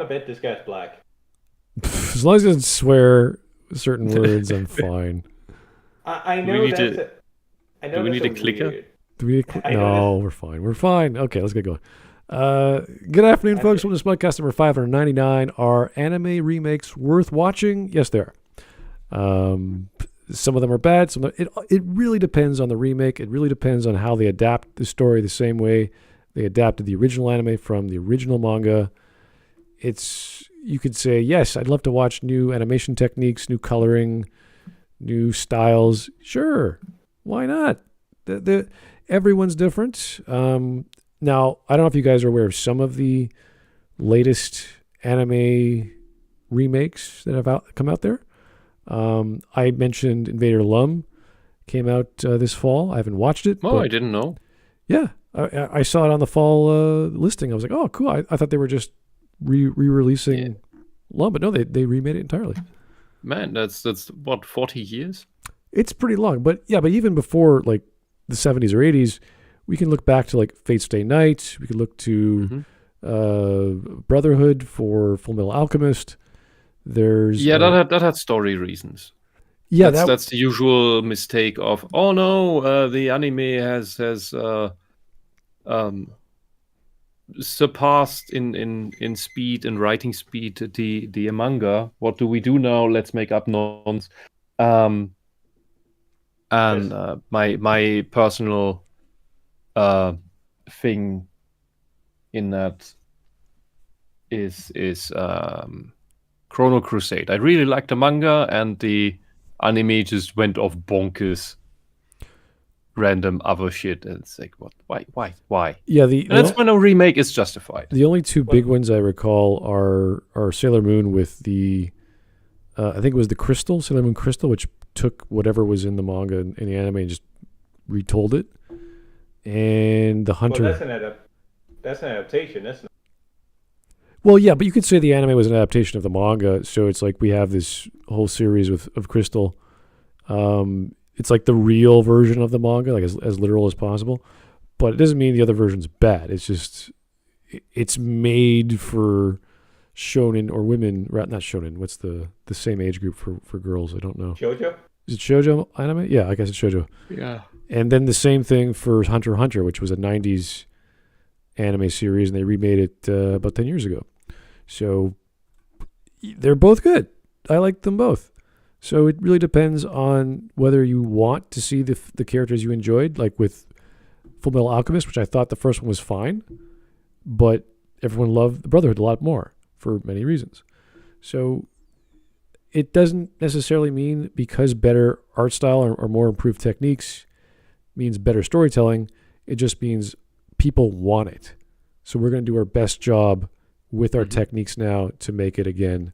want to bet this guy's black. As long as he doesn't swear certain words, I'm fine. I Do know we need that's. to- I know do we that's need a clicker? weird. Do we? I know No, we're fine. We're fine. Okay, let's get going. Good afternoon, folks. Welcome to Smudcast number 599. Are anime remakes worth watching? Yes, they are. Some of them are bad. It really depends on the remake. It really depends on how they adapt the story the same way they adapted the original anime from the original manga. You could say, yes, I'd love to watch new animation techniques, new coloring, new styles. Sure, why not? Everyone's different. Now, I don't know if you guys are aware of some of the latest anime remakes that have come out there. I mentioned Invader Lum came out this fall. I haven't watched it. Oh, I didn't know. Yeah, I saw it on the fall listing. I was like, oh, cool. I thought they were just re-releasing Lum, but no, they remade it entirely. Man, that's what, 40 years? It's pretty long, but even before like the 70s or 80s, we can look back to like Fate Stay Night. We could look to Brotherhood for Full Metal Alchemist. There's that had story reasons. Yeah, that's the usual mistake of the anime has surpassed in speed and writing speed the manga. What do we do now? Let's make up nonsense. My personal thing in that is Chrono Crusade. I really liked the manga, and the anime just went off bonkers. Random other shit, and it's like, what? Why? Yeah, that's when a remake is justified. The only two big ones I recall are Sailor Moon with the, I think it was the Crystal, Sailor Moon Crystal, which took whatever was in the manga in the anime and just retold it, and the Hunter. Well, that's an adaptation, isn't it? Well, yeah, but you could say the anime was an adaptation of the manga, so it's like we have this whole series of Crystal. It's like the real version of the manga, like as literal as possible. But it doesn't mean the other version's bad. It's just it's made for shonen or women, not shonen. What's the same age group for girls? I don't know. Shoujo? Is it shoujo anime? Yeah, I guess it's shoujo. Yeah. And then the same thing for Hunter x Hunter, which was a 90s anime series, and they remade it about 10 years ago. So they're both good. I like them both. So it really depends on whether you want to see the characters you enjoyed, like with Full Metal Alchemist, which I thought the first one was fine, but everyone loved the Brotherhood a lot more for many reasons. So it doesn't necessarily mean because better art style or more improved techniques means better storytelling. It just means people want it. So we're going to do our best job with our techniques now to make it again.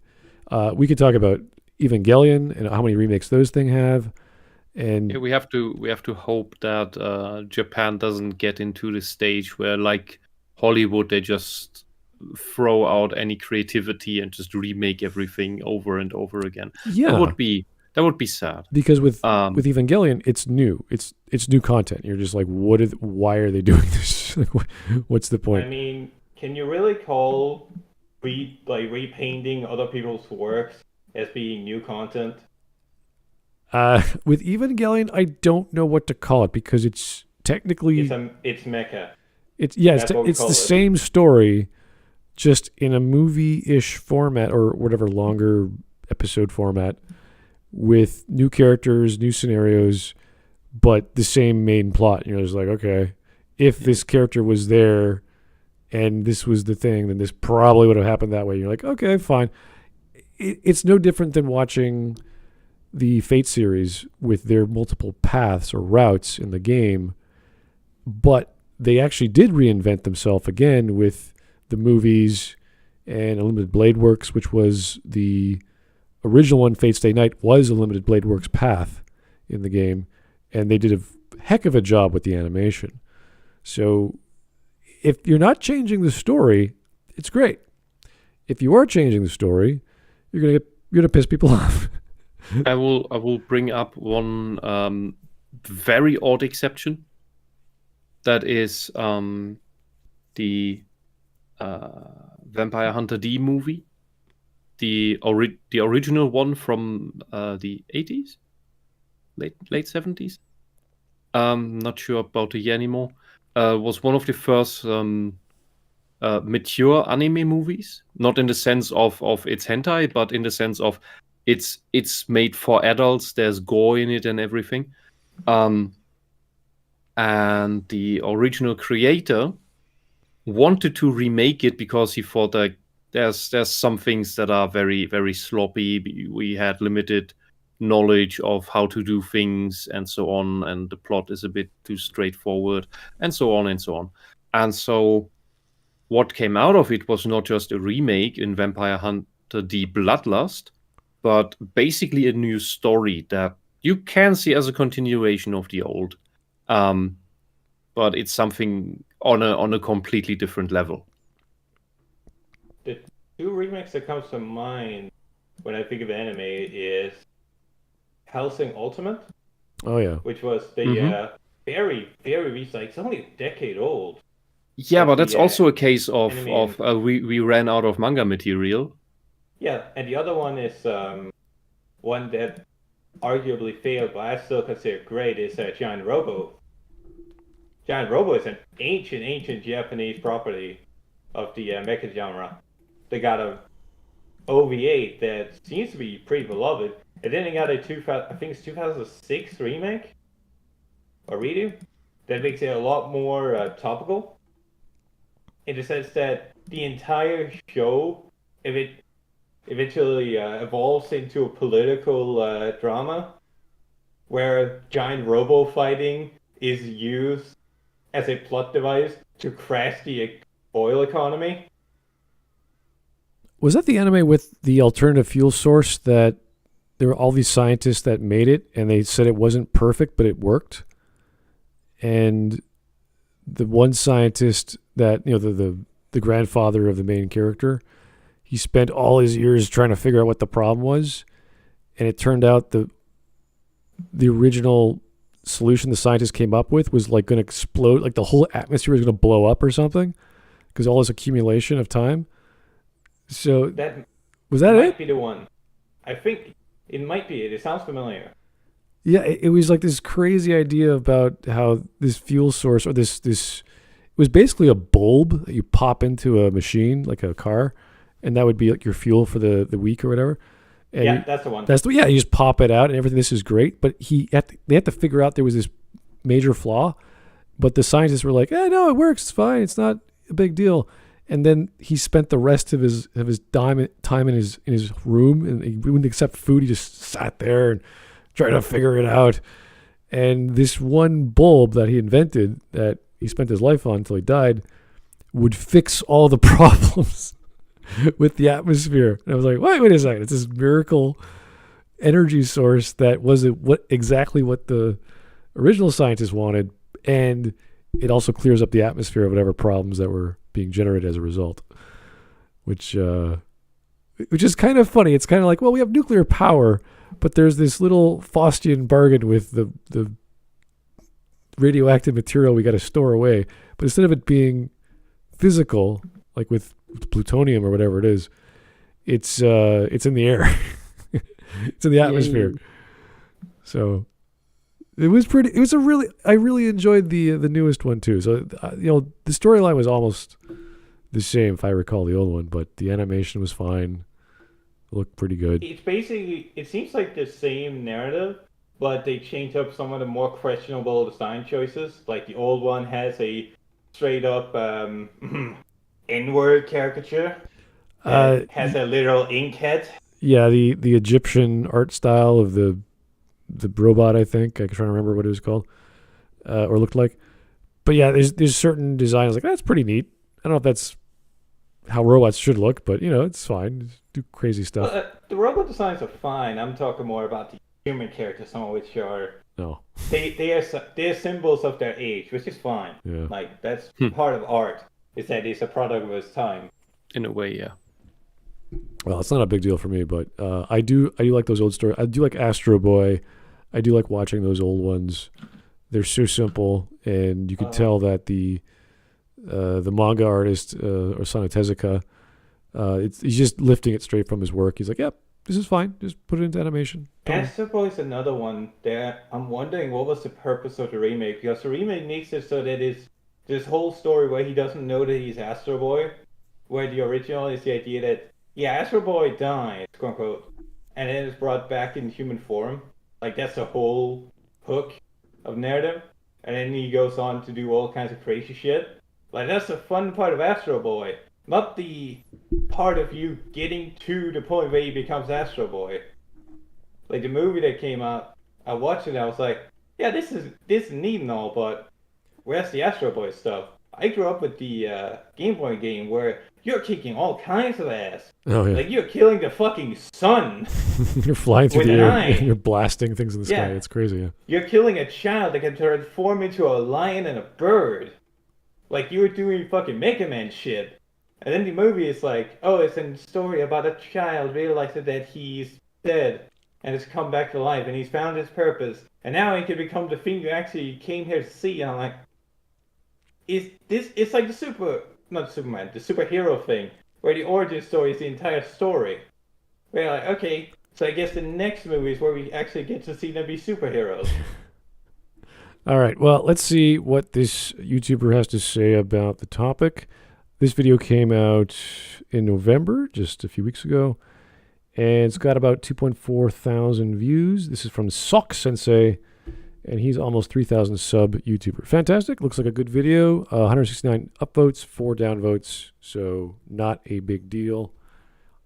We could talk about Evangelion and how many remakes those things have, and we have to hope that Japan doesn't get into the stage where, like Hollywood, they just throw out any creativity and just remake everything over and over again. Yeah, that would be sad. Because with Evangelion, it's new. It's new content. You're just like, why are they doing this? What's the point? I mean, can you really call repainting other people's works as being new content? With Evangelion, I don't know what to call it because it's technically it's mecha. It's the same story, just in a movie-ish format or whatever longer episode format, with new characters, new scenarios, but the same main plot. You're just like, okay, if this character was there and this was the thing, then this probably would have happened that way. You're like, okay, fine. It's no different than watching the Fate series with their multiple paths or routes in the game, but they actually did reinvent themselves again with the movies and Unlimited Blade Works, which was the original one. Fate Stay Night was a Limited Blade Works path in the game, and they did a heck of a job with the animation. So if you're not changing the story, it's great. If you are changing the story, you're gonna piss people off. I will bring up one very odd exception. That is the Vampire Hunter D movie, the original one from the 80s, late 70s. Not sure about the year anymore. Was one of the first mature anime movies, not in the sense of its hentai, but in the sense of it's made for adults. There's gore in it and everything. And the original creator wanted to remake it because he thought that there's some things that are very, very sloppy. We had limited knowledge of how to do things and so on, and the plot is a bit too straightforward, and so on and so on. And so what came out of it was not just a remake in Vampire Hunter D Bloodlust, but basically a new story that you can see as a continuation of the old. But it's something on a completely different level. The two remakes that comes to mind when I think of anime is Hellsing Ultimate. Oh yeah. Which was the very, very recent. Like, it's only a decade old. Yeah, but that's also a case of we ran out of manga material. Yeah, and the other one is one that arguably failed, but I still consider great, is Giant Robo. Giant Robo is an ancient Japanese property of the mecha genre. They got a OVA that seems to be pretty beloved, and then they got a 2006 remake or redo that makes it a lot more topical, in the sense that the entire show, if it eventually evolves into a political drama, where giant robo fighting is used as a plot device to crash the oil economy. Was that the anime with the alternative fuel source that there were all these scientists that made it and they said it wasn't perfect, but it worked? And the one scientist that, the grandfather of the main character, he spent all his years trying to figure out what the problem was. And it turned out the original solution the scientists came up with was like going to explode, like the whole atmosphere was going to blow up or something because all this accumulation of time. So was that it? Might be the one. I think it might be it. It sounds familiar. Yeah, it was like this crazy idea about how this fuel source, or this it was basically a bulb that you pop into a machine like a car, and that would be like your fuel for the week or whatever. And yeah, that's the one. You just pop it out and everything. This is great, but they had to figure out there was this major flaw, but the scientists were like, no, it works, it's fine, it's not a big deal. And then he spent the rest of his time in his room, and he wouldn't accept food. He just sat there and tried to figure it out. And this one bulb that he invented, that he spent his life on until he died, would fix all the problems with the atmosphere. And I was like, wait a second. It's this miracle energy source that wasn't exactly what the original scientists wanted. And it also clears up the atmosphere of whatever problems that were being generated as a result, which is kind of funny. It's kind of like, well, we have nuclear power, but there's this little Faustian bargain with the radioactive material we got to store away. But instead of it being physical, like with plutonium or whatever it is, it's in the air. It's in the atmosphere. So it was pretty. It was I really enjoyed the newest one too. So the storyline was almost the same if I recall the old one, but the animation was fine. It looked pretty good. It's basically, it seems like the same narrative, but they changed up some of the more questionable design choices. Like the old one has a straight up N-word caricature. Has a literal ink head. Yeah, the Egyptian art style of the robot, I think. I'm trying to remember what it was called or looked like. But yeah, there's certain designs like that's pretty neat. I don't know if that's how robots should look, but it's fine. Just do crazy stuff. Well, the robot designs are fine. I'm talking more about the human characters, some of which are they are symbols of their age, which is fine. Yeah. Like that's part of art. Is that it's a product of its time. In a way, yeah. Well, it's not a big deal for me, but I do like those old stories. I do like Astro Boy. I do like watching those old ones. They're so simple, and you can tell that the the manga artist, Osamu Tezuka. He's just lifting it straight from his work. He's like, yep, this is fine. Just put it into animation. Astro Boy is another one that I'm wondering what was the purpose of the remake, because the remake makes it so that it's this whole story where he doesn't know that he's Astro Boy, where the original is the idea that, yeah, Astro Boy died, quote unquote, and then it's brought back in human form. Like, that's the whole hook of narrative. And then he goes on to do all kinds of crazy shit. Like, that's the fun part of Astro Boy. Not the part of you getting to the point where he becomes Astro Boy. Like, the movie that came out, I watched it and I was like, yeah, this is neat and all, but where's the Astro Boy stuff? I grew up with the Game Boy game where you're kicking all kinds of ass. Oh, yeah. Like, you're killing the fucking sun. You're flying through with the an air eye. and you're blasting things in the sky. Yeah. It's crazy. Yeah. You're killing a child that can transform into a lion and a bird. Like, you were doing fucking Mega Man shit. And then the movie is like, oh, it's a story about a child realizing that he's dead and has come back to life and he's found his purpose. And now he can become the thing you actually came here to see. And I'm like, it's like the superhero thing, where the origin story is the entire story. Where like, okay, so I guess the next movie is where we actually get to see them be superheroes. All right. Well, let's see what this YouTuber has to say about the topic. This video came out in November, just a few weeks ago, and it's got about 2.4 thousand views. This is from Sensei, and he's almost 3,000 sub YouTuber. Fantastic. Looks like a good video. 169 upvotes, 4 downvotes, so not a big deal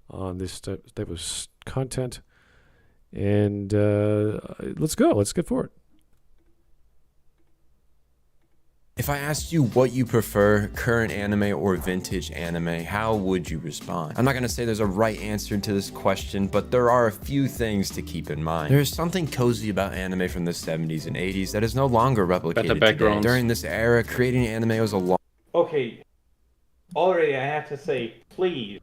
on this type of content. And let's go. Let's get for it. If I asked you what you prefer, current anime or vintage anime, how would you respond? I'm not going to say there's a right answer to this question, but there are a few things to keep in mind. There's something cozy about anime from the 70s and 80s that is no longer replicated today. During this era, creating anime was a long... Okay, already I have to say, please,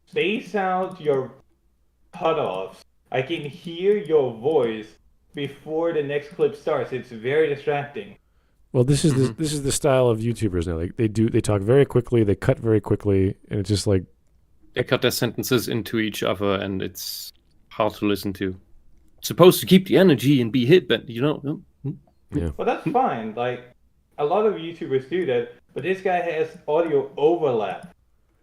space out your cutoffs. I can hear your voice before the next clip starts. It's very distracting. Well, this is the style of YouTubers now. Like they talk very quickly, they cut very quickly, and it's just like they cut their sentences into each other, and it's hard to listen to. It's supposed to keep the energy and be hip, but Yeah. Well, that's fine. Like, a lot of YouTubers do that, but this guy has audio overlap.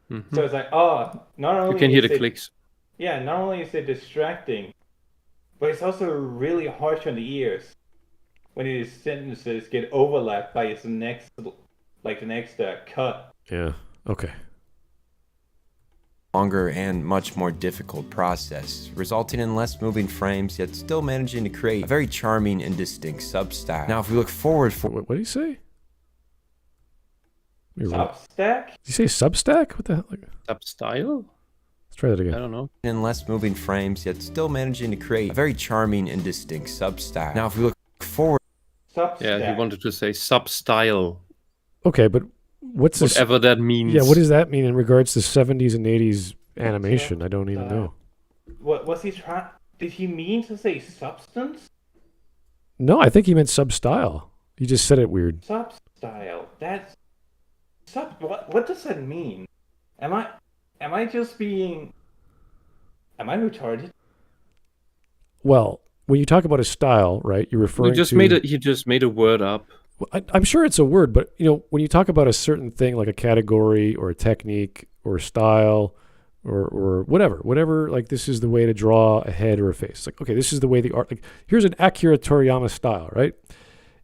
Mm-hmm. So it's like, oh, not only you can hear is the it, clicks. Yeah, not only is it distracting, but it's also really harsh on the ears when his sentences get overlapped by his next cut. Yeah. Okay. Longer and much more difficult process, resulting in less moving frames, yet still managing to create a very charming and distinct sub-style. Now, if we look forward for... What did he say? Substack? Did you say Substack? What the hell? Sub-style? Let's try that again. I don't know. In less moving frames, yet still managing to create a very charming and distinct sub-style. Now, if we look forward... Substack. Yeah, he wanted to say sub-style. Okay, but what's this? Whatever that means. Yeah, what does that mean in regards to 70s and 80s animation? I don't even know. What was he trying? Did he mean to say substance? No, I think he meant sub-style. He just said it weird. Substyle. That's What does that mean? Am I just being? Am I retarded? Well, when you talk about a style, right? You're referring to. He just made a word up. I'm sure it's a word, but when you talk about a certain thing like a category or a technique or a style or whatever, like this is the way to draw a head or a face. Like, okay, this is the way the art. Like, here's an Akira Toriyama style, right?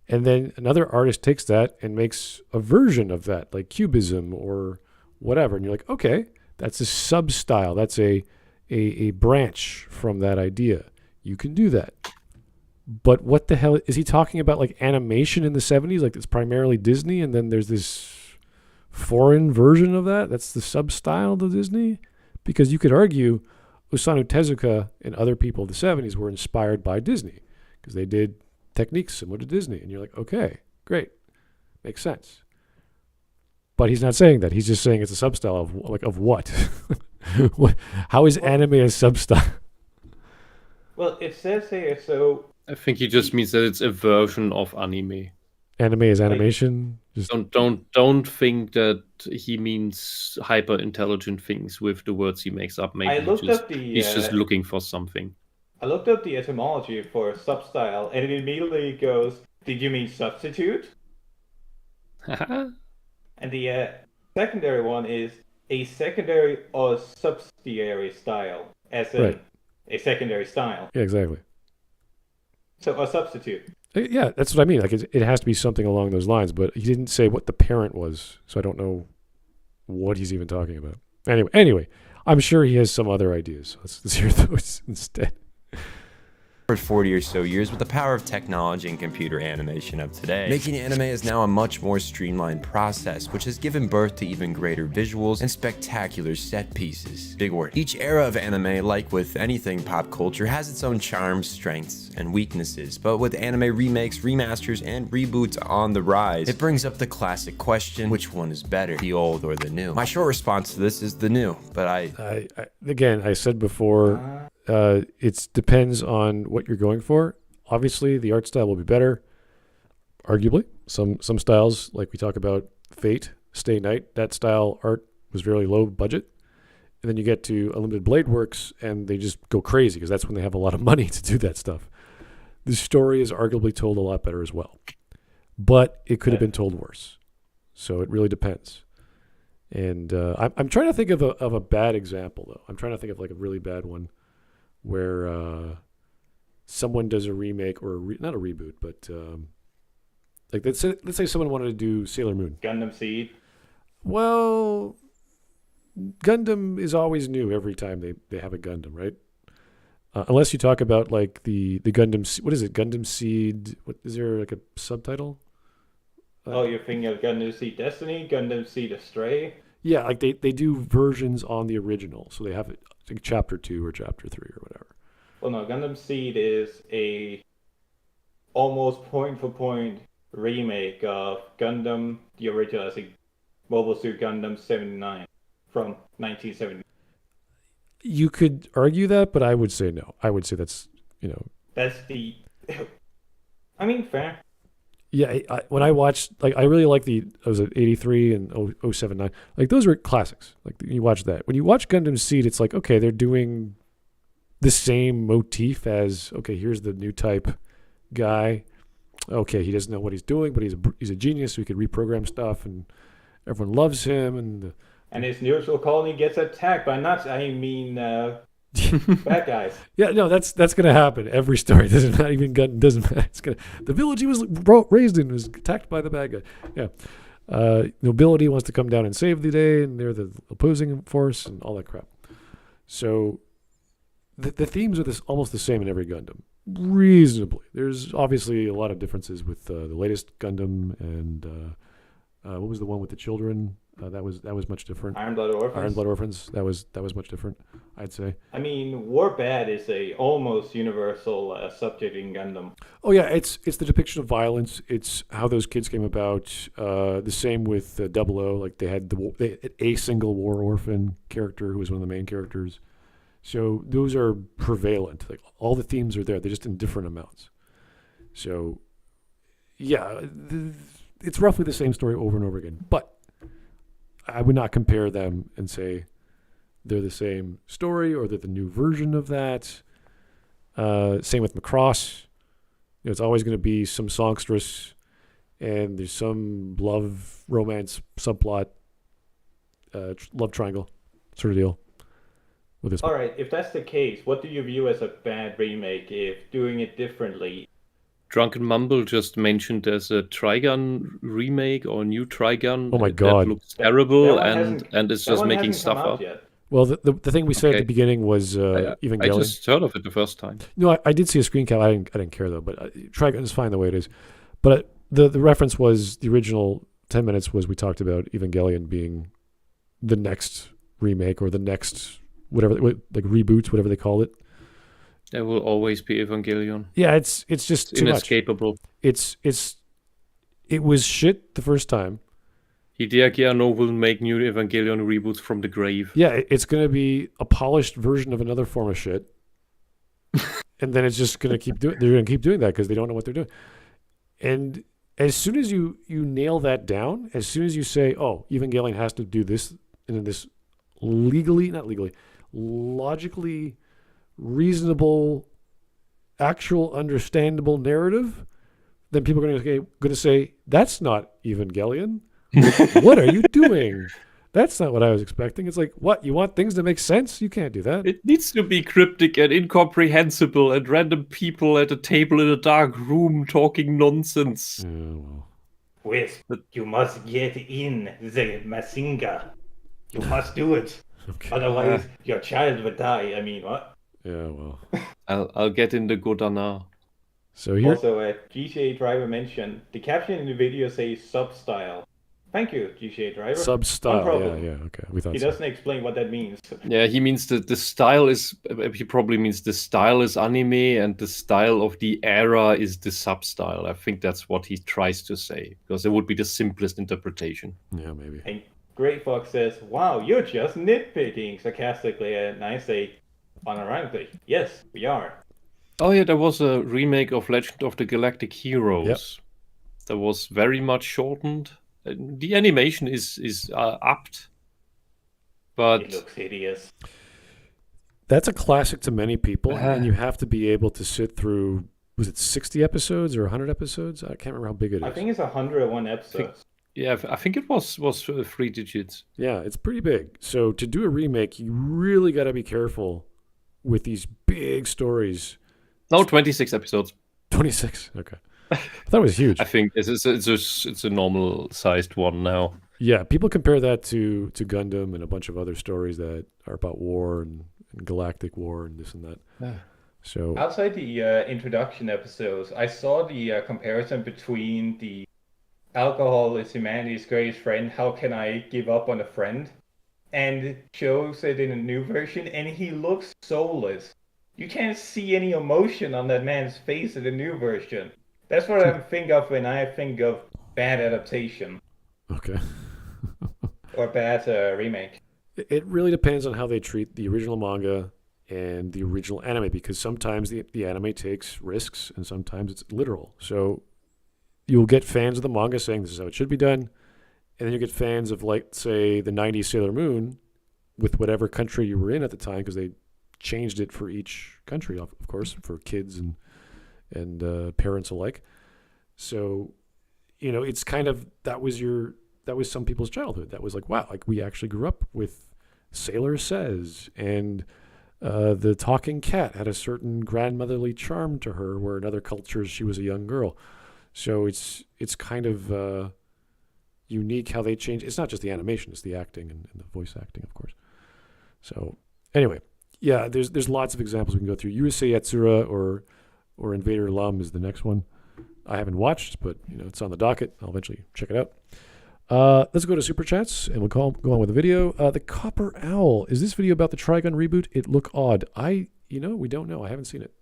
And then another artist takes that and makes a version of that, like cubism or whatever, and you're like, okay, that's a sub style. That's a branch from that idea. You can do that. But what the hell is he talking about? Like animation in the 70s, like it's primarily Disney, and then there's this foreign version of that. That's the sub style to Disney, because you could argue Osamu Tezuka and other people of the 70s were inspired by Disney because they did techniques similar to Disney, and you're like, okay, great, makes sense. But he's not saying that. He's just saying it's a sub style of what? How is anime a sub style? Well, it says here so. I think he just means that it's a version of anime. Anime is animation. Just Don't think that he means hyper intelligent things with the words he makes up. Maybe he's just looking for something. I looked up the etymology for substyle, and it immediately goes, "Did you mean substitute?" And the secondary one is a secondary or subsidiary style, as in a secondary style. Yeah, exactly. So a substitute. Yeah, that's what I mean. Like it has to be something along those lines, but he didn't say what the parent was, so I don't know what he's even talking about. Anyway, I'm sure he has some other ideas. Let's hear those instead. For 40 or so years with the power of technology and computer animation of today. Making anime is now a much more streamlined process, which has given birth to even greater visuals and spectacular set pieces. Big word. Each era of anime, like with anything pop culture, has its own charms, strengths, and weaknesses. But with anime remakes, remasters, and reboots on the rise, it brings up the classic question, which one is better, the old or the new? My short response to this is the new, but I said before, it depends on what you're going for. Obviously, the art style will be better. Arguably, some styles, like we talk about Fate, Stay Night, that style art was very low budget. And then you get to Unlimited Blade Works, and they just go crazy because that's when they have a lot of money to do that stuff. The story is arguably told a lot better as well, but it could have been told worse. So it really depends. And I'm trying to think of a bad example, though. I'm trying to think of like a really bad one where someone does a remake or not a reboot, but like let's say someone wanted to do Sailor Moon. Gundam Seed. Well, Gundam is always new every time they have a Gundam, right? Unless you talk about like the Gundam, what is it? Gundam Seed. What is there like a subtitle? You're thinking of Gundam Seed Destiny, Gundam Seed Astray. Yeah, like they do versions on the original, so they have it like chapter 2 or chapter 3 or whatever. Well, no, Gundam Seed is a almost point-for-point remake of Gundam, the original, I think, Mobile Suit Gundam 79 from 1970. You could argue that, but I would say no. I would say that's, That's the... I mean, fair. Yeah, when I watched, like, I really like was it 83 and 079? Like, those were classics. Like, you watch that. When you watch Gundam Seed, it's like, okay, they're doing the same motif as, okay, here's the new type guy. Okay, he doesn't know what he's doing, but he's a genius, so he could reprogram stuff, and everyone loves him. And his neutral colony gets attacked by Nazis. Bad guys. Yeah, no, that's gonna happen. Every story doesn't matter. The village he was raised in was attacked by the bad guy. Yeah, nobility wants to come down and save the day, and they're the opposing force and all that crap. So the themes are almost the same in every Gundam, reasonably. There's obviously a lot of differences with the latest Gundam and what was the one with the children? That was much different. Iron Blood Orphans. That was much different, I'd say. I mean, War Bad is a almost universal subject in Gundam. Oh yeah, it's the depiction of violence. It's how those kids came about. The same with 00. Like they had a single war orphan character who was one of the main characters. So those are prevalent. Like all the themes are there. They're just in different amounts. So yeah, it's roughly the same story over and over again. But I would not compare them and say they're the same story or they're the new version of that. Same with Macross. It's always going to be some songstress and there's some love romance subplot, love triangle sort of deal. With this. All right, if that's the case, what do you view as a bad remake if doing it differently? Drunken Mumble just mentioned there's a Trigun remake or a new Trigun. Oh my god, that looks terrible and it's just making stuff up. Yet. Well, the thing we said at the beginning was Evangelion. I just heard of it the first time. No, I did see a screen cap. I didn't care though. But Trigun is fine the way it is. But the reference was the original 10 minutes was we talked about Evangelion being the next remake or the next whatever, like reboots, whatever they call it. There will always be Evangelion. Yeah, it's just too inescapable. Much. It was shit the first time. Hideaki Anno will make new Evangelion reboots from the grave. Yeah, it's going to be a polished version of another form of shit. And then it's just going to keep doing. They're going to keep doing that because they don't know what they're doing. And as soon as you nail that down, as soon as you say, oh, Evangelion has to do this in this logically reasonable, actual understandable narrative, then people are going to say, that's not Evangelion. What are you doing? That's not what I was expecting. It's like, what? You want things to make sense? You can't do that. It needs to be cryptic and incomprehensible and random people at a table in a dark room talking nonsense. Whisp, you must get in the Mazinga. You must do it. Okay. Otherwise, your child would die. I mean, what? Yeah, well. I'll get in the Godana. So here. Also, GCA Driver mentioned the caption in the video says sub-style. Thank you, GCA Driver. Sub-style, yeah, okay. We thought he doesn't explain what that means. Yeah, he means the style is, he probably means the style is anime and the style of the era is the sub-style. I think that's what he tries to say, because it would be the simplest interpretation. Yeah, maybe. And Great Fox says, wow, you're just nitpicking sarcastically, and I say, unironically, yes, we are. Oh yeah, there was a remake of Legend of the Galactic Heroes. Yep. That was very much shortened. The animation is apt, but it looks hideous. That's a classic to many people, and you have to be able to sit through, was it 60 episodes or 100 episodes? I can't remember how big it is. I think it's 101 episodes. I think it was 3 digits. Yeah, it's pretty big. So to do a remake, you really got to be careful with these big stories. No, 26 episodes. 26, okay. I thought it was huge. I think it's a normal sized one now. Yeah, people compare that to Gundam and a bunch of other stories that are about war and galactic war and this and that. Yeah. So outside the introduction episodes, I saw the comparison between the alcohol is humanity's greatest friend, how can I give up on a friend? And it shows it in a new version, and he looks soulless. You can't see any emotion on that man's face in the new version. That's what I think of when I think of bad adaptation. Okay. Or bad remake. It really depends on how they treat the original manga and the original anime, because sometimes the anime takes risks and sometimes it's literal. So you'll get fans of the manga saying this is how it should be done, and then you get fans of, like, say, the 90s Sailor Moon with whatever country you were in at the time, because they changed it for each country, of course, for kids and parents alike. So, it's kind of, that was some people's childhood. That was like, wow, like we actually grew up with Sailor Says, and the talking cat had a certain grandmotherly charm to her, where in other cultures she was a young girl. So it's kind of unique how they change. It's not just the animation, it's the acting and the voice acting, of course. So anyway, yeah, there's lots of examples we can go through. Urusei Yatsura or Invader Lum is the next one. I haven't watched, but it's on the docket. I'll eventually check it out. Let's go to Super Chats, and we'll go on with the video. The Copper Owl. Is this video about the Trigun reboot? It look odd. We don't know. I haven't seen it.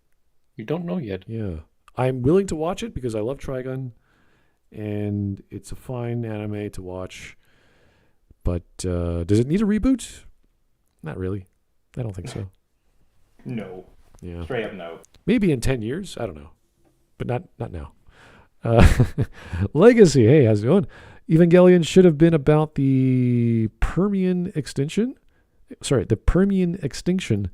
You don't know yet. Yeah. I'm willing to watch it because I love Trigun, and it's a fine anime to watch. But does it need a reboot? Not really. I don't think so. No. Yeah. Straight up no. Maybe in 10 years. I don't know. But not now. Legacy. Hey, how's it going? Evangelion should have been about the Permian extinction. The Permian extinction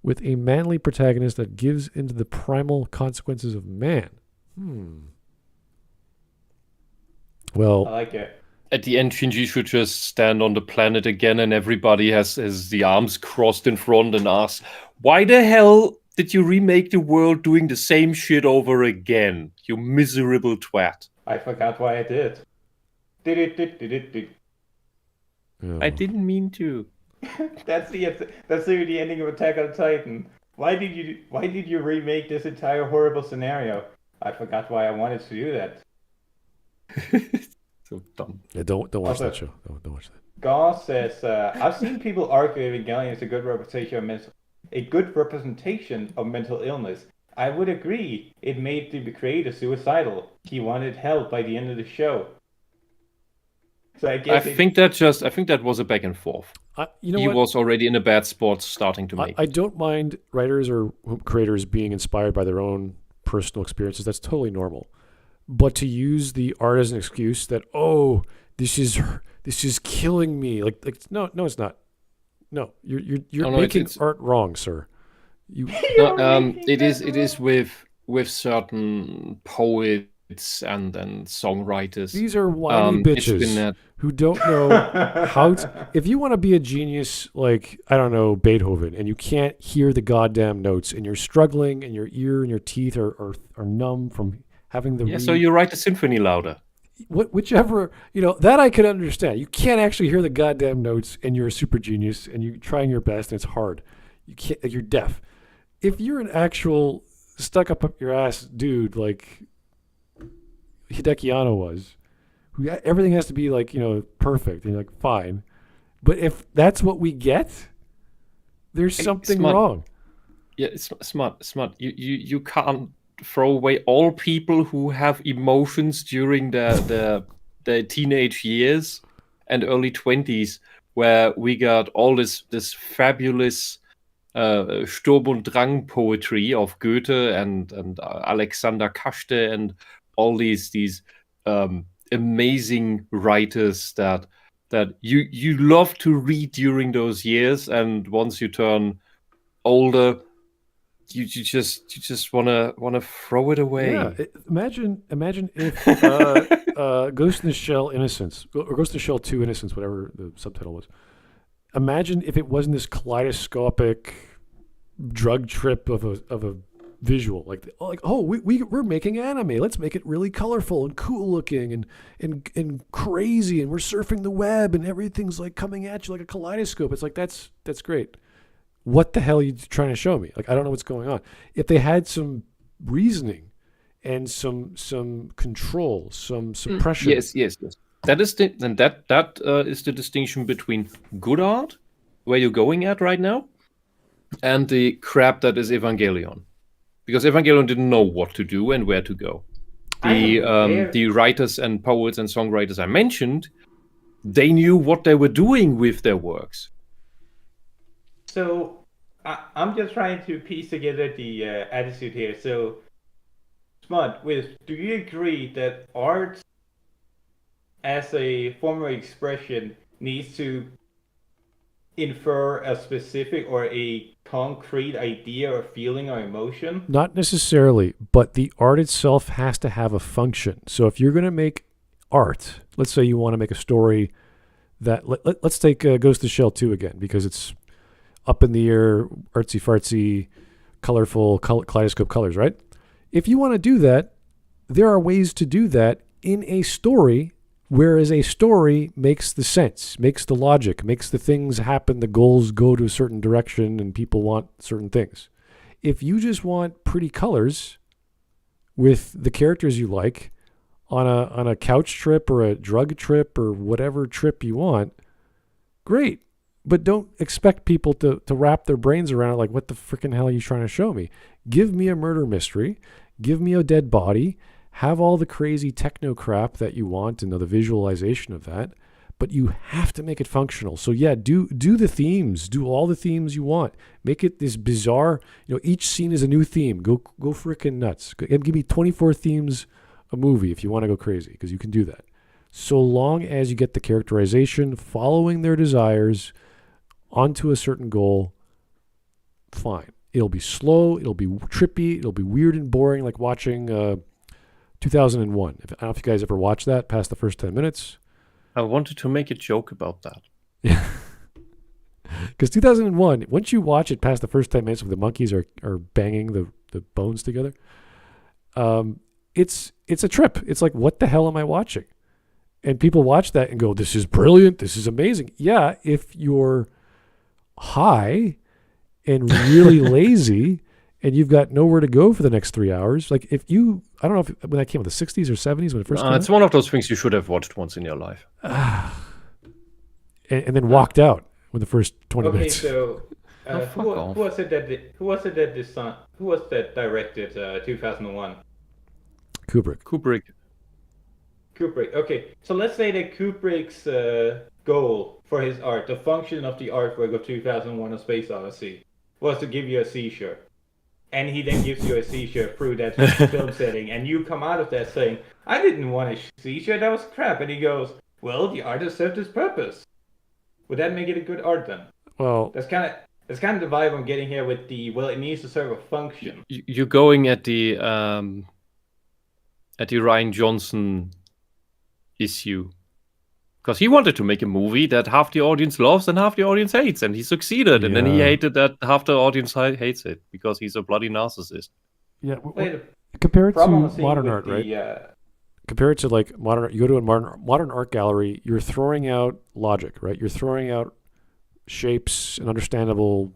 with a manly protagonist that gives into the primal consequences of man. Well, I like it. At the end, Shinji should just stand on the planet again, and everybody has the arms crossed in front and asks, why the hell did you remake the world doing the same shit over again, you miserable twat? I forgot why I did. Did. yeah. I didn't mean to. That's the ending of Attack on Titan. Why did you remake this entire horrible scenario? I forgot why I wanted to do that. So dumb. Yeah, don't watch Also, that show. Don't watch that. Goss says, I've seen people argue Evangelion is a good representation of mental illness. I would agree. It made the creator suicidal. He wanted help by the end of the show. So I think that was a back and forth. He was already in a bad spot starting to make. I don't mind writers or creators being inspired by their own personal experiences. That's totally normal. But to use the art as an excuse that, oh, this is killing me. Like no, it's not. No, you're making art wrong, sir. It is with certain poets and songwriters. These are whiny bitches who don't know how to. If you want to be a genius, like, I don't know, Beethoven, and you can't hear the goddamn notes, and you're struggling, and your ear and your teeth are numb from having the. Yeah, so you write the symphony louder. Whichever, that I can understand. You can't actually hear the goddamn notes, and you're a super genius, and you're trying your best, and it's hard. You can't. You're deaf. If you're an actual stuck up your ass dude like Hidekiano was, who everything has to be like, perfect, and you're like, fine. But if that's what we get, there's something wrong. Yeah, it's smart. You can't throw away all people who have emotions during the teenage years and early 20s, where we got all this fabulous Sturm und Drang poetry of Goethe and Alexander Kaste and all these amazing writers that you love to read during those years, and once you turn older, you just wanna throw it away. Yeah, imagine if Ghost in the Shell Innocence, or Ghost in the Shell 2 Innocence, whatever the subtitle was. Imagine if it wasn't this kaleidoscopic drug trip of a visual, we're making anime. Let's make it really colorful and cool looking and crazy, and we're surfing the web and everything's like coming at you like a kaleidoscope. It's like that's great. What the hell are you trying to show me? Like, I don't know what's going on. If they had some reasoning and some control, some suppression. Yes. That is the distinction between good art, where you're going at right now, and the crap that is Evangelion. Because Evangelion didn't know what to do and where to go. The writers and poets and songwriters I mentioned, they knew what they were doing with their works. So I'm just trying to piece together the attitude here. So, Smud, do you agree that art as a form of expression needs to infer a specific or a concrete idea or feeling or emotion? Not necessarily, but the art itself has to have a function. So if you're going to make art, let's say you want to make a story that, let's take Ghost of the Shell 2 again, because it's up in the air, artsy-fartsy, colorful, kaleidoscope colors, right? If you want to do that, there are ways to do that in a story, whereas a story makes the sense, makes the logic, makes the things happen, the goals go to a certain direction, and people want certain things. If you just want pretty colors with the characters you like on a couch trip or a drug trip or whatever trip you want, great. But don't expect people to wrap their brains around it like, what the freaking hell are you trying to show me? Give me a murder mystery. Give me a dead body. Have all the crazy techno crap that you want and the visualization of that. But you have to make it functional. So yeah, do the themes. Do all the themes you want. Make it this bizarre, each scene is a new theme. Go freaking nuts. Give me 24 themes a movie if you want to go crazy, because you can do that. So long as you get the characterization, following their desires, onto a certain goal, fine. It'll be slow, it'll be trippy, it'll be weird and boring, like watching 2001. I don't know if you guys ever watched that past the first 10 minutes. I wanted to make a joke about that. Yeah. Because 2001, once you watch it past the first 10 minutes where the monkeys are banging the bones together, it's a trip. It's like, what the hell am I watching? And people watch that and go, this is brilliant, this is amazing. Yeah, if you're high and really lazy and you've got nowhere to go for the next 3 hours. Like I don't know when that came out, the 60s or 70s when it first came out. It's one of those things you should have watched once in your life. and then walked out with the first 20 minutes. Okay, so who was that directed 2001? Kubrick. Okay, so let's say that Kubrick's goal for his art, the function of the artwork of 2001: A Space Odyssey, was to give you a seizure. and he then gives you a seizure through that film setting, and you come out of that saying, I didn't want a seizure, that was crap. And he goes, well, the artist served his purpose. Would that make it a good art then? Well, that's kind of the vibe I'm getting here with the, well, it needs to serve a function. You're going at the Ryan Johnson issue. Because he wanted to make a movie that half the audience loves and half the audience hates, and he succeeded. And then he hated that half the audience hates it because he's a bloody narcissist. Yeah, compare it to modern art, right? Compare it to like modern art. You go to a modern art gallery, you're throwing out logic, right? You're throwing out shapes and understandable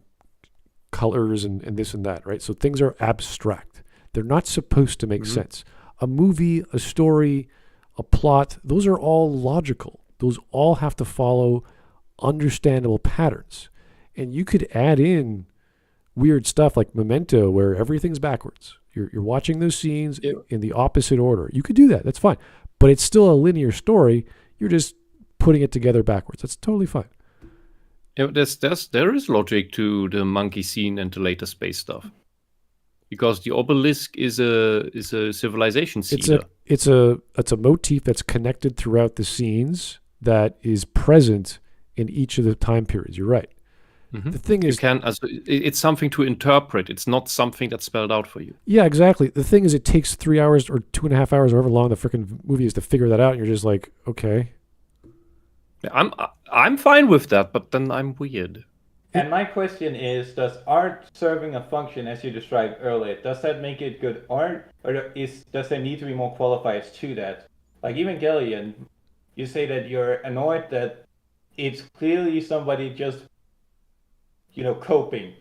colors and this and that, right? So things are abstract. They're not supposed to make sense. A movie, a story, a plot, those are all logical. Those all have to follow understandable patterns. And you could add in weird stuff like Memento where everything's backwards. You're watching those scenes in the opposite order. You could do that. That's fine. But it's still a linear story. You're just putting it together backwards. That's totally fine. Yeah, there is logic to the monkey scene and the later space stuff. Because the obelisk is a civilization seeder. It's a motif that's connected throughout the scenes that is present in each of the time periods. You're right. Mm-hmm. The thing is, it's something to interpret. It's not something that's spelled out for you. Yeah, exactly. The thing is, it takes 3 hours or 2.5 hours, however long the freaking movie is, to figure that out. And you're just like, okay. I'm fine with that, but then I'm weird. And my question is, does art serving a function, as you described earlier, does that make it good art, or does there need to be more qualifiers to that? Like Evangelion, you say that you're annoyed that it's clearly somebody just, coping,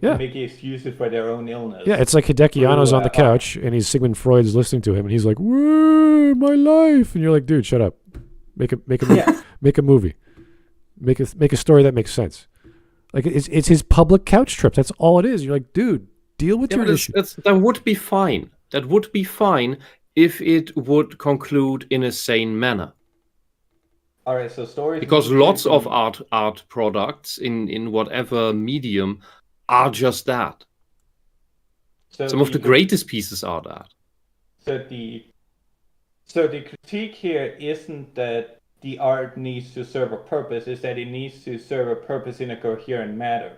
making excuses for their own illness. Yeah, it's like Hideki Anno's on the couch, and Sigmund Freud's listening to him, and he's like, "Whoa, my life," and you're like, "Dude, shut up. Make a movie, make a story that makes sense." Like it's his public couch trips. That's all it is. You're like, dude, deal with your issue. That would be fine. That would be fine if it would conclude in a sane manner. All right, so stories. Because lots of art products in whatever medium are just that. So some of the greatest pieces are that. So the critique here isn't that the art needs to serve a purpose, is that it needs to serve a purpose in a coherent manner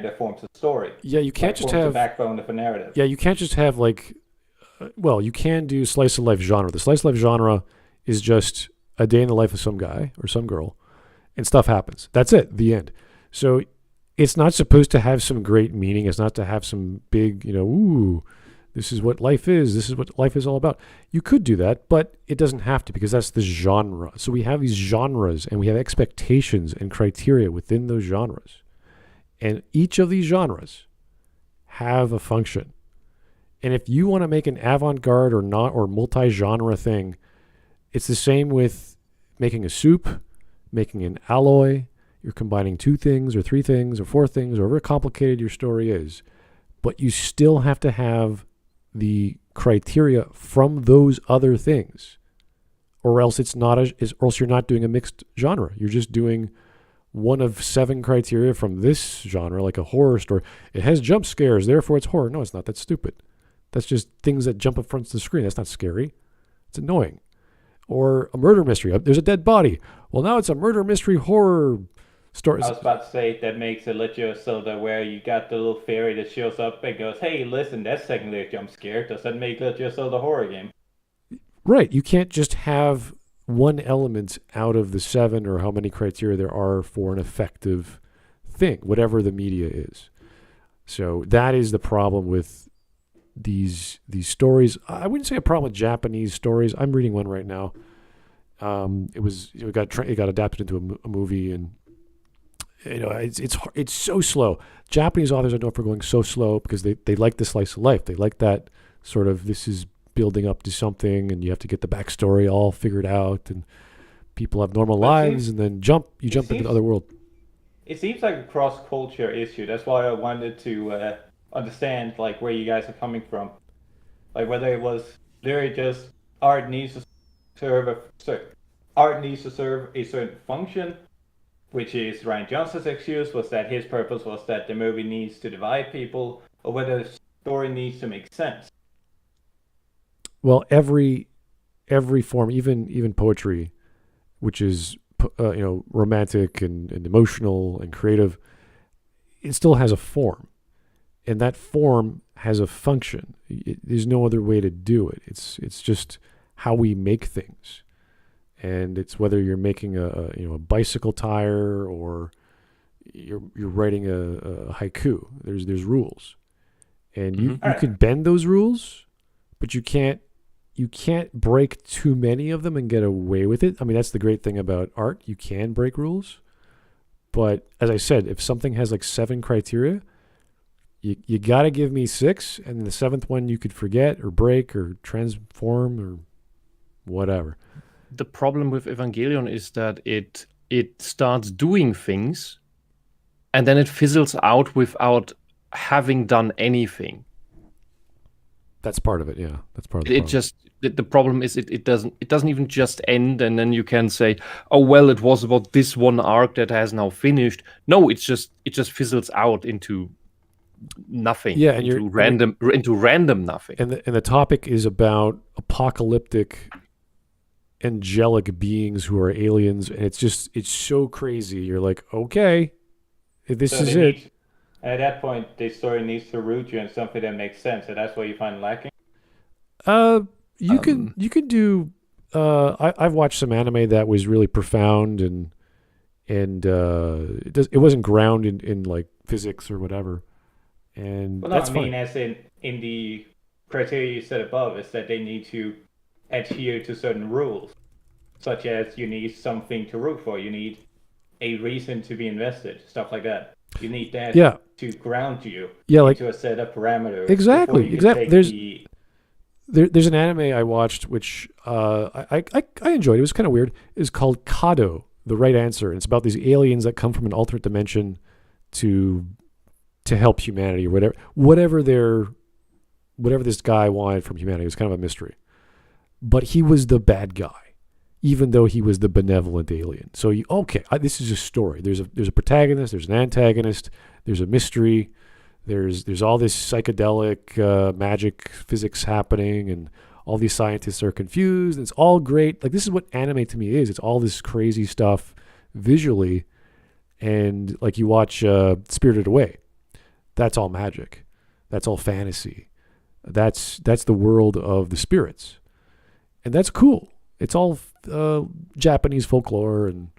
that forms a story. Yeah, you can't just have the backbone of a narrative. Yeah, you can't just have you can do slice of life genre. The slice of life genre is just a day in the life of some guy or some girl, and stuff happens. That's it. The end. So it's not supposed to have some great meaning. It's not to have some big, this is what life is. This is what life is all about. You could do that, but it doesn't have to, because that's the genre. So we have these genres, and we have expectations and criteria within those genres. And each of these genres have a function. And if you want to make an avant-garde or multi-genre thing, it's the same with making a soup, making an alloy. You're combining 2 things or 3 things or 4 things, or however complicated your story is. But you still have to have the criteria from those other things, or else you're not doing a mixed genre. You're just doing one of 7 criteria from this genre, like a horror story. It has jump scares, therefore it's horror. No, it's not. That's stupid. That's just things that jump up front of the screen. That's not scary. It's annoying. Or a murder mystery. There's a dead body. Well, now it's a murder mystery horror story. I was about to say that makes it LiteratureDevil, where you got the little fairy that shows up and goes, "Hey, listen, that's technically a jump scare." Does that make LiteratureDevil the horror game? Right. You can't just have one element out of the 7 or how many criteria there are for an effective thing, whatever the media is. So that is the problem with these stories. I wouldn't say a problem with Japanese stories. I'm reading one right now. It got adapted into a movie, and it's so slow. Japanese authors are known for going so slow because they like the slice of life. They like that sort of, this is building up to something, and you have to get the backstory all figured out, and people have normal lives, and then jump into the other world. It seems like a cross-culture issue. That's why I wanted to understand where you guys are coming from, whether it was literally just art needs to serve a certain function, which is Ryan Johnson's excuse was that his purpose was that the movie needs to divide people, or whether story needs to make sense. Well, every form, even poetry, which is romantic and emotional and creative, it still has a form, and that form has a function. There's no other way to do it. It's just how we make things, and it's whether you're making a bicycle tire or you're writing a haiku. There's rules, and you can bend those rules, but you can't break too many of them and get away with it. I mean, that's the great thing about art. You can break rules, but as I said, if something has like 7 criteria, you got to give me 6, and the 7th one you could forget or break or transform or whatever. The problem with Evangelion is that it starts doing things, and then it fizzles out without having done anything. That's part of it, yeah. That's part of the problem. The problem is it doesn't even just end, and then you can say, oh well, it was about this one arc that has now finished. No, it just fizzles out into nothing. Yeah, and into random nothing. And the topic is about apocalyptic angelic beings who are aliens, and it's so crazy. You're like, okay, this is it. At that point, the story needs to root you in something that makes sense, and that's what you find lacking. You can do. I've watched some anime that was really profound, and it wasn't grounded in like physics or whatever. And well, no, I mean, as in the criteria you said above, is that they need to adhere to certain rules, such as you need something to root for, you need a reason to be invested, stuff like that. You need that to ground you into a set of parameters. Exactly. There's an anime I watched which I enjoyed. It was kind of weird. It's called Kado, The Right Answer. And it's about these aliens that come from an alternate dimension to help humanity or whatever this guy wanted from humanity. It was kind of a mystery. But he was the bad guy, even though he was the benevolent alien. So this is a story. There's a protagonist, there's an antagonist, there's a mystery, there's all this psychedelic magic physics happening, and all these scientists are confused, and it's all great. Like, this is what anime to me is. It's all this crazy stuff visually, and like you watch Spirited Away. That's all magic. That's all fantasy. That's the world of the spirits. And that's cool. It's all Japanese folklore and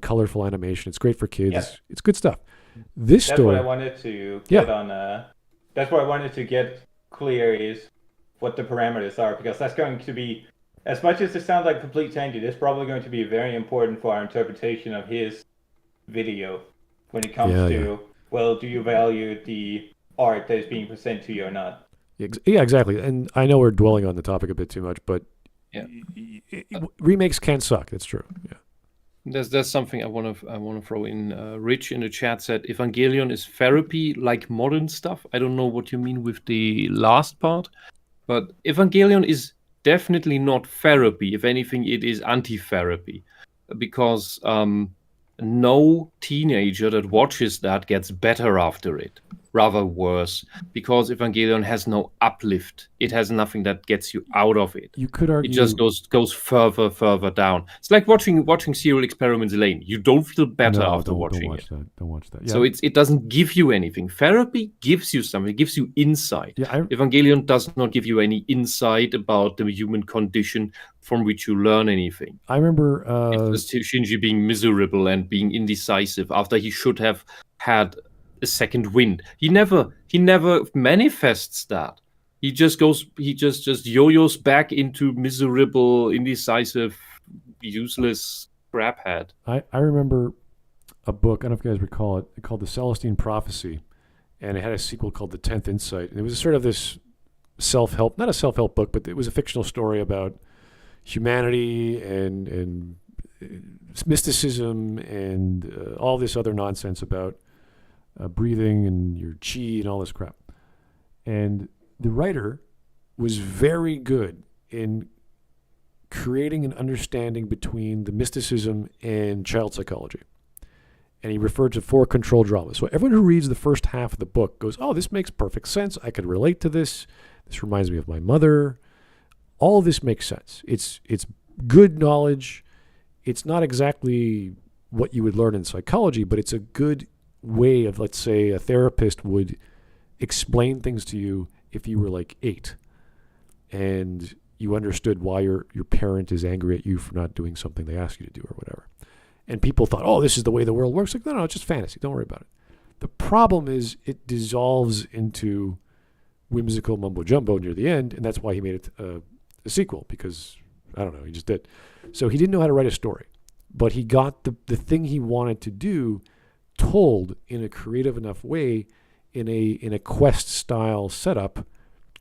colorful animation. It's great for kids. Yeah. It's good stuff. That's what I wanted to get on. That's what I wanted to get clear is what the parameters are, because that's going to be, as much as it sounds like a complete tangent, it's probably going to be very important for our interpretation of his video when it comes to, well, do you value the art that is being presented to you or not? Yeah, exactly. And I know we're dwelling on the topic a bit too much, but remakes can suck. That's true. Yeah. There's something I want to throw in. Rich in the chat said Evangelion is therapy like modern stuff. I don't know what you mean with the last part, but Evangelion is definitely not therapy. If anything, it is anti-therapy, because no teenager that watches that gets better after it. Rather worse, because Evangelion has no uplift. It has nothing that gets you out of it. You could argue it just goes further down. It's like watching Serial Experiments Lane. You don't feel better after watching it. Don't watch that. Yeah. So it doesn't give you anything. Therapy gives you something. It gives you insight. Evangelion does not give you any insight about the human condition from which you learn anything. I remember it's just Shinji being miserable and being indecisive after he should have had a second wind. He never manifests that. He just yo-yos back into miserable, indecisive, useless craphead. I remember a book, I don't know if you guys recall it, called The Celestine Prophecy, and it had a sequel called The 10th Insight. And it was sort of this self-help, not a self-help book, but it was a fictional story about humanity and mysticism and all this other nonsense about breathing and your chi and all this crap. And the writer was very good in creating an understanding between the mysticism and child psychology. And he referred to 4 control dramas. So everyone who reads the first half of the book goes, oh, this makes perfect sense. I could relate to this. This reminds me of my mother. All of this makes sense. It's good knowledge. It's not exactly what you would learn in psychology, but it's a good way of, let's say, a therapist would explain things to you if you were like 8 and you understood why your parent is angry at you for not doing something they asked you to do or whatever. And people thought, oh, this is the way the world works. Like, no, it's just fantasy. Don't worry about it. The problem is it dissolves into whimsical mumbo jumbo near the end, and that's why he made it a sequel, because, I don't know, he just did. So he didn't know how to write a story, but he got the thing he wanted to do told in a creative enough way in a quest style setup,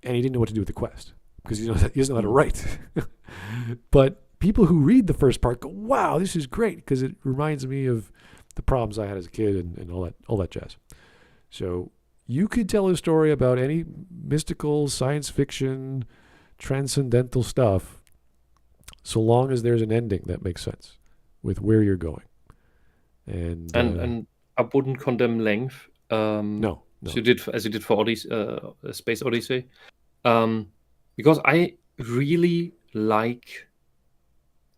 and he didn't know what to do with the quest because he doesn't know how to write. But people who read the first part go, wow, this is great, because it reminds me of the problems I had as a kid and all that jazz. So you could tell a story about any mystical, science fiction, transcendental stuff, so long as there's an ending that makes sense with where you're going. And I wouldn't condemn length. No. As you did for Space Odyssey, because I really like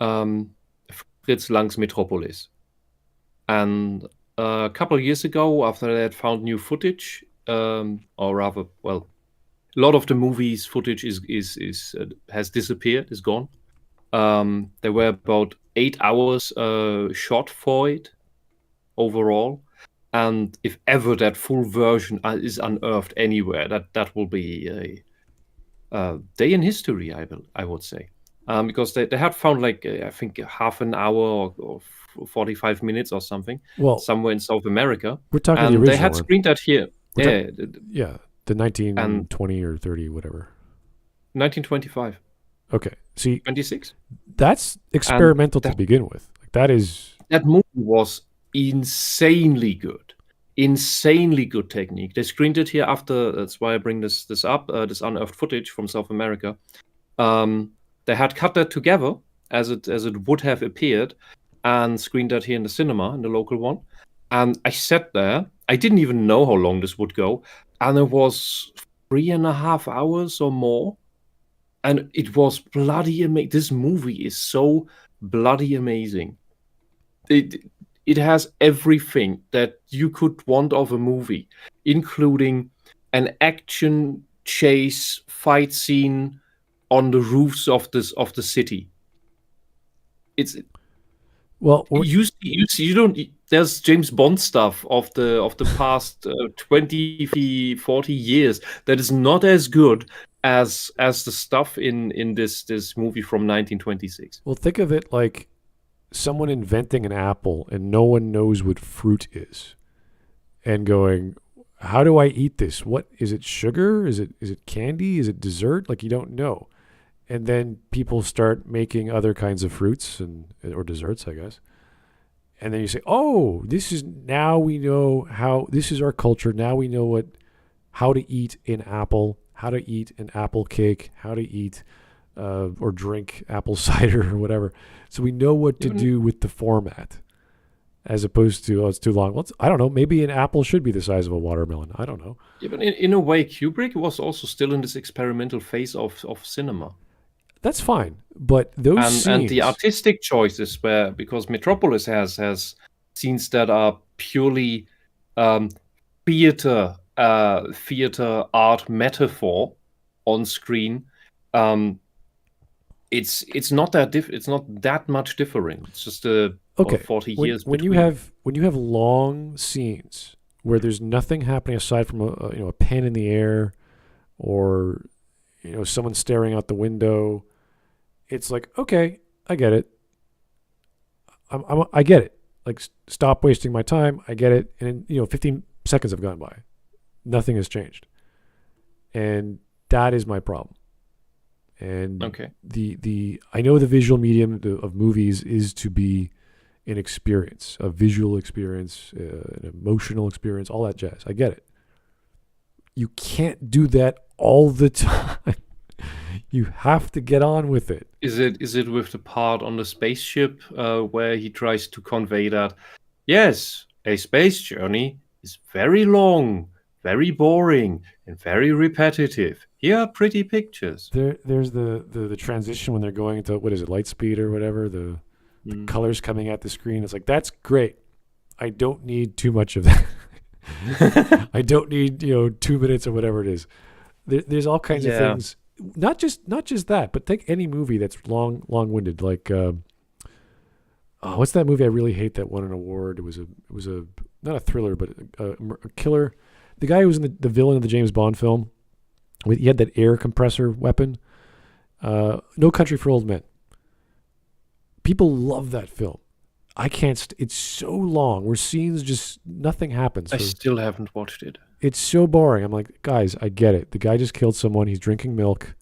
Fritz Lang's Metropolis. And a couple of years ago, after I had found new footage, or rather, well, a lot of the movie's footage has disappeared, is gone. There were about 8 hours shot for it overall. And if ever that full version is unearthed anywhere, that will be a day in history, I would say. Because they had found like, I think, half an hour or 45 minutes or something, somewhere in South America. We're talking and the original they had one. screened that here. The 1920 or 30, whatever. 1925. Okay, see, 26. That's experimental to begin with. Like, that movie was insanely good technique. They screened it here after. That's why I bring this up. This unearthed footage from South America. They had cut that together as it would have appeared, and screened that here in the cinema, in the local one. And I sat there. I didn't even know how long this would go, and it was 3.5 hours or more. And it was bloody amazing. This movie is so bloody amazing. It has everything that you could want of a movie, including an action chase fight scene on the roofs of the city. You don't. There's James Bond stuff of the past 20, 40 years that is not as good as the stuff in this movie from 1926. Well, think of it like someone inventing an apple and no one knows what fruit is, and going, how do I eat this? What is it? Sugar? Is it candy? Is it dessert? Like, you don't know. And then people start making other kinds of fruits or desserts, I guess. And then you say, oh, now we know how, this is our culture. Now we know how to eat an apple, how to eat an apple cake, how to eat or drink apple cider or whatever. So we know what to do with the format, as opposed to, it's too long. Well, I don't know. Maybe an apple should be the size of a watermelon. I don't know. Yeah, but in a way, Kubrick was also still in this experimental phase of cinema. That's fine, but those scenes... And the artistic choices, because Metropolis has scenes that are purely theater art metaphor on screen. It's not that much different. It's just 40 years. When you have long scenes where there's nothing happening aside from a pen in the air, or someone staring out the window, it's like, okay, I get it. I get it. Like, stop wasting my time. I get it. And 15 seconds have gone by. Nothing has changed, and that is my problem. And okay, I know the visual medium of movies is to be an experience, a visual experience, an emotional experience, all that jazz. I get it. You can't do that all the time. You have to get on with it. Is it with the part on the spaceship where he tries to convey that, yes, a space journey is very long, very boring, and very repetitive. Here are pretty pictures. There's the transition when they're going into, what is it, light speed or whatever, the colors coming at the screen. It's like, that's great. I don't need too much of that. I don't need 2 minutes or whatever it is. There's all kinds of things. Not just that, but take any movie that's long-winded. Like, what's that movie I really hate that won an award? It was a not a thriller, but a killer. The guy who was in the villain of the James Bond film. He had that air compressor weapon. No Country for Old Men. People love that film. I can't. It's so long. Where scenes just nothing happens. I still haven't watched it. It's so boring. I'm like, guys, I get it. The guy just killed someone. He's drinking milk.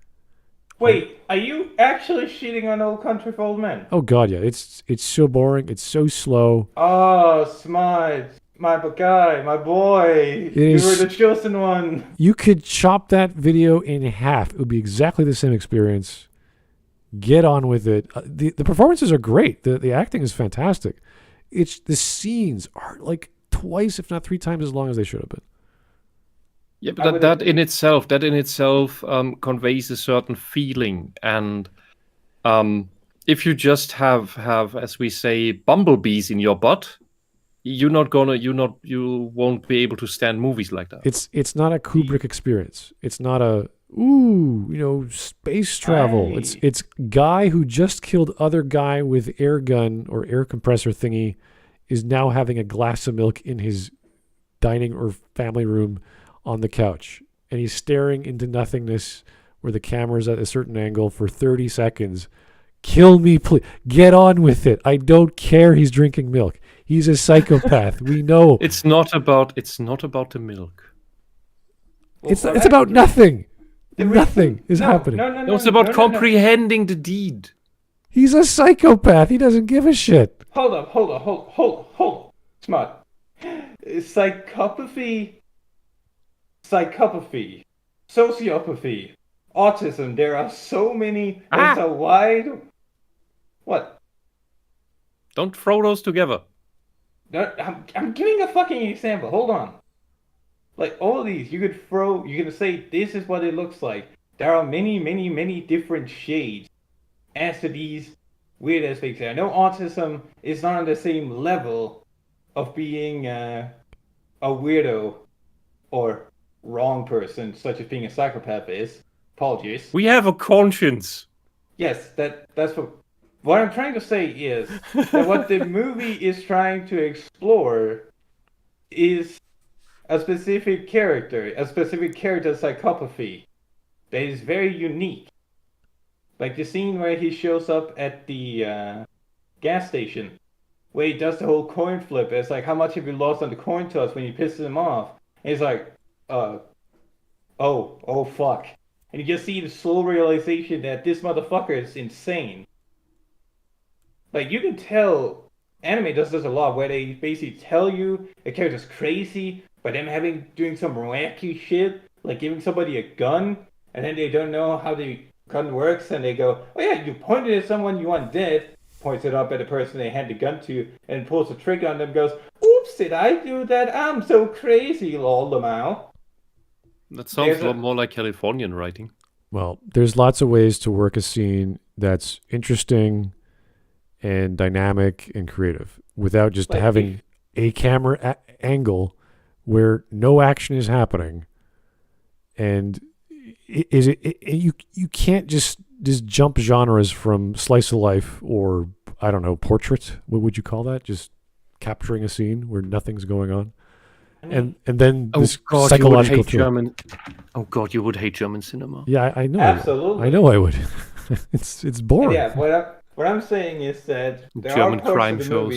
Wait, are you actually shitting on Old Country for Old Men? Oh God, yeah. It's so boring. It's so slow. Oh, Smudge, my guy, my boy. You were the chosen one. You could chop that video in half. It would be exactly the same experience. Get on with it. The performances are great. The acting is fantastic. It's the scenes are like twice, if not 3 times, as long as they should have been. Yeah, but that in itself conveys a certain feeling, and if you just have, as we say, bumblebees in your butt, you won't be able to stand movies like that. It's not a Kubrick experience. It's not a space travel. It's guy who just killed other guy with air gun or air compressor thingy is now having a glass of milk in his dining or family room on the couch, and he's staring into nothingness where the camera's at a certain angle for 30 seconds. Kill me, please. Get on with it. I don't care he's drinking milk. He's a psychopath. We know. It's not about the milk. It's about nothing. Nothing is happening. No, it's about comprehending the deed. He's a psychopath. He doesn't give a shit. Hold up. Smart. Psychopathy, sociopathy, autism. There are so many. There's a wide. What? Don't throw those together. I'm giving a fucking example. Hold on. Like all of these, you're gonna say this is what it looks like. There are many different shades as to these weird aspects. I know autism is not on the same level of being a weirdo or wrong person, such as being a psychopath is. Apologies. We have a conscience. Yes, that's what I'm trying to say is that what the movie is trying to explore is a specific character's psychopathy that is very unique. Like the scene where he shows up at the gas station, where he does the whole coin flip. It's like, how much have you lost on the coin toss when you pisses him off? And he's like, oh fuck. And you just see the slow realization that this motherfucker is insane. Like, you can tell, anime does this a lot, where they basically tell you the character's crazy, by them doing some wacky shit, like giving somebody a gun, and then they don't know how the gun works, and they go, oh yeah, you pointed at someone you want dead, points it up at the person they hand the gun to, and pulls the trigger on them, goes, oops, did I do that? I'm so crazy, lol, lamau. That sounds a lot more like Californian writing. Well, there's lots of ways to work a scene that's interesting and dynamic and creative without just having a camera angle where no action is happening, and you can't just jump genres from slice of life or, I don't know, portrait. What would you call that? Just capturing a scene where nothing's going on, and then this psychological German. Oh God, you would hate German cinema. Yeah, I know. Absolutely, I know I would. It's boring. Yeah, what I'm saying is that German crime shows.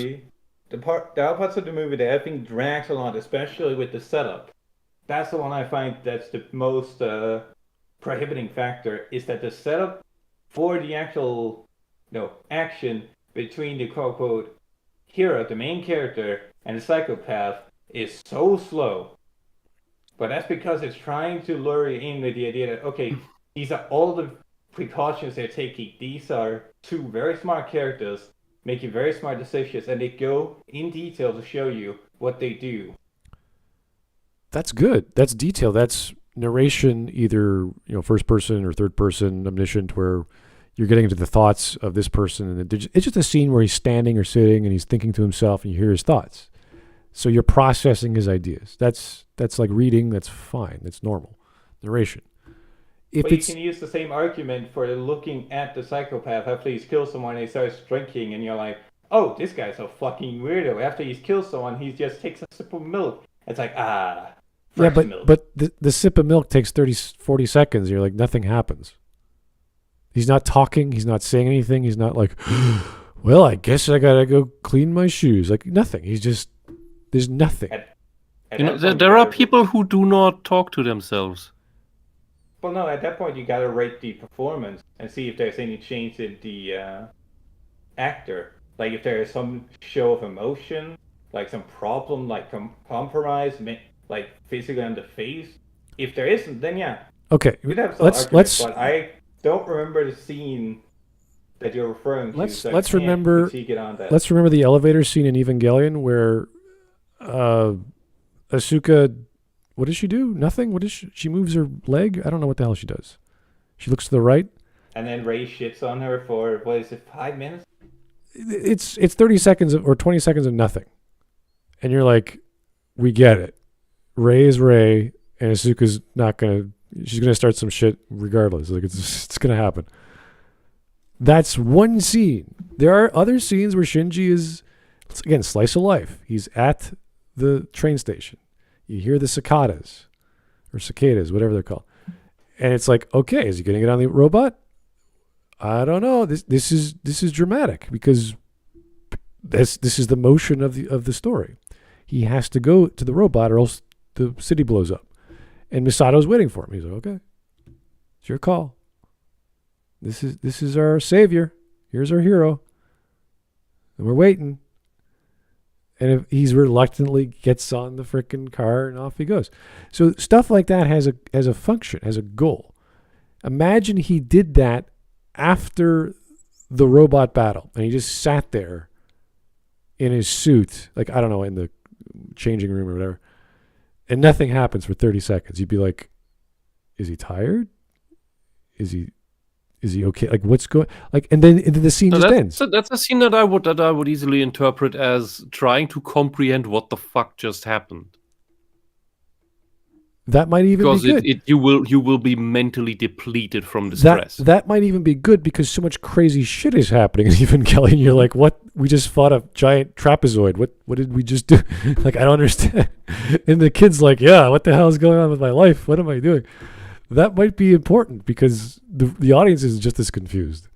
There are parts of the movie that I think drags a lot, especially with the setup. That's the one I find that's the most prohibiting factor, is that the setup for the actual action between the quote-unquote hero, the main character, and the psychopath is so slow. But that's because it's trying to lure you in with the idea that, okay, these are all the precautions they're taking. These are two very smart characters. making very smart decisions, and they go in detail to show you what they do. That's good. That's detail. That's narration, either first person or third person, omniscient, where you're getting into the thoughts of this person, and it's just a scene where he's standing or sitting and he's thinking to himself, and you hear his thoughts. So you're processing his ideas. That's like reading. That's fine. That's normal narration. But you can use the same argument for looking at the psychopath after he's killed someone and he starts drinking, and you're like, oh, this guy's a fucking weirdo. After he's killed someone, he just takes a sip of milk. It's like, fresh milk. But the sip of milk takes 40 seconds. You're like, nothing happens. He's not talking. He's not saying anything. He's not like, well, I guess I gotta go clean my shoes. Like, nothing. He's just, there's nothing. There are people who do not talk to themselves. Well, no, at that point you gotta rate the performance and see if there's any change in the actor. Like if there is some show of emotion, like some problem, like compromise, like physically on the face. If there isn't, then yeah. Okay, let's. But I don't remember the scene that you're referring to. Let's remember the elevator scene in Evangelion where Asuka. What does she do? Nothing? What is she moves her leg? I don't know what the hell she does. She looks to the right. And then Ray shits on her for, what is it, 5 minutes? It's 30 seconds or 20 seconds of nothing. And you're like, we get it. Ray is Ray, and Asuka's she's going to start some shit regardless. Like it's going to happen. That's one scene. There are other scenes where Shinji is, again, slice of life. He's at the train station. You hear the cicadas or cicadas, whatever they're called. And it's like, okay, is he going to get on the robot? I don't know. This is dramatic because this is the motion of the story. He has to go to the robot or else the city blows up. And Misato's waiting for him. He's like, okay, it's your call. This is our savior. Here's our hero. And we're waiting. And if he's reluctantly gets on the frickin' car and off he goes. So stuff like that has a function, has a goal. Imagine he did that after the robot battle and he just sat there in his suit, like, I don't know, in the changing room or whatever, and nothing happens for 30 seconds. You'd be like, is he tired? Is he okay? Like, what's going? Like, and then the scene just ends. That's a scene that I would easily interpret as trying to comprehend what the fuck just happened. That might even be good. You will be mentally depleted from the stress. That might even be good because so much crazy shit is happening in Evangelion. You're like, what? We just fought a giant trapezoid. What did we just do? Like, I don't understand. And the kid's like, yeah, what the hell is going on with my life? What am I doing? That might be important because the audience is just as confused.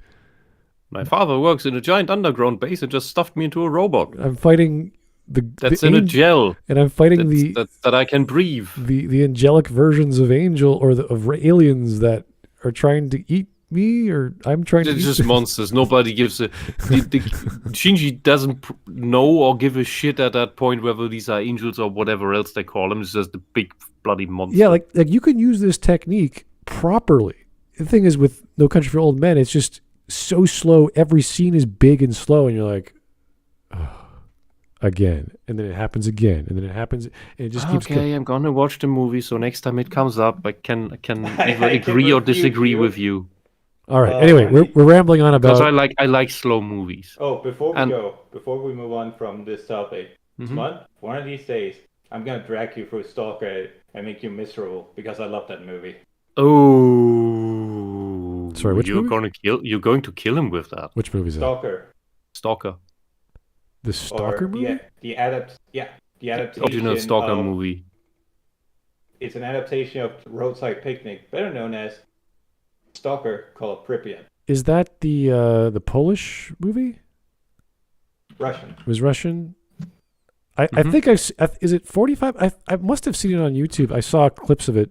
My father works in a giant underground base and just stuffed me into a robot. I'm fighting that's in a gel, and I'm fighting that I can breathe. The angelic versions of angel or of aliens that are trying to eat me, or I'm trying to. It's just monsters. Nobody gives a. Shinji doesn't know or give a shit at that point whether these are angels or whatever else they call them. It's just a big bloody monster. Yeah, like you can use this technique properly. The thing is, with No Country for Old Men, it's just so slow. Every scene is big and slow, and you're like, oh, again, and then it happens again, and then it happens, and it just keeps going. I'm gonna watch the movie, so next time it comes up, I can either agree or disagree with you. All right. Anyway, we're rambling on about. Because I like slow movies. Oh, before we move on from this topic, Smud, one of these days, I'm gonna drag you through Stalker and make you miserable because I love that movie. Oh, sorry, which movie? You're going to kill him with that. Which movie is that? Stalker. The Stalker movie? The adaptation. Original Stalker movie. It's an adaptation of Roadside Picnic, better known as Stalker called Pripyat. Is that the Polish movie? Russian. It was Russian. I think is it 45? I must have seen it on YouTube. I saw clips of it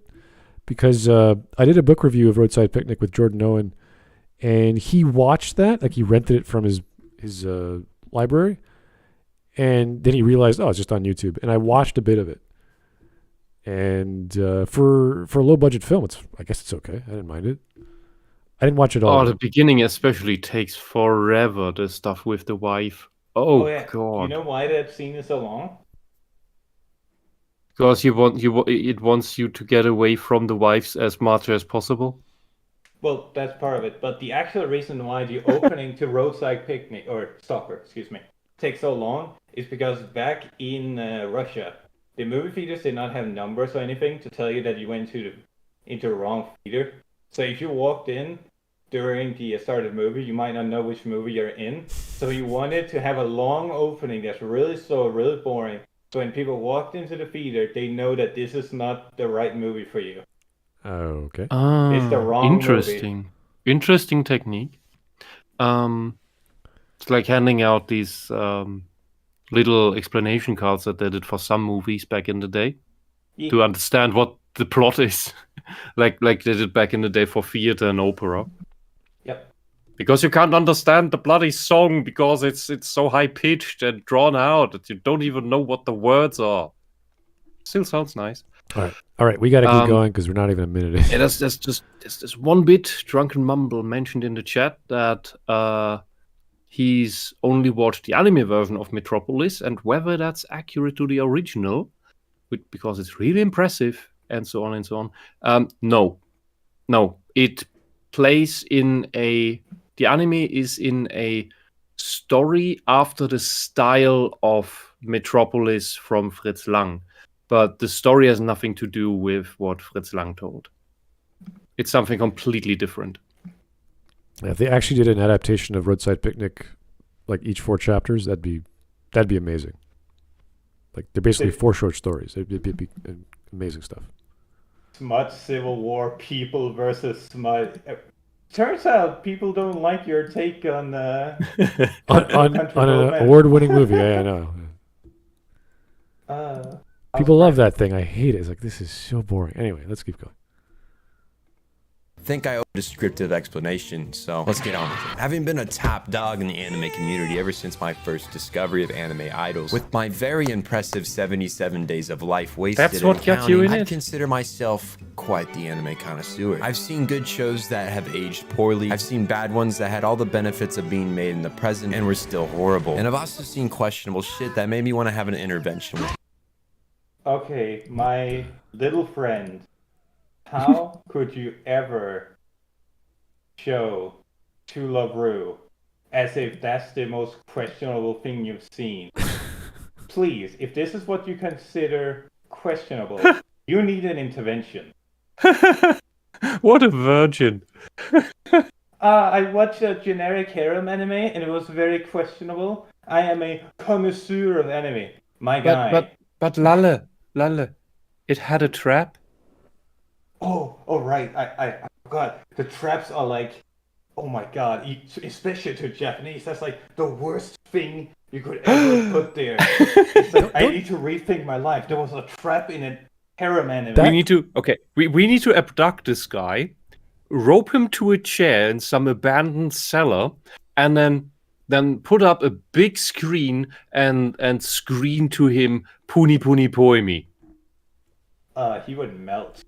because I did a book review of Roadside Picnic with Jordan Owen, and he watched that. Like, he rented it from his library, and then he realized, oh, it's just on YouTube. And I watched a bit of it, and for a low budget film, I guess it's okay. I didn't mind it. I didn't watch it all. Oh, the beginning especially takes forever. The stuff with the wife. Oh yeah. God! You know why that scene is so long? Because it wants you to get away from the wives as much as possible. Well, that's part of it. But the actual reason why the opening to Roadside Picnic, or Stalker, excuse me, takes so long is because back in Russia, the movie theaters did not have numbers or anything to tell you that you went into the wrong theater. So if you walked in during the start of the movie, you might not know which movie you're in. So you wanted to have a long opening that's really slow, really boring. So when people walked into the theater, they know that this is not the right movie for you. Oh, okay. It's the wrong Interesting. Interesting technique. It's like handing out these little explanation cards that they did for some movies back in the day to understand what the plot is, like they did back in the day for theater and opera. Yep. Because you can't understand the bloody song because it's so high pitched and drawn out that you don't even know what the words are. Still sounds nice. All right, we got to keep going because we're not even a minute in. Yeah, there's this one bit Drunken Mumble mentioned in the chat that he's only watched the anime version of Metropolis, and whether that's accurate to the original, because it's really impressive, and so on and so on. No, it plays in the anime is in a story after the style of Metropolis from Fritz Lang. But the story has nothing to do with what Fritz Lang told. It's something completely different. If they actually did an adaptation of Roadside Picnic, like each 4 chapters, that'd be amazing. Like they're basically 4 short stories. It'd be amazing stuff. Smut Civil War, people versus Smut. Turns out people don't like your take on on an award-winning movie. Yeah, I know. People love that thing. I hate it. It's like, this is so boring. Anyway, let's keep going. I think I owe a descriptive explanation, so let's get on with it. Having been a top dog in the anime community ever since my first discovery of anime idols, with my very impressive 77 days of life wasted That's what got you in I it? consider myself quite the anime connoisseur. I've seen good shows that have aged poorly. I've seen bad ones that had all the benefits of being made in the present and were still horrible. And I've also seen questionable shit that made me want to have an intervention with. Okay, my little friend, how could you ever show To Love Ru as if that's the most questionable thing you've seen? Please, if this is what you consider questionable, you need an intervention. What a virgin. I watched a generic harem anime and it was very questionable. I am a connoisseur of anime. My guy. But Lalle, it had a trap. Oh, right. I forgot. The traps are like, oh my god, especially to Japanese, that's like the worst thing you could ever put there. It's like, I need to rethink my life. There was a trap in a harem anime. We need to abduct this guy, rope him to a chair in some abandoned cellar, and then put up a big screen and screen to him "Puni Puni Poemi." He would melt.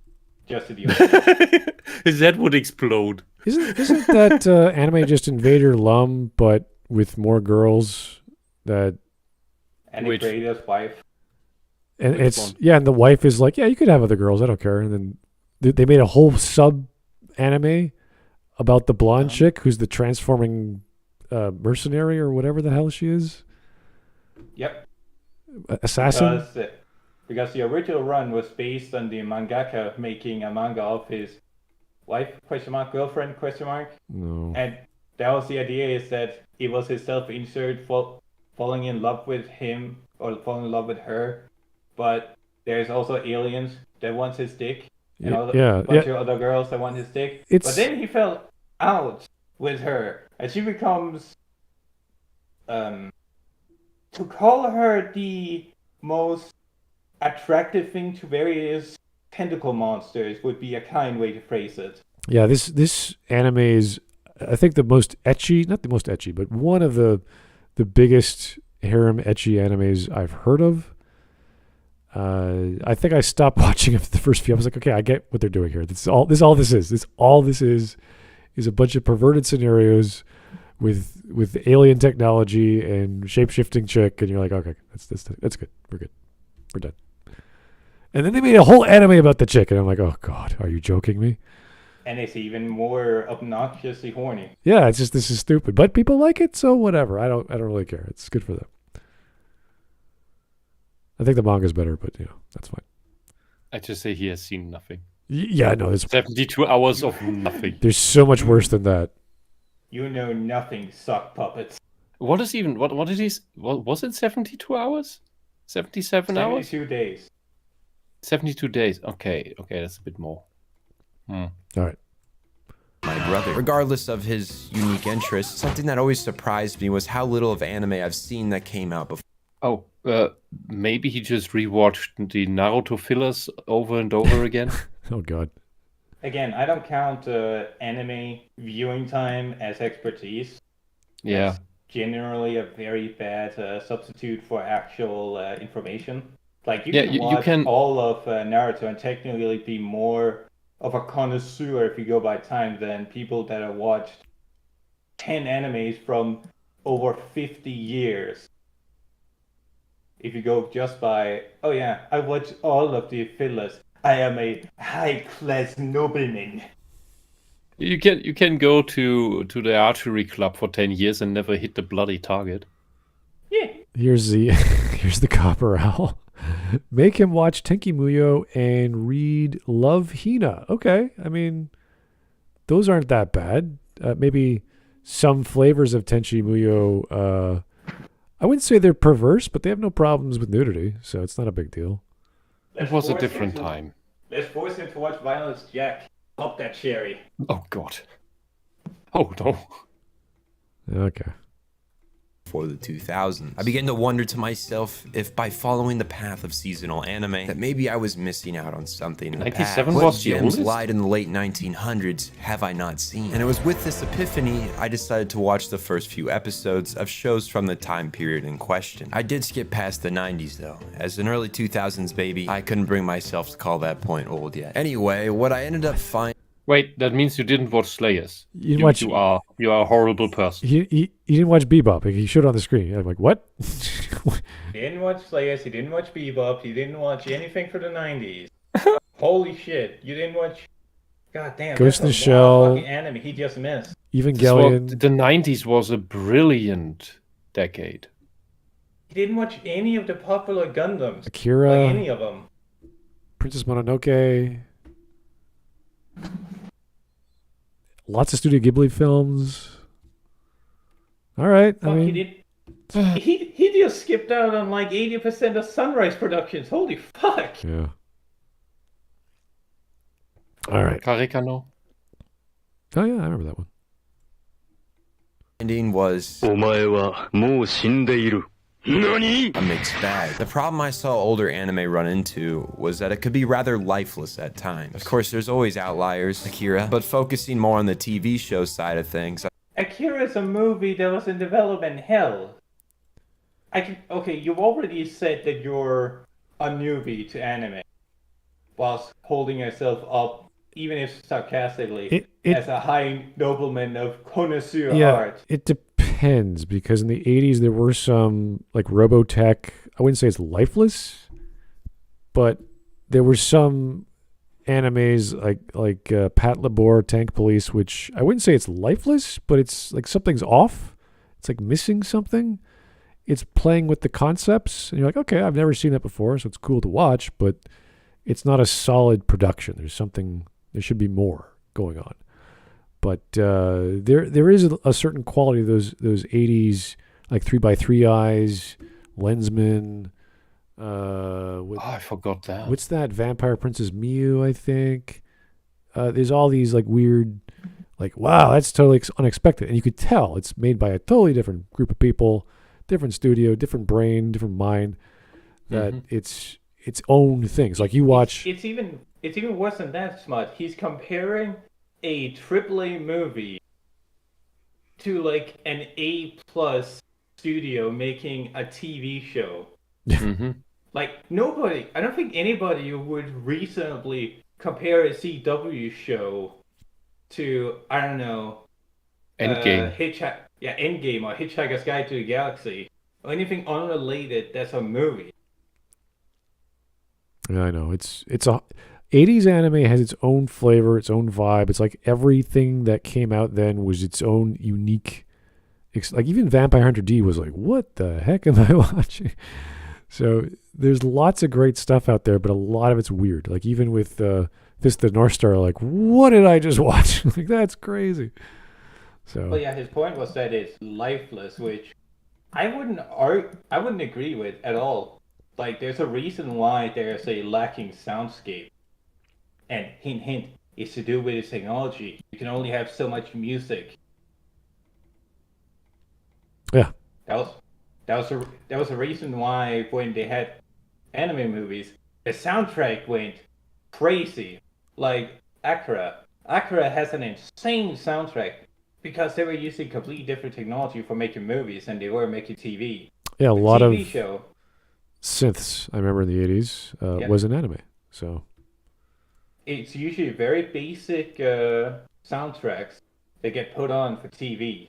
Just to the His head would explode. Isn't that anime just Invader Lum, but with more girls? And he created his wife. And and the wife is like, yeah, you could have other girls, I don't care. And then they made a whole sub anime about the blonde chick who's the transforming mercenary or whatever the hell she is. Yep. Assassin. Because the original run was based on the mangaka making a manga of his wife, girlfriend, No. And that was the idea, is that it was his self-insert falling in love with him or falling in love with her. But there's also aliens that want his dick. And a bunch of other girls that want his dick. But then he fell out with her. And she becomes... to call her the most attractive thing to various tentacle monsters would be a kind way to phrase it. Yeah, this anime is, I think, the most ecchi, not the most ecchi, but one of the biggest harem ecchi animes I've heard of. I think I stopped watching after the first few. I was like, okay, I get what they're doing here. This is all this is. is a bunch of perverted scenarios with alien technology and shape-shifting chick, and you're like, okay, that's good. We're good. We're done. And then they made a whole anime about the chick, and I'm like, oh god, are you joking me? And it's even more obnoxiously horny. Yeah, it's just this is stupid, but people like it, so whatever. I don't really care. It's good for them. I think the manga's better, but that's fine. I just say he has seen nothing. Yeah, no, there's 72 hours of nothing. There's so much worse than that. You know nothing, sock puppets. What is even what did he? What was it? 72 hours? 77 hours? 72 days. 72 days. Okay, that's a bit more. All right. My brother. Regardless of his unique interests, something that always surprised me was how little of anime I've seen that came out before. Oh, maybe he just rewatched the Naruto fillers over and over again. Oh god. Again, I don't count anime viewing time as expertise. Yeah. That's generally a very bad substitute for actual information. Like, you can watch all of Naruto and technically be more of a connoisseur if you go by time than people that have watched 10 animes from over 50 years. If you go just by, oh yeah, I watched all of the fillers. I am a high-class nobleman. You can go to the archery club for 10 years and never hit the bloody target. Yeah. Here's the copper owl. Make him watch Tenki Muyo and read Love Hina. Okay, I mean, those aren't that bad. Maybe some flavors of Tenchi Muyo. I wouldn't say they're perverse, but they have no problems with nudity, so it's not a big deal. It was a different time. Let's force him to watch Violence Jack. Pop that cherry. Oh god. Oh no. Okay. For the 2000s. I began to wonder to myself if by following the path of seasonal anime that maybe I was missing out on something in the past. 97 What was the gems oldest? lied in the late 1900s have I not seen? And it was with this epiphany I decided to watch the first few episodes of shows from the time period in question. I did skip past the 90s though. As an early 2000s baby, I couldn't bring myself to call that point old yet. Anyway, what I ended up finding. Wait, that means you didn't watch Slayers. You are a horrible person. He didn't watch Bebop. He showed it on the screen. I'm like, what? He didn't watch Slayers, he didn't watch Bebop, he didn't watch anything for the 90s. Holy shit, you didn't watch... God damn, Ghost in the that's a Shell. lot of fucking anime he just missed. Evangelion. The 90s was a brilliant decade. He didn't watch any of the popular Gundams. Akira. Like any of them. Princess Mononoke. Lots of Studio Ghibli films. All right. Fuck, he just skipped out on like 80% of Sunrise Productions. Holy fuck. Yeah. All right. Karikano. Oh yeah, I remember that one. Ending was a mixed bag. The problem I saw older anime run into was that it could be rather lifeless at times. Of course, there's always outliers, Akira, but focusing more on the TV show side of things. Akira is a movie that was in development hell. Okay, you've already said that you're a newbie to anime, whilst holding yourself up, even if sarcastically, as a high nobleman of connoisseur art. It depends, because in the 80s there were some like Robotech. I wouldn't say it's lifeless, but there were some animes like Pat Labor, Tank Police, which I wouldn't say it's lifeless, but it's like something's off. It's like missing something. It's playing with the concepts, and you're like, okay, I've never seen that before, so it's cool to watch, but it's not a solid production. There should be more going on. But there is a certain quality of those 80s, like 3x3 Eyes, Lensman. I forgot that. What's that? Vampire Princess Miu, I think. There's all these like weird, like, wow, that's totally unexpected. And you could tell it's made by a totally different group of people, different studio, different brain, different mind, that it's its own things. Like you watch... It's even worse than that, Smut. He's comparing a AAA movie to like an A+ studio making a TV show. Like I don't think anybody would reasonably compare a CW show to, I don't know, Endgame. Endgame or Hitchhiker's Guide to the Galaxy, or anything unrelated that's a movie. Yeah, I know. It's a 80s anime has its own flavor, its own vibe. It's like everything that came out then was its own unique. Like even Vampire Hunter D was like, what the heck am I watching? So there's lots of great stuff out there, but a lot of it's weird. Like even with Fist of the North Star, like, what did I just watch? Like that's crazy. So. Well, yeah, his point was that it's lifeless, which I wouldn't agree with at all. Like, there's a reason why there's a lacking soundscape, and hint, it's to do with its technology. You can only have so much music. Yeah. That was a reason why when they had anime movies, the soundtrack went crazy. Like Akira has an insane soundtrack because they were using completely different technology for making movies than they were making TV. Yeah, a lot TV of show, synths. I remember in the 80s was an anime. So it's usually very basic soundtracks that get put on for TV,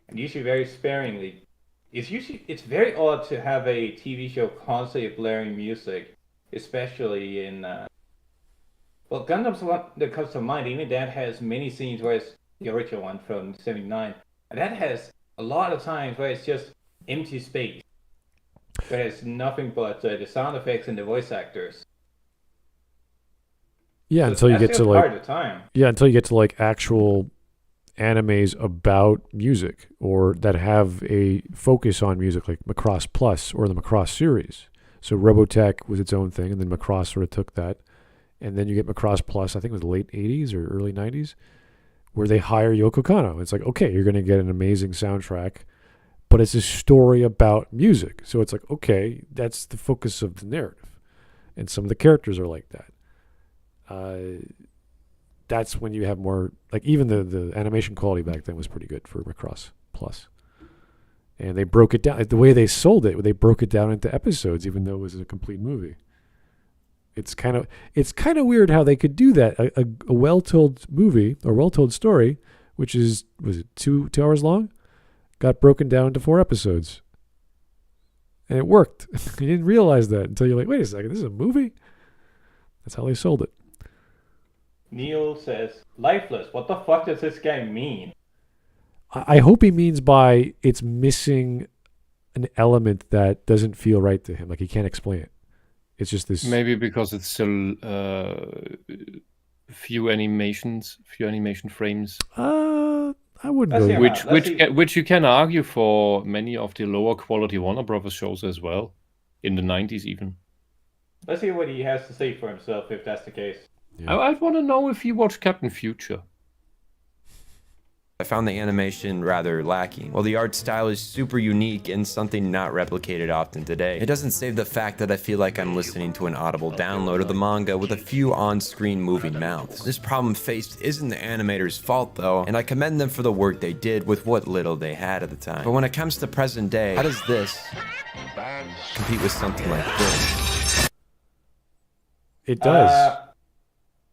and usually very sparingly. It's very odd to have a TV show constantly blaring music, especially in well, Gundam's the one that comes to mind. Even that has many scenes where it's the original one from '79, and that has a lot of times where it's just empty space, where it's nothing but the sound effects and the voice actors. yeah, So until you that's get to just like part of the time. until you get to like actual animes about music or that have a focus on music, like Macross Plus or the Macross series. So Robotech was its own thing, and then Macross sort of took that. And then you get Macross Plus, I think it was the late 80s or early 90s, where they hire Yoko Kanno. It's like, okay, you're going to get an amazing soundtrack, but it's a story about music. So it's like, okay, that's the focus of the narrative. And some of the characters are like that. That's when you have more, like even the animation quality back then was pretty good for Macross Plus. And they broke it down. The way they sold it, they broke it down into episodes, even though it was a complete movie. It's kind of weird how they could do that. A well-told movie or well-told story, which was it 2 hours long, got broken down into 4 episodes, and it worked. You didn't realize that until you're like, wait a second, this is a movie. That's how they sold it. Neil says, "Lifeless. What the fuck does this guy mean?" I hope he means by it's missing an element that doesn't feel right to him. Like he can't explain it. It's just this. Maybe because it's still few animation frames. I wouldn't Let's go. see. Which you can argue for many of the lower quality Warner Brothers shows as well, in the 90s even. Let's hear what he has to say for himself if that's the case. Yeah. I'd want to know if he watched Captain Future. I found the animation rather lacking. While the art style is super unique and something not replicated often today, it doesn't save the fact that I feel like I'm listening to an audible download of the manga with a few on-screen moving mouths. This problem faced isn't the animator's fault though, and I commend them for the work they did with what little they had at the time. But when it comes to present day, how does this compete with something like this? It does.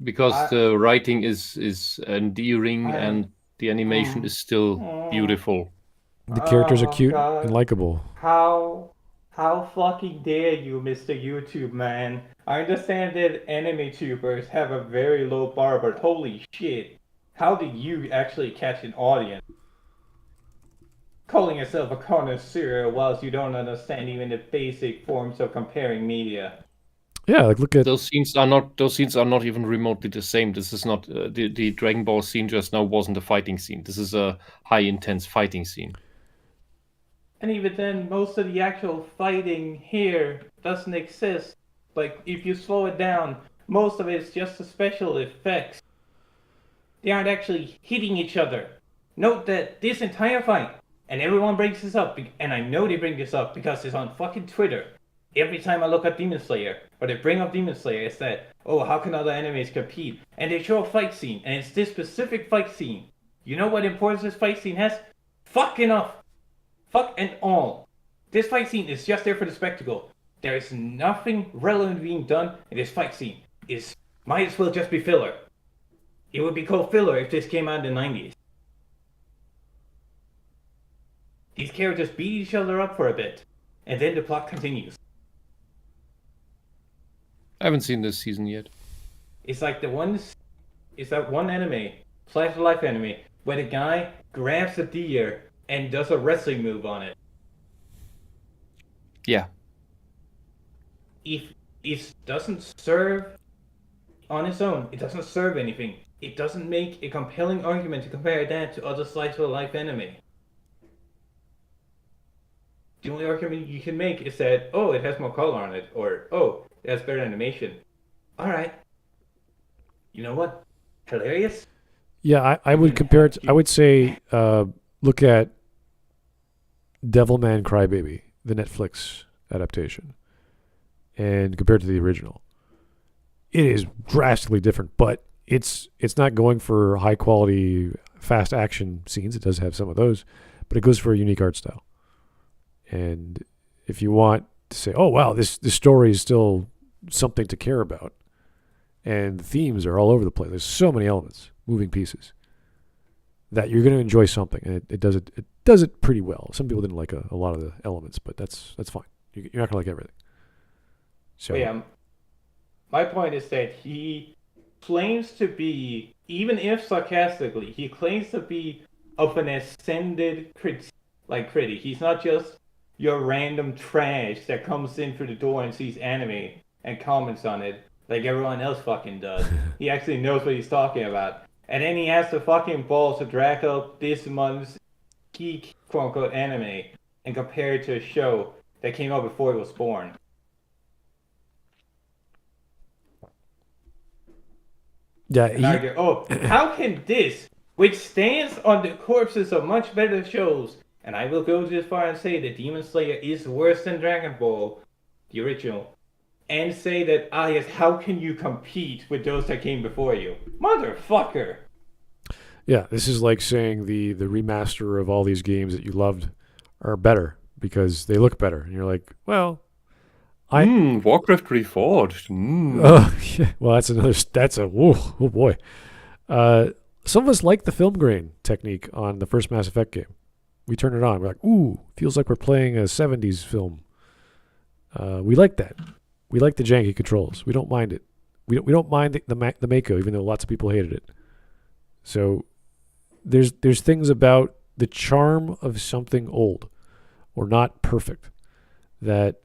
Because the writing is endearing and the animation is still beautiful. The characters are cute God. and likable. How fucking dare you, Mr. YouTube man? I understand that anime tubers have a very low bar, but holy shit, how did you actually catch an audience? Calling yourself a connoisseur whilst you don't understand even the basic forms of comparing media. Yeah, like look at Those scenes are not even remotely the same. This is not the Dragon Ball scene just now wasn't a fighting scene. This is a high intense fighting scene. And even then, most of the actual fighting here doesn't exist. Like, if you slow it down, most of it's just the special effects. They aren't actually hitting each other. Note that this entire fight, and everyone brings this up, and I know they bring this up because it's on fucking Twitter. Every time I look at Demon Slayer, or they bring up Demon Slayer, it's that, oh, how can other animes compete? And they show a fight scene, and it's this specific fight scene. You know what importance this fight scene has? Fuck enough. Fuck and all. This fight scene is just there for the spectacle. There is nothing relevant being done in this fight scene. It might as well just be filler. It would be called filler if this came out in the 90s. These characters beat each other up for a bit, and then the plot continues. I haven't seen this season yet. It's like that one anime, slice of life anime, where the guy grabs a deer and does a wrestling move on it. Yeah. If it doesn't serve on its own, it doesn't serve anything. It doesn't make a compelling argument to compare that to other slice of life anime. The only argument you can make is that, oh, it has more color on it, or, oh, it has better animation. Alright. You know what? Hilarious? Yeah, I would compare it. I would say, look at Devilman Crybaby, the Netflix adaptation, and compared to the original. It is drastically different, but it's not going for high quality, fast action scenes. It does have some of those, but it goes for a unique art style. And if you want to say, oh wow, this story is still something to care about, and the themes are all over the place. There's so many elements, moving pieces, that you're going to enjoy something, and it does it pretty well. Some people didn't like a lot of the elements, but that's fine. You're not going to like everything. So yeah, my point is that he claims to be, even if sarcastically, he claims to be of an ascended critic. He's not just your random trash that comes in through the door and sees anime and comments on it like everyone else fucking does. He actually knows what he's talking about. And then he has the fucking balls to drag up this month's geek quote-unquote anime and compare it to a show that came out before he was born. yeah, Argue, oh, how can this, which stands on the corpses of much better shows, and I will go this far and say that Demon Slayer is worse than Dragon Ball, the original, and say that, yes, how can you compete with those that came before you? Motherfucker! Yeah, this is like saying the remaster of all these games that you loved are better because they look better. And you're like, well, Warcraft Reforged. Oh, yeah. Well, oh boy. Some of us like the film grain technique on the first Mass Effect game. We turn it on. We're like, ooh, feels like we're playing a 70s film. We like that. We like the janky controls. We don't mind it. We don't mind the Mako, even though lots of people hated it. So there's things about the charm of something old or not perfect that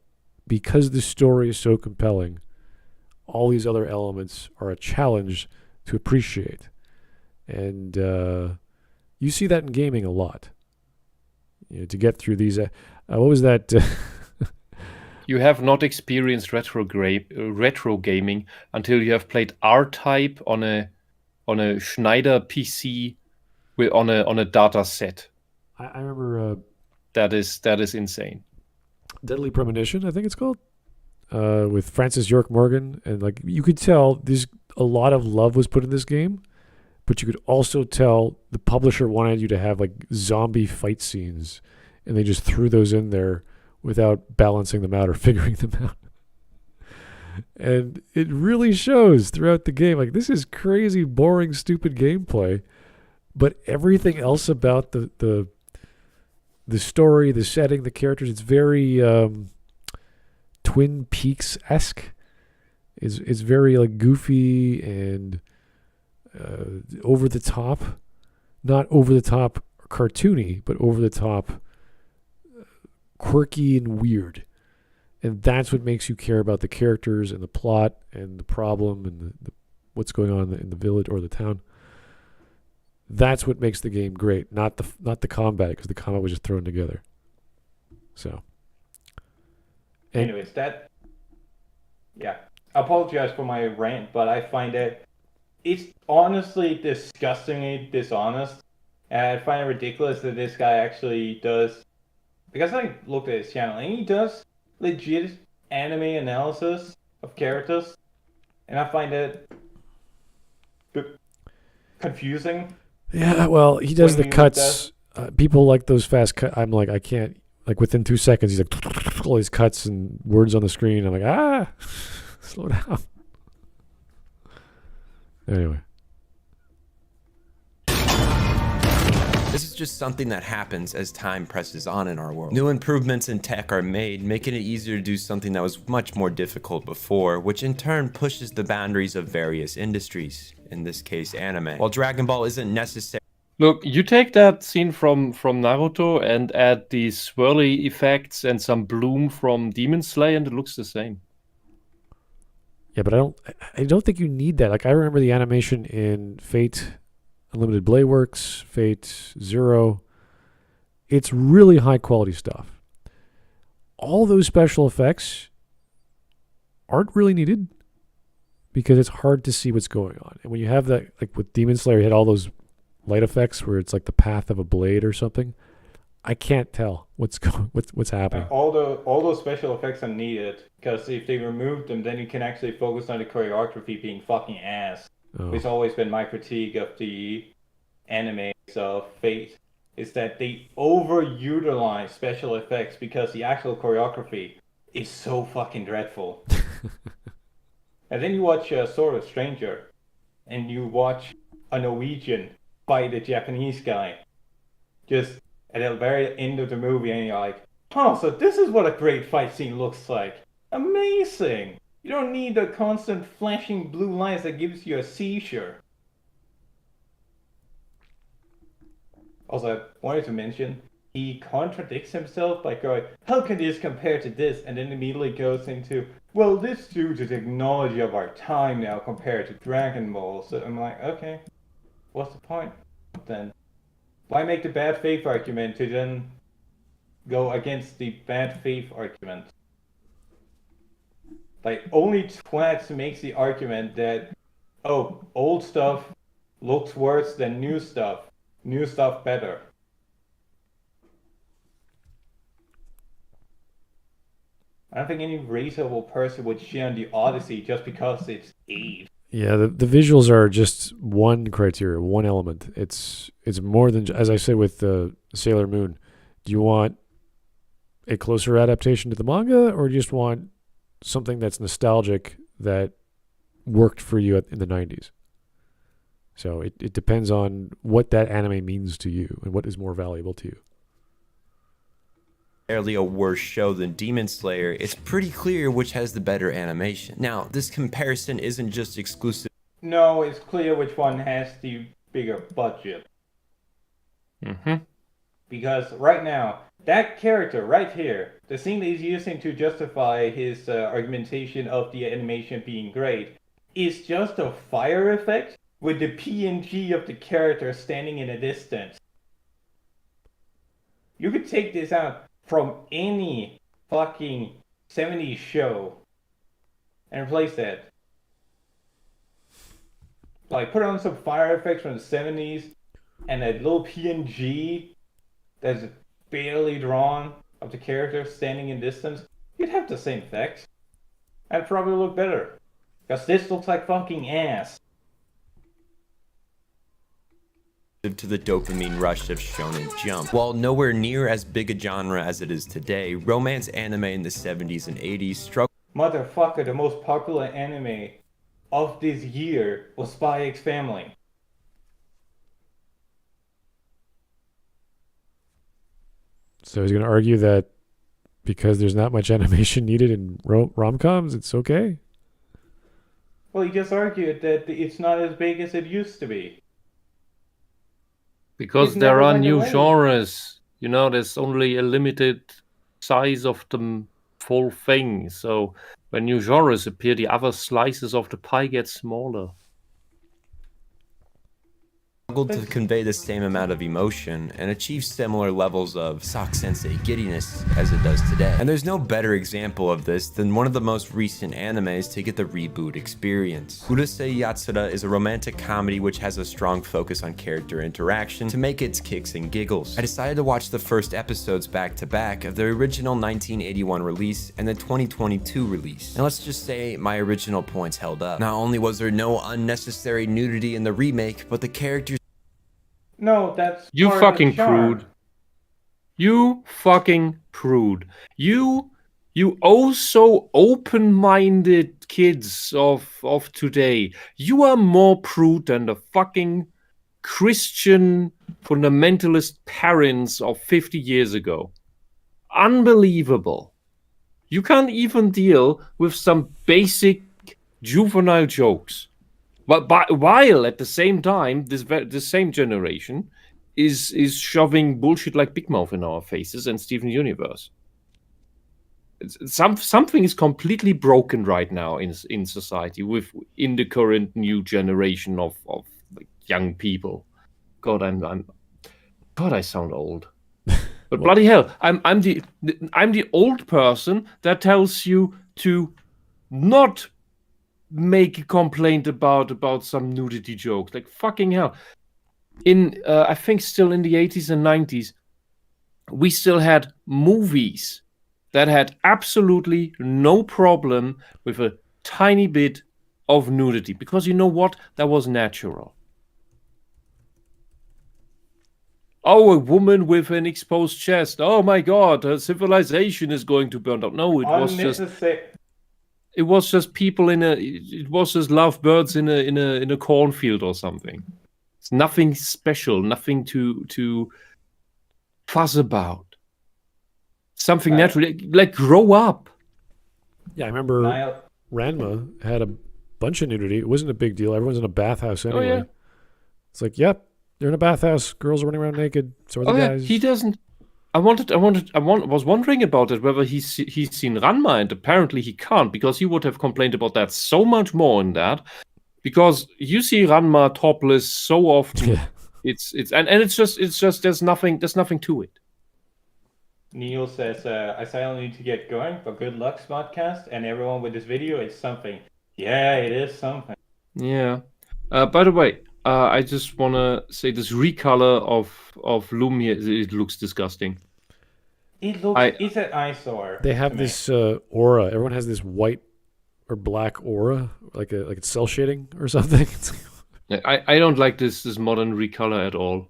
because the story is so compelling, all these other elements are a challenge to appreciate. And you see that in gaming a lot. To get through these, what was that? You have not experienced retro gaming until you have played R-Type on a Schneider PC on a data set. I remember that is insane. Deadly Premonition, I think it's called, with Francis York Morgan, and like you could tell there's a lot of love was put in this game, but you could also tell the publisher wanted you to have like zombie fight scenes, and they just threw those in there without balancing them out or figuring them out. And it really shows throughout the game. Like, this is crazy, boring, stupid gameplay, but everything else about the story, the setting, the characters, it's very Twin Peaks-esque. It's very like goofy and over the top. Not over the top cartoony, but over the top quirky and weird. And that's what makes you care about the characters and the plot and the problem and the what's going on in the village or the town. That's what makes the game great, not the combat, because the combat was just thrown together. So. Anyways, yeah. I apologize for my rant, but I find that it's honestly disgustingly dishonest. And I find it ridiculous that this guy actually does, because I looked at his channel, and he does legit anime analysis of characters, and I find it confusing. Yeah, well, he does the cuts. People like those fast cuts. I'm like, I can't. Like within 2 seconds, he's like all these cuts and words on the screen. I'm like, slow down. Anyway, just something that happens as time presses on in our world. New improvements in tech are made, making it easier to do something that was much more difficult before, which in turn pushes the boundaries of various industries, in this case anime. While Dragon Ball isn't necessary. Look, you take that scene from Naruto and add these swirly effects and some bloom from Demon Slayer, and it looks the same. Yeah, but I don't think you need that. Like, I remember the animation in Fate Unlimited Blade Works, Fate Zero. It's really high quality stuff. All those special effects aren't really needed because it's hard to see what's going on. And when you have that, like with Demon Slayer, you had all those light effects where it's like the path of a blade or something. I can't tell what's happening. All those special effects are needed because if they remove them, then you can actually focus on the choreography being fucking ass. Oh. It's always been my critique of the anime of Fate, is that they overutilize special effects because the actual choreography is so fucking dreadful. And then you watch Sword of Stranger, and you watch a Norwegian fight a Japanese guy. Just at the very end of the movie, and you're like, huh, so this is what a great fight scene looks like. Amazing! You don't need the constant flashing blue lights that gives you a seizure. Also, I wanted to mention, he contradicts himself by going, how can this compare to this? And then immediately goes into, well, this due to technology of our time now compared to Dragon Ball. So I'm like, okay, what's the point then? Why make the bad faith argument to then go against the bad faith argument? Like, only Twats makes the argument that, oh, old stuff looks worse than new stuff better. I don't think any reasonable person would shit on the Odyssey just because it's Eve. Yeah, the visuals are just one criteria, one element. It's more than, as I said with Sailor Moon. Do you want a closer adaptation to the manga, or do you just want something that's nostalgic that worked for you in the 90s? So it depends on what that anime means to you and what is more valuable to you. A worse show than Demon Slayer, it's pretty clear which has the better animation. Now, this comparison isn't just exclusive. No, it's clear which one has the bigger budget. Mm-hmm. Because right now, that character right here, the scene that he's using to justify his argumentation of the animation being great, is just a fire effect with the PNG of the character standing in a distance. You could take this out from any fucking 70s show and replace that. Like, put on some fire effects from the 70s and a little PNG that's barely drawn of the character standing in distance. You'd have the same effects. That'd probably look better. Because this looks like fucking ass. To the dopamine rush of Shonen Jump. While nowhere near as big a genre as it is today, romance anime in the 70s and 80s struggled. Motherfucker, the most popular anime of this year was Spy X Family. So he's going to argue that because there's not much animation needed in rom-coms, it's okay? Well, he just argued that it's not as big as it used to be. Because there are new genres. You know, there's only a limited size of the full thing. So when new genres appear, the other slices of the pie get smaller. To convey the same amount of emotion and achieve similar levels of Sensei giddiness as it does today. And there's no better example of this than one of the most recent animes to get the reboot experience. Urusei Yatsura is a romantic comedy which has a strong focus on character interaction to make its kicks and giggles. I decided to watch the first episodes back to back of the original 1981 release and the 2022 release. And let's just say my original points held up. Not only was there no unnecessary nudity in the remake, but the characters. No, that's you part fucking of the charm. prude. You fucking prude. You oh so open-minded kids of today. You are more prude than the fucking Christian fundamentalist parents of 50 years ago. Unbelievable. You can't even deal with some basic juvenile jokes. But while at the same time, this same generation is shoving bullshit like Big Mouth in our faces and Steven Universe. Something is completely broken right now in society in the current new generation of like, young people. God, I sound old. But bloody hell, I'm the old person that tells you to not make a complaint about some nudity jokes. Like fucking hell. I think still in the 80s and 90s, we still had movies that had absolutely no problem with a tiny bit of nudity. Because you know what? That was natural. Oh, a woman with an exposed chest. Oh my God, her civilization is going to burn out. No, it was just people it was just lovebirds in a cornfield or something. It's nothing special, nothing to fuss about. Something natural, like grow up. Yeah, I remember Ranma had a bunch of nudity. It wasn't a big deal. Everyone's in a bathhouse anyway. Oh, yeah. It's like, yep, they're in a bathhouse. Girls are running around naked. So are the guys. He doesn't. I was wondering about it, whether he's seen Ranma, and apparently he can't, because he would have complained about that so much more in that. Because you see Ranma topless so often. Yeah. It's just there's nothing to it. Neil says, I silently need to get going, but good luck, Smudcast, and everyone with this video. It's something. Yeah, it is something. Yeah. By the way, I just want to say this recolor of Lumia, it looks disgusting. It's an eyesore. They have this aura. Everyone has this white or black aura, like it's cell shading or something. I don't like this modern recolor at all.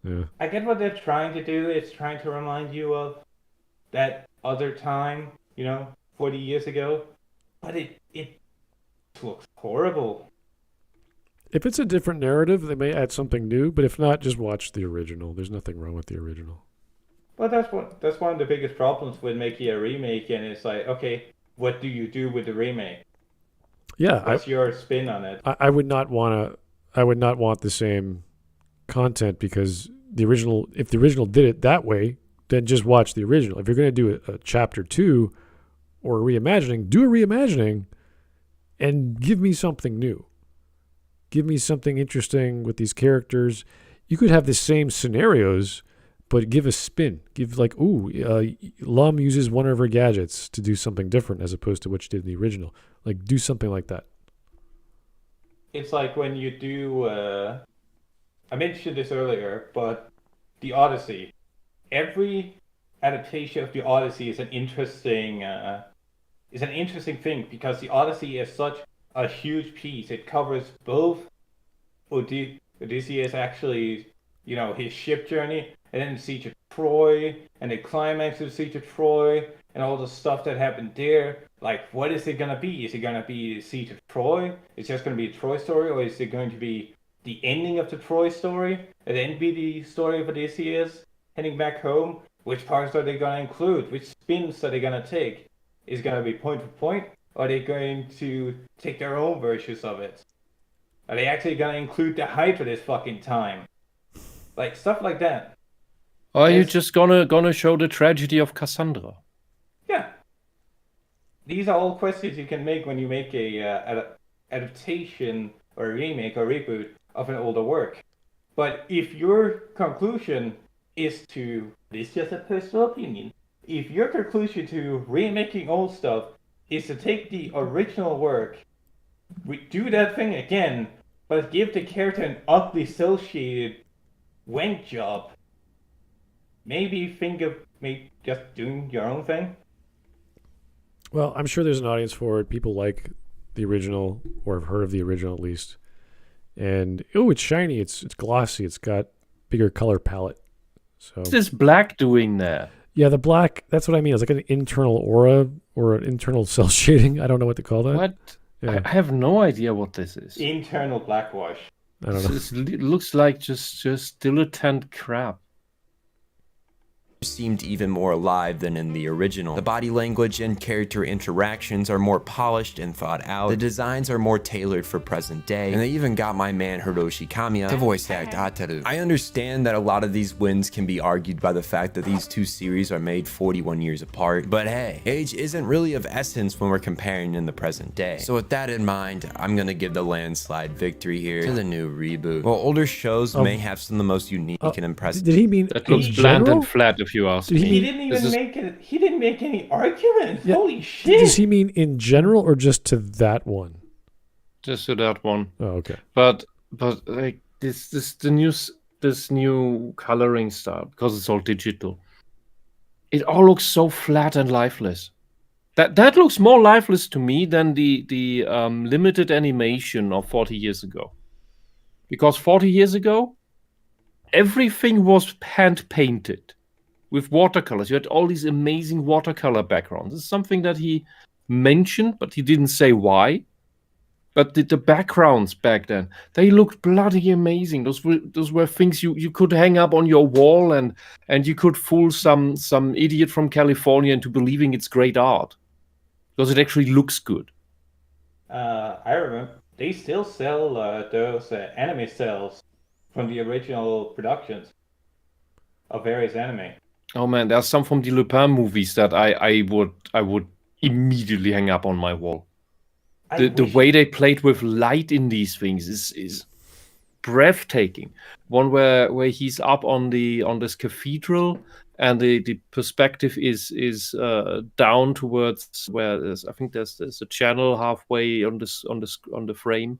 Yeah. I get what they're trying to do. It's trying to remind you of that other time, 40 years ago. But it looks horrible. If it's a different narrative, they may add something new. But if not, just watch the original. There's nothing wrong with the original. Well, that's one of the biggest problems with making a remake. And it's like, okay, what do you do with the remake? Yeah, what's your spin on it? I would not want the same content, because if the original did it that way, then just watch the original. If you're going to do a chapter 2 or a reimagining, do a reimagining and give me something new. Give me something interesting with these characters. You could have the same scenarios, but give a spin. Give Lum uses one of her gadgets to do something different as opposed to what she did in the original. Like, do something like that. It's like when you do, I mentioned this earlier, but the Odyssey. Every adaptation of the Odyssey is an interesting thing, because the Odyssey is such a huge piece. It covers both Odysseus actually, his ship journey, and then the Siege of Troy, and the climax of the Siege of Troy, and all the stuff that happened there. Like, what is it going to be? Is it going to be the Siege of Troy? Is it just going to be a Troy story, or is it going to be the ending of the Troy story, and then be the story of Odysseus heading back home? Which parts are they going to include? Which spins are they going to take? Is it going to be point for point? Or are they going to take their own versions of it? Are they actually going to include the Hydra this fucking time? Like, stuff like that. Or are you just gonna show the tragedy of Cassandra? Yeah. These are all questions you can make when you make a adaptation or a remake or reboot of an older work. But if your conclusion is to, this is just a personal opinion, if your conclusion to remaking old stuff is to take the original work, do that thing again, but give the character an ugly, cel-shaded wank job, maybe think of just doing your own thing. Well, I'm sure there's an audience for it. People like the original, or have heard of the original at least. And it's shiny, it's glossy, it's got bigger color palette. So what's this black doing there? Yeah, the black, that's what I mean. It's like an internal aura or an internal cell shading. I don't know what to call that. What? Yeah. I have no idea what this is. Internal blackwash. I don't know. It looks like just dilettante crap. Seemed even more alive than in the original. The body language and character interactions are more polished and thought out. The designs are more tailored for present day, and they even got my man Hiroshi Kamiya to voice act Ataru. I understand that a lot of these wins can be argued by the fact that these two series are made 41 years apart, but hey, age isn't really of essence when we're comparing in the present day. So with that in mind, I'm gonna give the landslide victory here to the new reboot. While older shows may have some of the most unique and impressive. Did he mean That in looks bland general? and flat, if you ask Did me. He didn't even make it. He didn't make any arguments. Yeah. Holy shit! Does he mean in general or just to that one? Just to that one. Oh, okay. But like this new coloring style, because it's all digital. It all looks so flat and lifeless. That looks more lifeless to me than the limited animation of 40 years ago. Because 40 years ago, everything was hand painted with watercolors. You had all these amazing watercolor backgrounds. It's something that he mentioned, but he didn't say why. But the backgrounds back then, they looked bloody amazing. Those were things you could hang up on your wall and you could fool some idiot from California into believing it's great art. Because it actually looks good. I remember they still sell those anime cells from the original productions of various anime. Oh man, there's some from the Lupin movies that I would immediately hang up on my wall. The way they played with light in these things is breathtaking. One where he's up on this cathedral and the perspective is down towards where there's a channel halfway on the frame,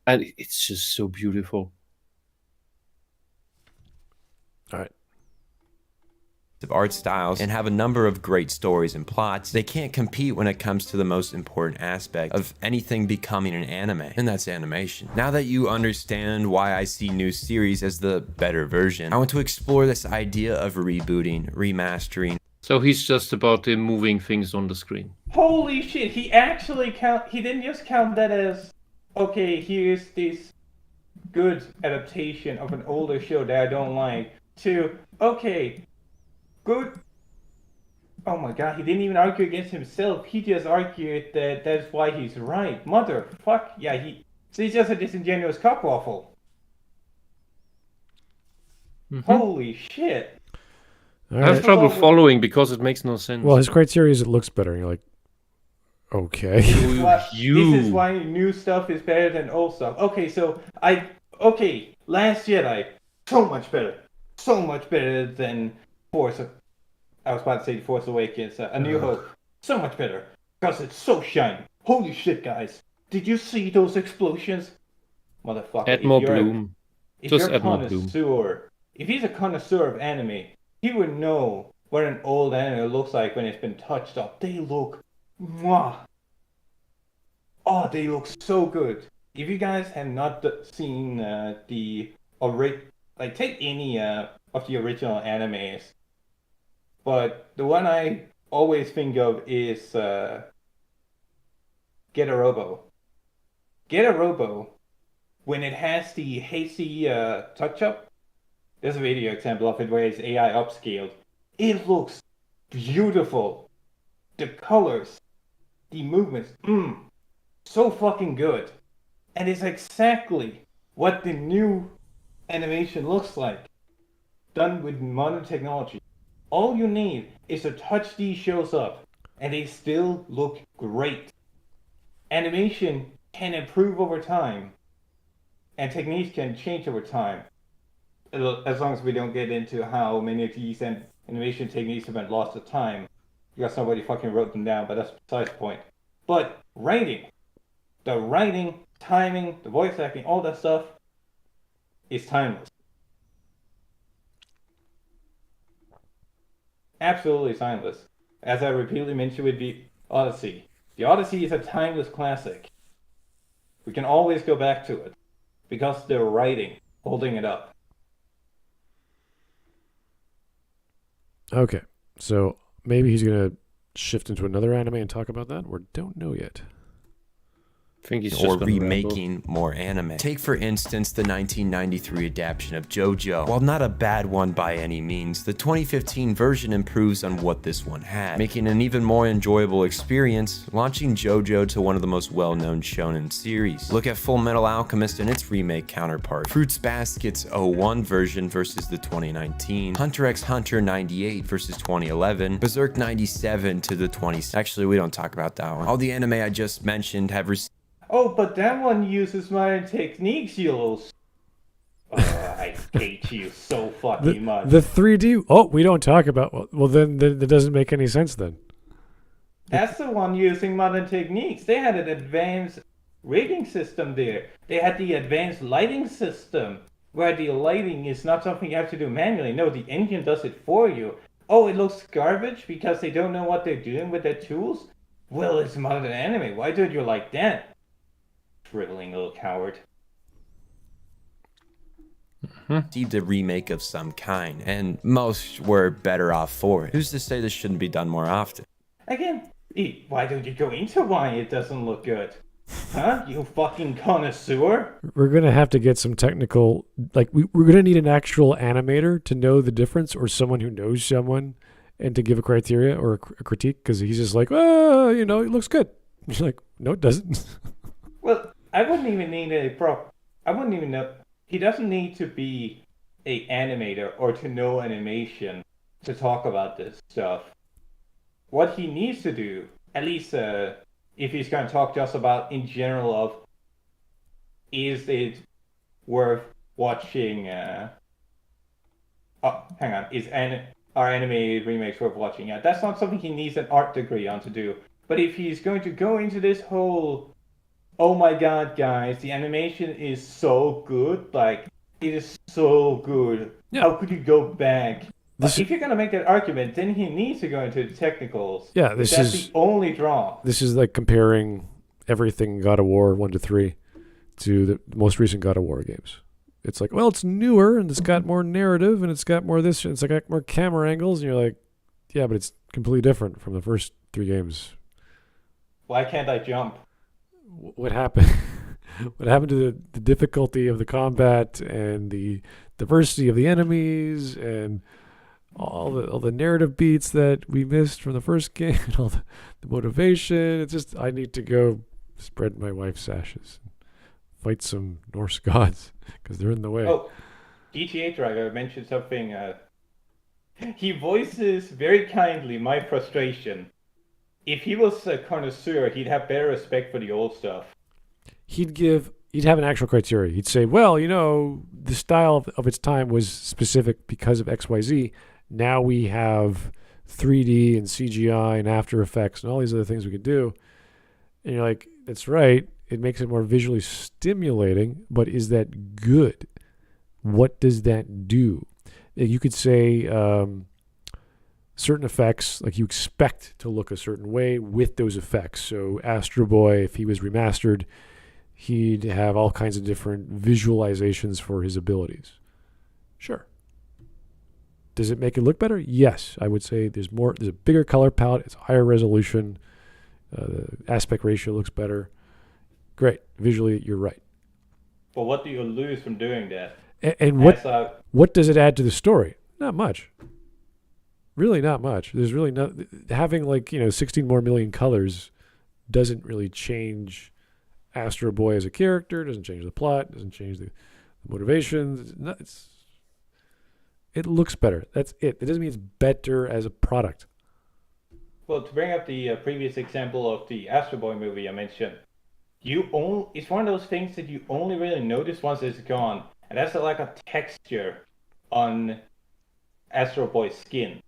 and it's just so beautiful. All right. Art styles and have a number of great stories and plots, they can't compete when it comes to the most important aspect of anything becoming an anime, and that's animation. Now that you understand why I see new series as the better version, I want to explore this idea of rebooting, remastering. So he's just about the moving things on the screen. Holy shit! He actually he didn't just count that as, okay, here's this good adaptation of an older show that I don't like, to, okay, good. Oh my god, he didn't even argue against himself. He just argued that that's why he's right. Motherfuck. Yeah, so he's just a disingenuous cockwaffle. Mm-hmm. Holy shit. All I have right. trouble following because it makes no sense. Well, his criteria is it looks better. And you're like, okay. This is why new stuff is better than old stuff. Okay, so Last Jedi, so much better than Force. I was about to say Force Awakens, A New Hope, so much better because it's so shiny. Holy shit, guys! Did you see those explosions, motherfucker? Add more bloom. Just add more bloom. If he's a connoisseur of anime, he would know what an old anime looks like when it's been touched up. They look, they look so good. If you guys have not seen take any of the original animes, but the one I always think of is Get a Robo. Get a Robo, when it has the hazy touch-up, there's a video example of it where it's AI upscaled. It looks beautiful. The colors, the movements, so fucking good. And it's exactly what the new animation looks like, done with modern technology. All you need is to touch these shows up, and they still look great. Animation can improve over time, and techniques can change over time, as long as we don't get into how many of these animation techniques have been lost to time, because somebody fucking wrote them down, but that's besides the point. But the writing, timing, the voice acting, all that stuff is timeless. Absolutely timeless. As I repeatedly mentioned with the Odyssey. The Odyssey is a timeless classic. We can always go back to it, because the writing holding it up. Okay, so maybe he's going to shift into another anime and talk about that? We don't know yet. I think he's just or gonna remaking more anime. Take for instance the 1993 adaptation of JoJo. While not a bad one by any means, the 2015 version improves on what this one had, making an even more enjoyable experience, launching JoJo to one of the most well-known shonen series. Look at Full Metal Alchemist and its remake counterpart, Fruits Basket's 01 version versus the 2019, Hunter x Hunter 98 versus 2011, Berserk 97 to the 20. Actually, we don't talk about that one. All the anime I just mentioned have received. Oh, but that one uses modern techniques, you little... Oh, I hate you so fucking much. The 3D... Oh, we don't talk about... Well, then that doesn't make any sense then. That's the one using modern techniques. They had an advanced rigging system there. They had the advanced lighting system, where the lighting is not something you have to do manually. No, the engine does it for you. Oh, it looks garbage because they don't know what they're doing with their tools? Well, it's modern anime. Why don't you like that? Shriveling little coward. Received a remake of some kind, and most were better off for it. Who's to say this shouldn't be done more often? Again, why don't you go into why it doesn't look good? Huh? You fucking connoisseur? We're going to have to get some technical... Like, we're going to need an actual animator to know the difference, or someone who knows someone, and to give a criteria or a critique, because he's just like, oh, it looks good. He's like, no, it doesn't. Well, I wouldn't even need I wouldn't even know... He doesn't need to be an animator or to know animation to talk about this stuff. What he needs to do, at least if he's going to talk to us about in general of, is it worth watching... our anime remakes worth watching? Yeah, that's not something he needs an art degree on to do. But if he's going to go into this whole... Oh my god, guys, the animation is so good. Like, it is so good. Yeah. How could you go back? If you're going to make that argument, then he needs to go into the technicals. Yeah, that's the only draw. This is like comparing everything God of War 1 to 3 to the most recent God of War games. It's like, well, it's newer, and it's got more narrative, and it's got more this, and it's got more camera angles, and you're like, yeah, but it's completely different from the first 3 games. Why can't I jump? What happened? What happened to the difficulty of the combat and the diversity of the enemies and all the narrative beats that we missed from the first game and all the motivation? It's just, I need to go spread my wife's ashes and fight some Norse gods because they're in the way. Oh, GTA Driver mentioned something. He voices very kindly my frustration. If he was a connoisseur, he'd have better respect for the old stuff. He'd have an actual criteria. He'd say, well, the style of its time was specific because of XYZ. Now we have 3D and CGI and After Effects and all these other things we could do. And you're like, that's right. It makes it more visually stimulating, but is that good? What does that do? You could say... certain effects, like you expect to look a certain way with those effects. So Astro Boy, if he was remastered, he'd have all kinds of different visualizations for his abilities. Sure. Does it make it look better? Yes. I would say there's a bigger color palette, it's higher resolution, the aspect ratio looks better. Great. Visually, you're right. But what do you lose from doing that? And what does it add to the story? Not much. Really not much. There's really not... Having 16 more million colors doesn't really change Astro Boy as a character, doesn't change the plot, doesn't change the motivations. It looks better. That's it. It doesn't mean it's better as a product. Well, to bring up the previous example of the Astro Boy movie I mentioned, it's one of those things that you only really notice once it's gone. And that's like a texture on Astro Boy's skin.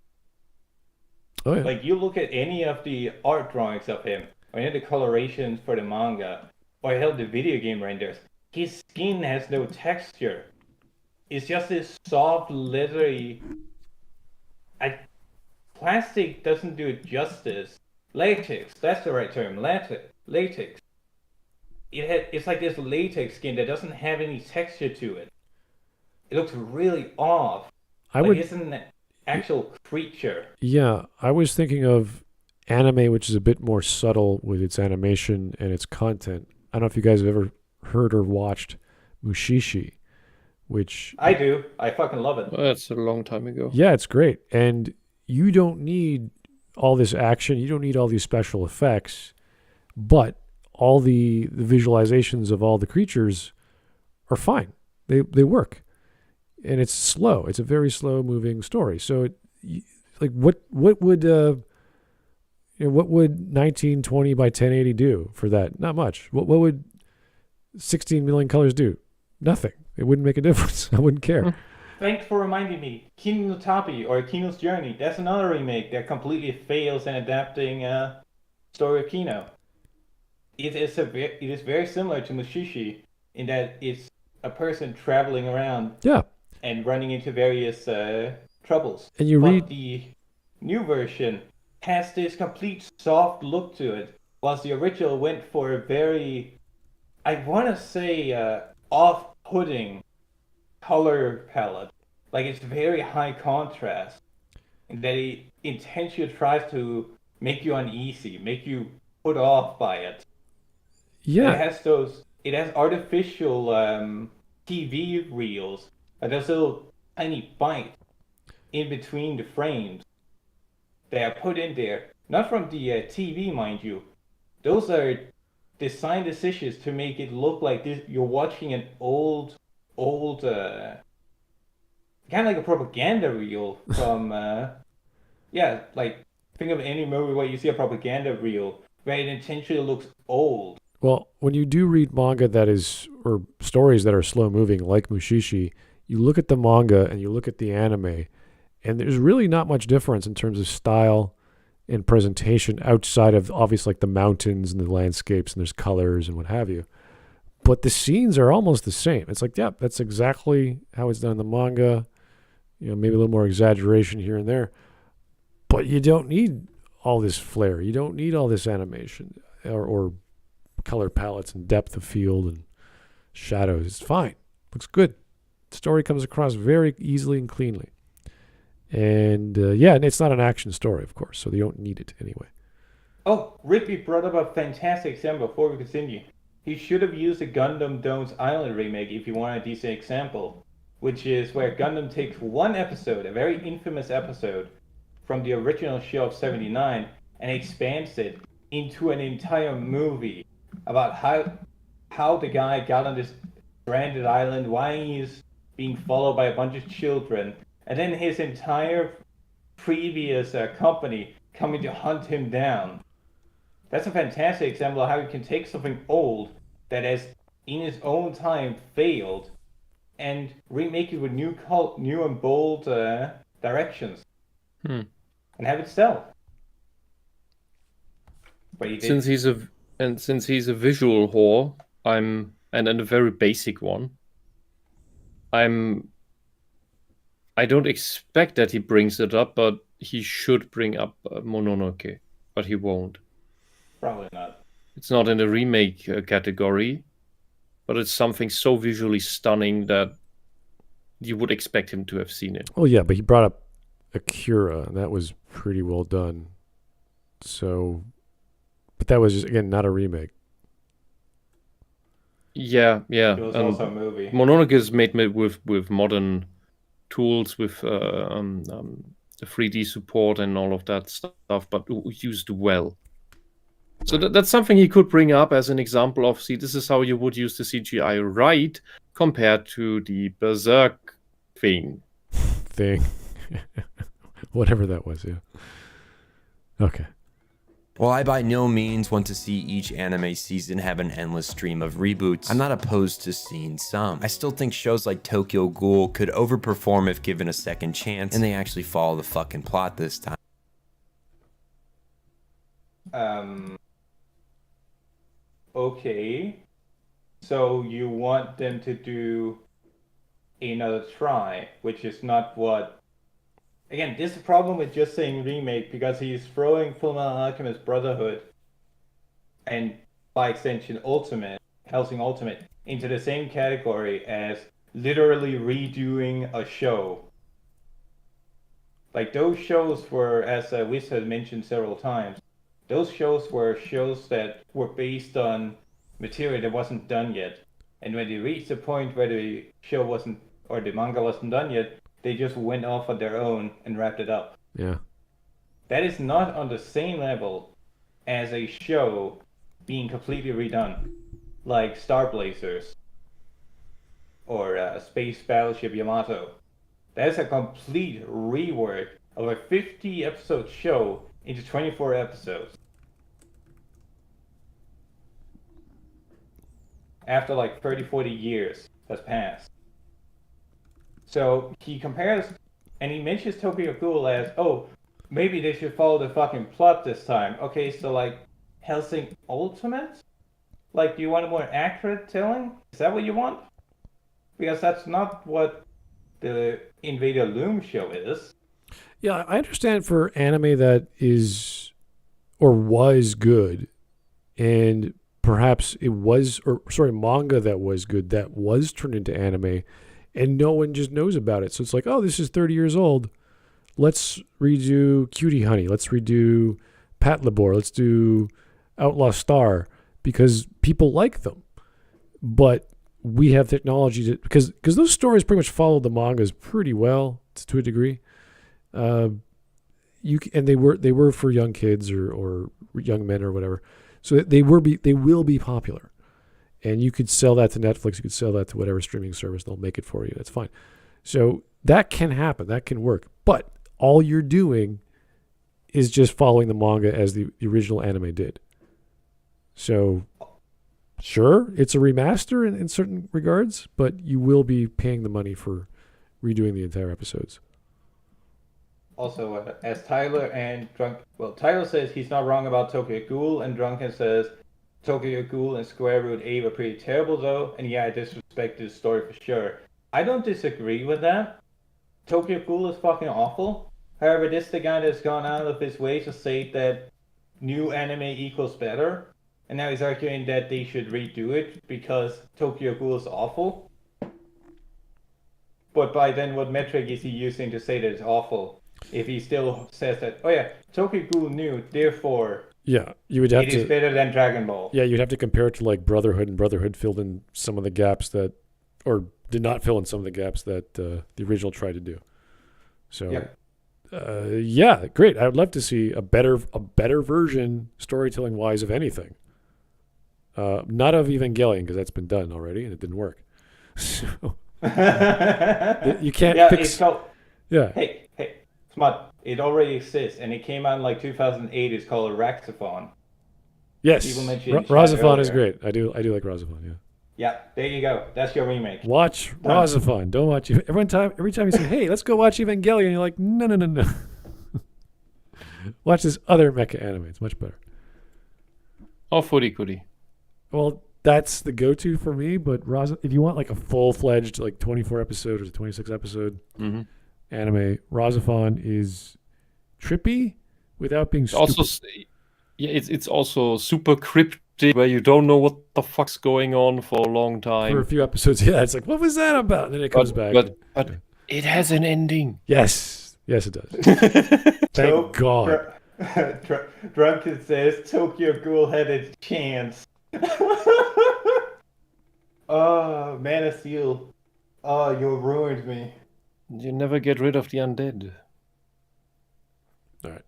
Oh, yeah. Like, you look at any of the art drawings of him, or any of the colorations for the manga, or hell, the video game renders, his skin has no texture. It's just this soft, leathery... Plastic doesn't do it justice. Latex, that's the right term, latex. It's like this latex skin that doesn't have any texture to it. It looks really off. It's an actual creature. Yeah, I was thinking of anime, which is a bit more subtle with its animation and its content, I don't know if you guys have ever heard or watched Mushishi, which I do. I fucking love it. Well, that's a long time ago. yeah, it's great. And you don't need all this action. You don't need all these special effects, but all the visualizations of all the creatures are fine. They work, and it's slow. It's a very slow moving story. So, like, what would what would 1920 by 1080 do for that? Not much. What would 16 million colors do? Nothing. It wouldn't make a difference. I wouldn't care. Thanks for reminding me. Kino no Tabi or Kino's Journey. That's another remake that completely fails in adapting story of Kino. It is very similar to Mushishi in that it's a person traveling around Yeah. and running into various troubles. And you read the new version has this complete soft look to it, whilst the original went for a very, I want to say, off-putting color palette. Like, it's very high contrast, and that it intentionally tries to make you uneasy, make you put off by it. yeah. It has artificial TV reels, those little tiny bites in between the frames. They are put in there, not from the TV, mind you. Those are design decisions to make it look like this. You're watching an old, kind of like a propaganda reel from, like think of any movie where you see a propaganda reel where it intentionally looks old. Well, when you do read manga or stories that are slow moving like Mushishi, you look at the manga and you look at the anime, and there's really not much difference in terms of style and presentation outside of obviously like the mountains and the landscapes and there's colors and what have you. But the scenes are almost the same. It's like, yeah, that's exactly how it's done in the manga. Maybe a little more exaggeration here and there. But you don't need all this flair. You don't need all this animation or color palettes and depth of field and shadows. It's fine. Looks good. The story comes across very easily and cleanly. And and it's not an action story, of course, so they don't need it anyway. Oh, Rigby brought up a fantastic example before we continue. He should have used the Gundam Dome's Island remake if you want a decent example, which is where Gundam takes one episode, a very infamous episode, from the original show of 79 and expands it into an entire movie about how the guy got on this stranded island, why he's being followed by a bunch of children, and then his entire previous company coming to hunt him down. That's a fantastic example of how you can take something old that has, in its own time, failed, and remake it with new and bold directions, and have it sell. But since he's a visual whore, and a very basic one, I don't expect that he brings it up, but he should bring up Mononoke, but he won't. Probably not. It's not in the remake category, but it's something so visually stunning that you would expect him to have seen it. Oh yeah, but he brought up Akira, and that was pretty well done. So, but that was just, again, not a remake. Yeah. It was also a movie. Mononoke is made with modern tools, with the 3D support and all of that stuff, but used well. So that's something he could bring up as an example of, see, this is how you would use the CGI right compared to the Berserk thing. Whatever that was, yeah. Okay. While I by no means want to see each anime season have an endless stream of reboots, I'm not opposed to seeing some. I still think shows like Tokyo Ghoul could overperform if given a second chance, and they actually follow the fucking plot this time. Okay. So you want them to do another try, which is not what... Again, this is the problem with just saying remake, because he's throwing Fullmetal Alchemist Brotherhood and, by extension, Hellsing Ultimate, into the same category as literally redoing a show. Like, those shows were, as Whisp has mentioned several times, those shows were shows that were based on material that wasn't done yet. And when they reached the point where the show wasn't, or the manga wasn't done yet, they just went off on their own and wrapped it up. Yeah. That is not on the same level as a show being completely redone, like Star Blazers or Space Battleship Yamato. That's a complete rework of a 50-episode show into 24 episodes. After like 30, 40 years has passed. So he compares, and he mentions Tokyo Ghoul as, oh, maybe they should follow the fucking plot this time. Okay, so like Hellsing Ultimate? Like, do you want a more accurate telling? Is that what you want? Because that's not what the Invader Loom show is. Yeah, I understand for anime that is or was good, and perhaps it was, or sorry, manga that was good that was turned into anime, and no one just knows about it. So it's like, oh, this is 30 years old. Let's redo Cutie Honey. Let's redo Pat Labor. Let's do Outlaw Star because people like them. But we have technology to, because those stories pretty much followed the mangas pretty well to a degree. And they were for young kids or young men or whatever. So they will be popular. And you could sell that to Netflix, you could sell that to whatever streaming service, they'll make it for you. That's fine. So that can happen, that can work. But all you're doing is just following the manga as the original anime did. So sure, it's a remaster in certain regards, but you will be paying the money for redoing the entire episodes. Also, as Tyler and Tyler says he's not wrong about Tokyo Ghoul, and Drunken says Tokyo Ghoul and Square Root A were pretty terrible though, and yeah, I disrespect this story for sure. I don't disagree with that. Tokyo Ghoul is fucking awful. However, this is the guy that's gone out of his way to say that new anime equals better, and now he's arguing that they should redo it because Tokyo Ghoul is awful. But by then, what metric is he using to say that it's awful? If he still says that, oh yeah, Tokyo Ghoul new, therefore yeah, you would have it is better than Dragon Ball. Yeah, you'd have to compare it to like Brotherhood, and Brotherhood filled in some of the gaps that, or did not fill in some of the gaps that the original tried to do. So, yeah, great. I would love to see a better version, storytelling wise, of anything. Not of Evangelion, because that's been done already and it didn't work. So you can't fix. It's called, yeah. Hey, Smut. It already exists, and it came out in like 2008. It's called Raxaphon. Yes, Razaphon is great. I do like Razaphon. Yeah. Yeah, there you go. That's your remake. Watch Razaphon. Don't watch it. Every time you say, "Hey, let's go watch Evangelion," you're like, "No." Watch this other mecha anime. It's much better. Oh, footy goody. Well, that's the go-to for me. But if you want like a full-fledged like 24 episode or 26 episode anime, Razaphon is trippy without being stupid. Also, it's also super cryptic, where you don't know what the fuck's going on for a long time. For a few episodes, yeah, it's like, what was that about? And then it comes back. But it has an ending. Yes, it does. Thank God. Drunken says Tokyo Ghoul had its chance. Oh, Man of Steel. Oh, you ruined me. You never get rid of the undead. All right.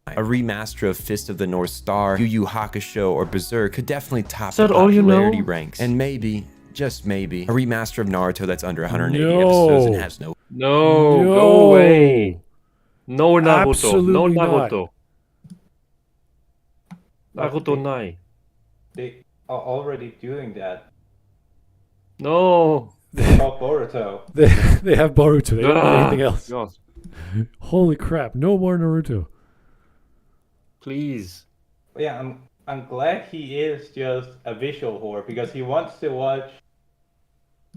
A remaster of Fist of the North Star, Yu Yu Hakusho, or Berserk could definitely top Is the that all you popularity know? ranks. And maybe, just maybe, a remaster of Naruto that's under 180 No. episodes and has no... No, go away. No Naruto. Absolutely no not. Naruto. Naruto Nai. They are already doing that. No. About Boruto. They have Boruto. They don't have anything else. God. Holy crap! No more Naruto. Please. Yeah, I'm glad he is just a visual whore because he wants to watch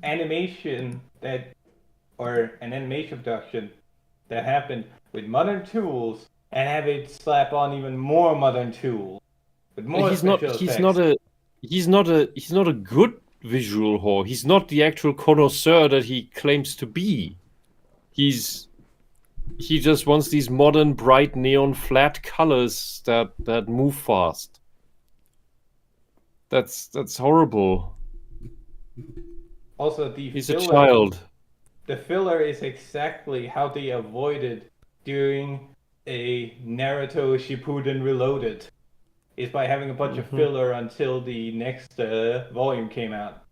animation or an animation production that happened with modern tools and have it slap on even more modern tools with more He's special effects. He's not a good visual whore. He's not the actual connoisseur that he claims to be. He just wants these modern, bright, neon, flat colors that move fast. That's horrible. Also, He's a child. The filler is exactly how they avoided doing a Naruto Shippuden Reloaded. Is by having a bunch of filler until the next volume came out.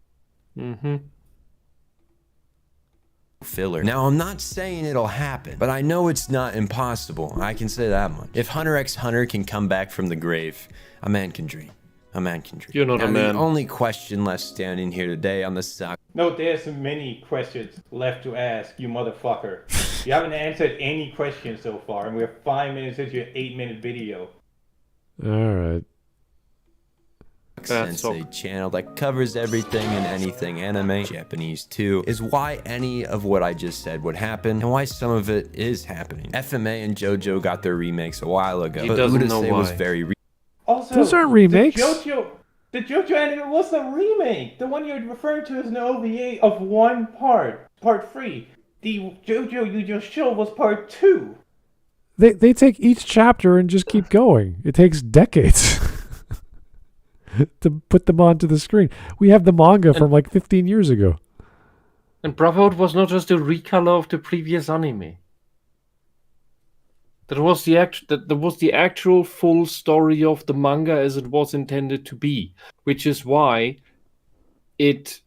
Filler. Now, I'm not saying it'll happen, but I know it's not impossible. I can say that much. If Hunter x Hunter can come back from the grave, a man can dream. A man can dream. You're not a man. The only question left standing here today on the stock. No, there's many questions left to ask, you motherfucker. You haven't answered any questions so far, and we're 5 minutes into your 8-minute video. All right. Sensei channel that covers everything and anything anime, Japanese too, is why any of what I just said would happen and why some of it is happening. FMA and JoJo got their remakes a while ago, He but doesn't know Urusei why. was very Also, Those aren't remakes. The JoJo anime was a remake. The one you're referring to is an OVA of one part, part 3. The JoJo you just showed was part 2. They take each chapter and just keep going. It takes decades to put them onto the screen. We have the manga from like 15 years ago. And Brotherhood was not just a recolor of the previous anime. That was the actual full story of the manga as it was intended to be, which is why it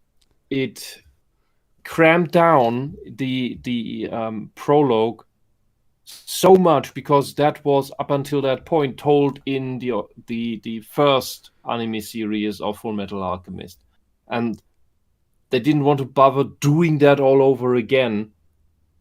crammed down the prologue so much, because that was up until that point told in the first anime series of Full Metal Alchemist, and they didn't want to bother doing that all over again.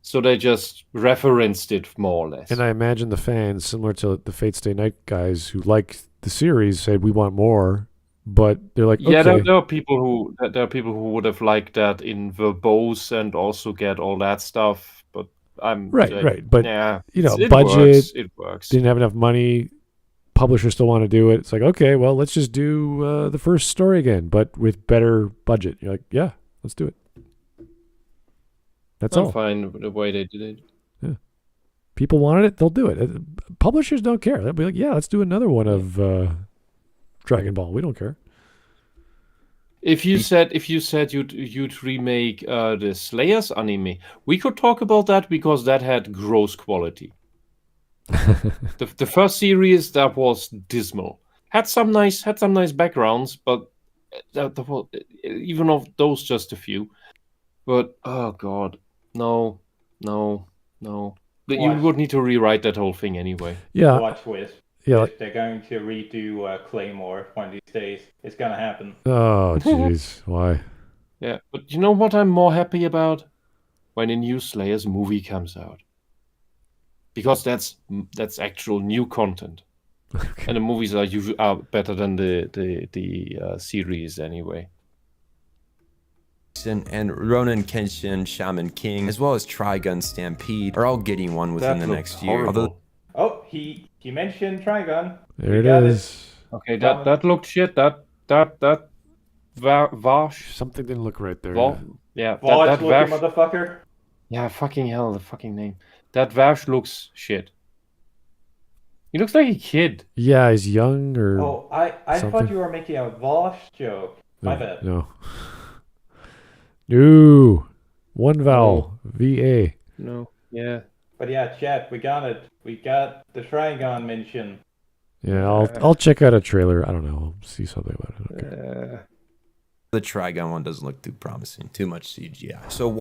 So they just referenced it more or less. And I imagine the fans, similar to the Fate Stay Night guys who like the series, said we want more, but they're like, okay. Yeah, there are people who would have liked that in verbose and also get all that stuff. But right. But yeah, budget, works. It works. Didn't have enough money. Publishers still want to do it. It's like, okay, well, let's just do the first story again, but with better budget. You're like, yeah, let's do it. That's all. I'm fine with the way they did it. Yeah. People wanted it, they'll do it. Publishers don't care. They'll be like, yeah, let's do another one of Dragon Ball. We don't care. If you said you'd remake the Slayers anime, we could talk about that because that had gross quality. the first series, that was dismal. Had some nice backgrounds, but even of those, just a few. But oh god, no. You would need to rewrite that whole thing anyway. Yeah. Watch Whisp. Yeah. If they're going to redo Claymore one of these days, it's gonna happen. Oh, jeez. Why? Yeah, but you know what I'm more happy about? When a new Slayers movie comes out. Because that's actual new content. Okay. And the movies are usually better than the series anyway. and Ronin Kenshin Shaman King, as well as Trigun Stampede, are all getting one within the next year. Oh, he mentioned Trigun. There it is. Okay, that looked shit. That Vash. Something didn't look right there. Yeah, Vash that looking Vash. motherfucker. Yeah, fucking hell, the fucking name. That Vash looks shit. He looks like a kid. Yeah, he's young or. Oh, I thought you were making a Vosh joke. My bad. No. No. One vowel. VA. No. Yeah. But yeah, chat, we got it. We got the Trigon mention. Yeah, I'll check out a trailer. I don't know. I'll see something about it. Okay. The Trigon one doesn't look too promising. Too much CGI. So.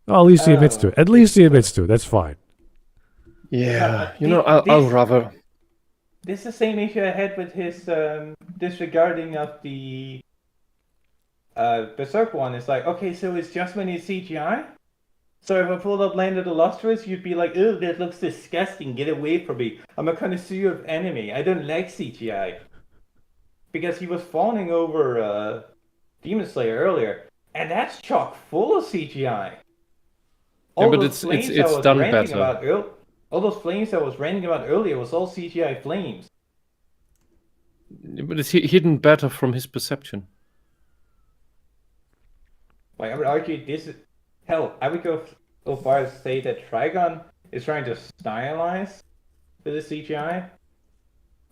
Oh, at least he admits to it. At least he admits to it. That's fine. Yeah. I'll rather. This is the same issue I had with his disregarding of the Berserk one. It's like, okay, so it's just when it's CGI? So if I pulled up Land of the Lustrous, you'd be like, "Ew, that looks disgusting. Get away from me. I'm a connoisseur of anime. I don't like CGI." Because he was fawning over Demon Slayer earlier, and that's chock full of CGI. Yeah, but it's done better. All those flames I was ranting about earlier was all CGI flames. But it's hidden better from his perception. Like, I would argue this is... Hell, I would go so far as to say that Trigon is trying to stylize with the CGI.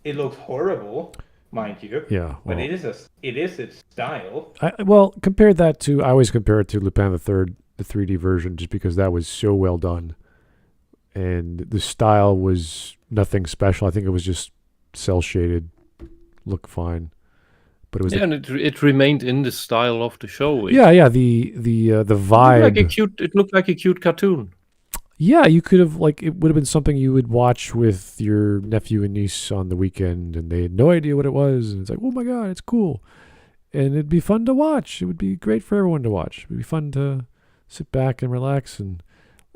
It looks horrible. mind you. Yeah, But well, it is its style. compare that to, I always compare it to Lupin the Third, the 3D version, just because that was so well done. And the style was nothing special. I think it was just cell shaded, look fine. But it was and it remained in the style of the show. the vibe. It looked like a cute cartoon. Yeah, you could have, like, it would have been something you would watch with your nephew and niece on the weekend, and they had no idea what it was, and it's like, oh my god, it's cool, and it'd be fun to watch. It would be great for everyone to watch. It'd be fun to sit back and relax and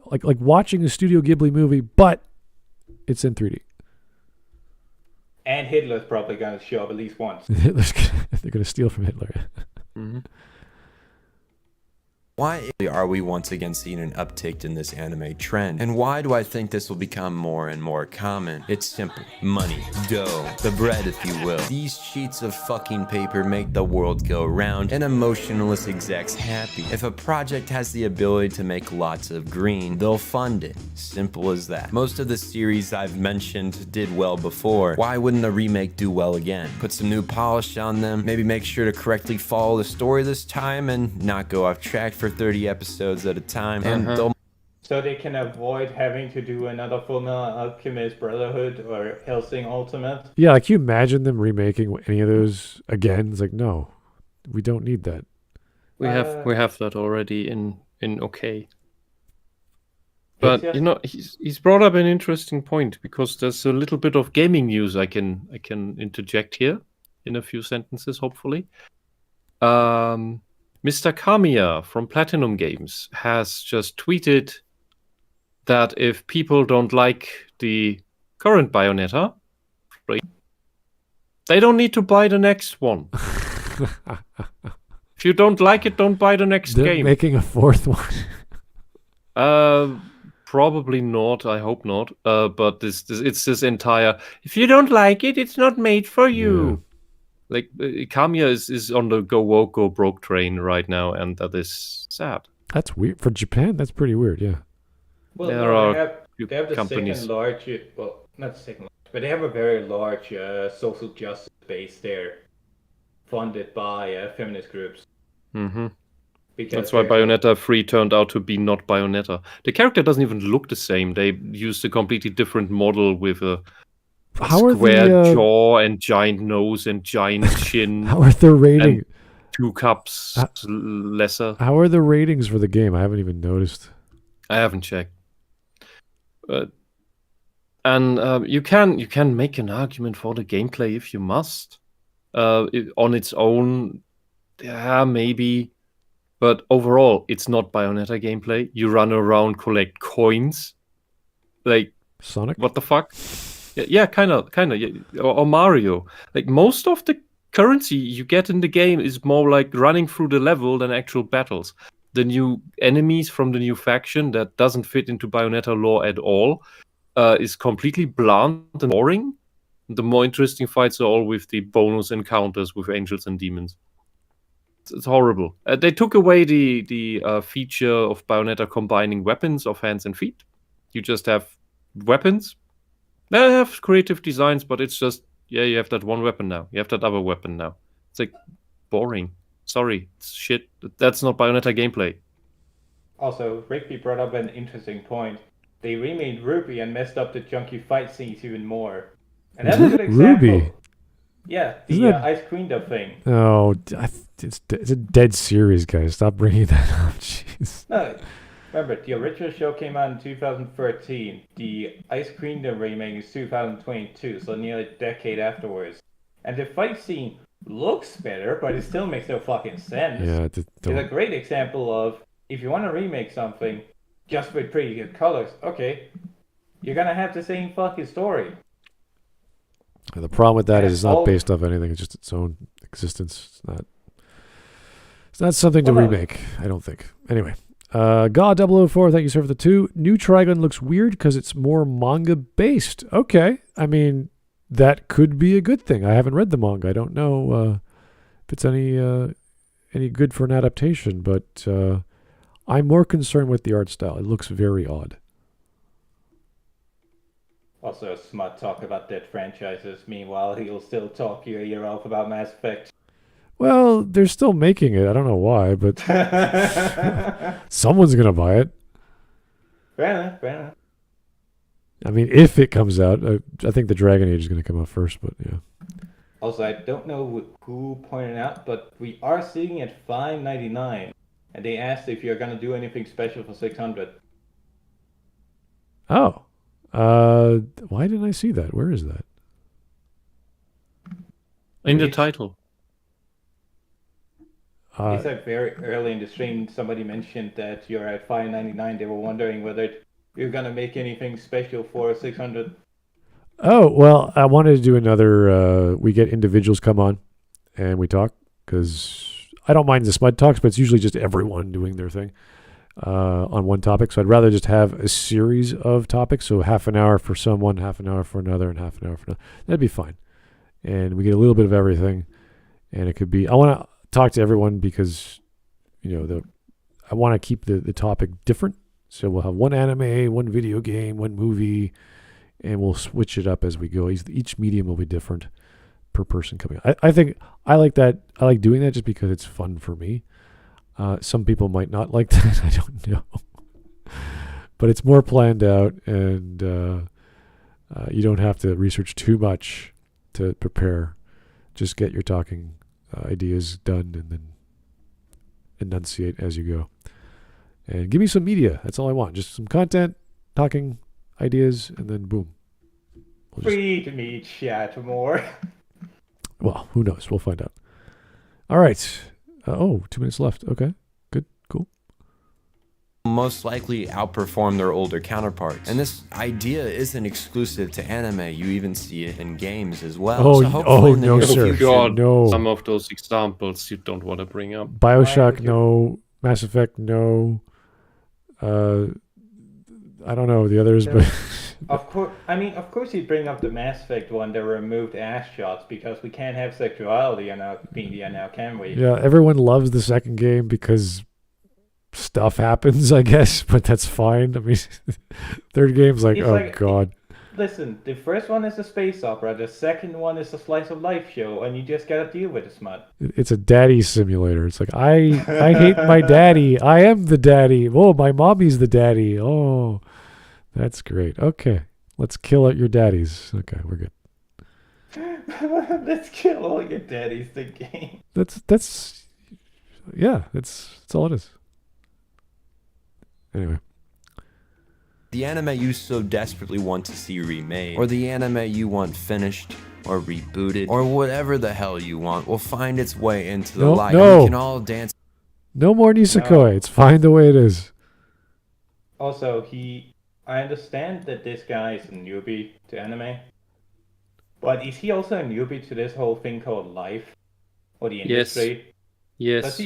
like watching a Studio Ghibli movie, but it's in 3D. And Hitler's probably going to show up at least once. They're going to steal from Hitler. Mm-hmm. Why are we once again seeing an uptick in this anime trend? And why do I think this will become more and more common? It's simple. Money. Dough. The bread, if you will. These sheets of fucking paper make the world go round and emotionless execs happy. If a project has the ability to make lots of green, they'll fund it. Simple as that. Most of the series I've mentioned did well before. Why wouldn't a remake do well again? Put some new polish on them, maybe make sure to correctly follow the story this time and not go off track for 30 episodes at a time, and they'll... So they can avoid having to do another Fullmetal Alchemist Brotherhood or Hellsing Ultimate. Yeah, like, you imagine them remaking any of those again? It's like, no, we don't need that. We have that already in OK. But he's brought up an interesting point, because there's a little bit of gaming news I can interject here in a few sentences, hopefully. Mr. Kamiya from Platinum Games has just tweeted that if people don't like the current Bayonetta, they don't need to buy the next one. If you don't like it, don't buy the next They're game. making a fourth one. Probably not. I hope not. But it's this entire, if you don't like it, it's not made for you. Yeah. Like, Kamiya is on the go woke, go broke train right now, and that is sad. That's weird. For Japan, that's pretty weird, yeah. Well, There no, are they have the companies. second largest, well, not the second largest, but they have a very large social justice base there, funded by feminist groups. Mm-hmm. Because That's why there's- Bayonetta 3 turned out to be not Bayonetta. The character doesn't even look the same. They used a completely different model with a How are square the jaw and giant nose and giant chin. how are the rating? 2 cups lesser. How are the ratings for the game? I haven't even noticed. I haven't checked. And you can make an argument for the gameplay if you must. On its own, yeah, maybe. But overall, it's not Bayonetta gameplay. You run around, collect coins. Like, Sonic? what the fuck? Yeah, kind of. Yeah. Or Mario. Like, most of the currency you get in the game is more like running through the level than actual battles. The new enemies from the new faction that doesn't fit into Bayonetta lore at all is completely bland and boring. The more interesting fights are all with the bonus encounters with angels and demons. It's horrible. They took away the feature of Bayonetta combining weapons of hands and feet. You just have weapons. They have creative designs, but it's just, you have that one weapon now. You have that other weapon now. It's like boring. Sorry, it's shit. That's not Bayonetta gameplay. Also, Rigby brought up an interesting point. They remade Ruby and messed up the junky fight scenes even more. And that's a good example. Ruby? Yeah, Isn't the that- ice cream dub thing. Oh, it's a dead series, guys. Stop bringing that up. Jeez. No, remember, the original show came out in 2013. The Ice Kingdom remake is 2022, so nearly a decade afterwards. And the fight scene looks better, but it still makes no fucking sense. Yeah, It's a great example of, if you want to remake something just with pretty good colors, okay, you're gonna have the same fucking story. the problem with that is it's not all- based off anything. It's just its own existence. It's not something to Well, no. remake, I don't think. Anyway. God 004, thank you, sir, for the 2. New Trigun looks weird because it's more manga based. Okay. I mean, that could be a good thing. I haven't read the manga. I don't know if it's any good for an adaptation, but I'm more concerned with the art style. It looks very odd. Also, Smut talk about dead franchises. Meanwhile, he'll still talk your ear off about Mass Effect. Well, they're still making it. I don't know why, but someone's gonna buy it. Fair enough, fair enough. I mean, if it comes out, I think the Dragon Age is gonna come out first. But yeah. Also, I don't know who pointed out, but we are sitting at $5.99, and they asked if you're gonna do anything special for 600. Oh, why didn't I see that? Where is that? In the title. He said very early in the stream, somebody mentioned that you're at $5.99. They were wondering whether you're gonna make anything special for 600. Oh, well, I wanted to do another. We get individuals come on and we talk, because I don't mind the Smud talks, but it's usually just everyone doing their thing on one topic. So I'd rather just have a series of topics. So half an hour for someone, half an hour for another, and half an hour for another. That'd be fine. And we get a little bit of everything. And it could be, I want to talk to everyone because, I want to keep the topic different. So we'll have one anime, one video game, one movie, and we'll switch it up as we go. Each medium will be different per person coming on. I think I like that. I like doing that just because it's fun for me. Some people might not like that. I don't know. But it's more planned out, and you don't have to research too much to prepare. Just get your talking ideas done and then enunciate as you go. And give me some media. That's all I want. Just some content, talking ideas, and then boom. Free to meet chat more. Well, who knows? We'll find out. All right. 2 minutes left. Okay. Good. Cool. Most likely outperform their older counterparts. And this idea isn't exclusive to anime. You even see it in games as well. Oh, So hopefully in the no, near sir. future- God, No. some of those examples you don't want to bring up. BioShock, no. Mass Effect, no. I don't know the others, but Of course you bring up the Mass Effect one that removed ass shots because we can't have sexuality in our media now, can we? yeah, everyone loves the second game because stuff happens, I guess, but that's fine. I mean, third game's like, It's oh like- god. Listen, the first one is a space opera, the second one is a slice of life show, and you just gotta deal with it, Smut. It's a daddy simulator. It's like I hate my daddy. I am the daddy. Oh, my mommy's the daddy. Oh, that's great. Okay, let's kill your daddies. Okay, we're good. Let's kill all your daddies, the game. That's all it is. Anyway. The anime you so desperately want to see remade, or the anime you want finished, or rebooted, or whatever the hell you want, will find its way into the light. No. And we can all dance. No more Nisekoi. No. It's fine the way it is. Also, I understand that this guy is a newbie to anime, but is he also a newbie to this whole thing called life or the industry? Yes.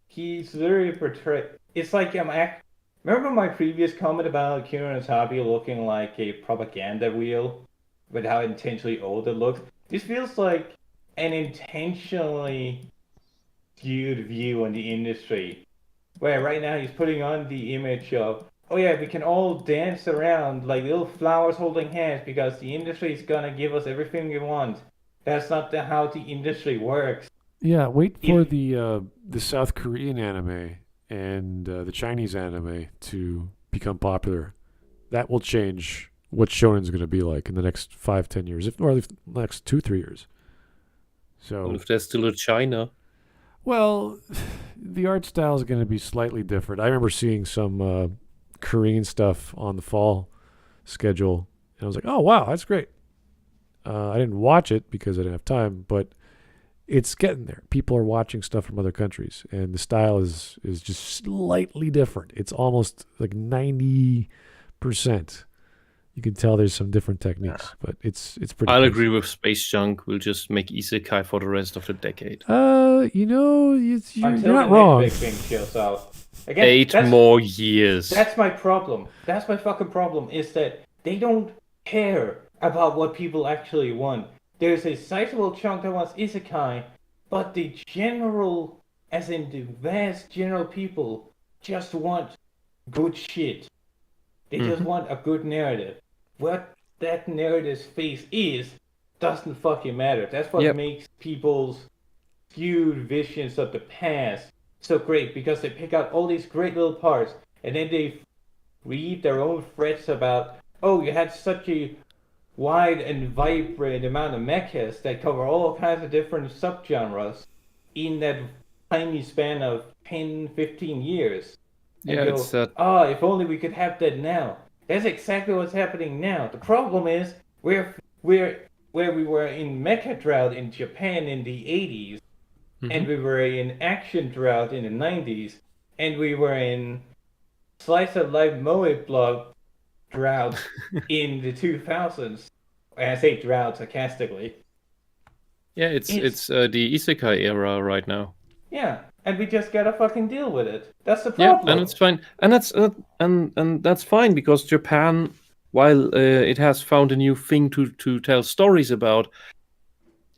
He's literally portrayed. It's like remember my previous comment about Kira Tabi looking like a propaganda wheel with how intentionally old it looks? This feels like an intentionally skewed view on the industry, where right now he's putting on the image of, oh yeah, we can all dance around like little flowers holding hands because the industry is gonna give us everything we want. That's not how the industry works. Yeah, wait for the South Korean anime and the Chinese anime to become popular. That will change what shonen's going to be like in the next 5-10 years, or the next 2-3 years. So, Well, if there's still a China. well, the art style is going to be slightly different. I remember seeing some Korean stuff on the fall schedule, and I was like, oh wow, that's great. I didn't watch it because I didn't have time, but it's getting there. People are watching stuff from other countries, and the style is just slightly different. It's almost like 90%. You can tell there's some different techniques, but it's pretty. I'll close. agree with Space Junk. We'll just make Isekai for the rest of the decade. You're Until not the wrong. next big thing shows out. Again, 8 more years. That's my problem. That's my fucking problem, is that they don't care about what people actually want. There's a sizable chunk that wants isekai, but the general, as in the vast general people, just want good shit. They just want a good narrative. What that narrative's face is doesn't fucking matter. That's what makes people's skewed visions of the past so great, because they pick out all these great little parts and then they read their own threads about, oh, you had such a wide and vibrant amount of mechas that cover all kinds of different subgenres in that tiny span of 10, 15 years. And it's that. If only we could have that now. That's exactly what's happening now. The problem is where we were in mecha drought in Japan in the 80s, and we were in action drought in the 90s, and we were in slice of life moe block drought in the 2000s. And I say drought sarcastically. Yeah, it's the isekai era right now. Yeah, and we just gotta fucking deal with it. That's the problem. Yeah, and it's fine, and that's fine, because Japan, while it has found a new thing to tell stories about,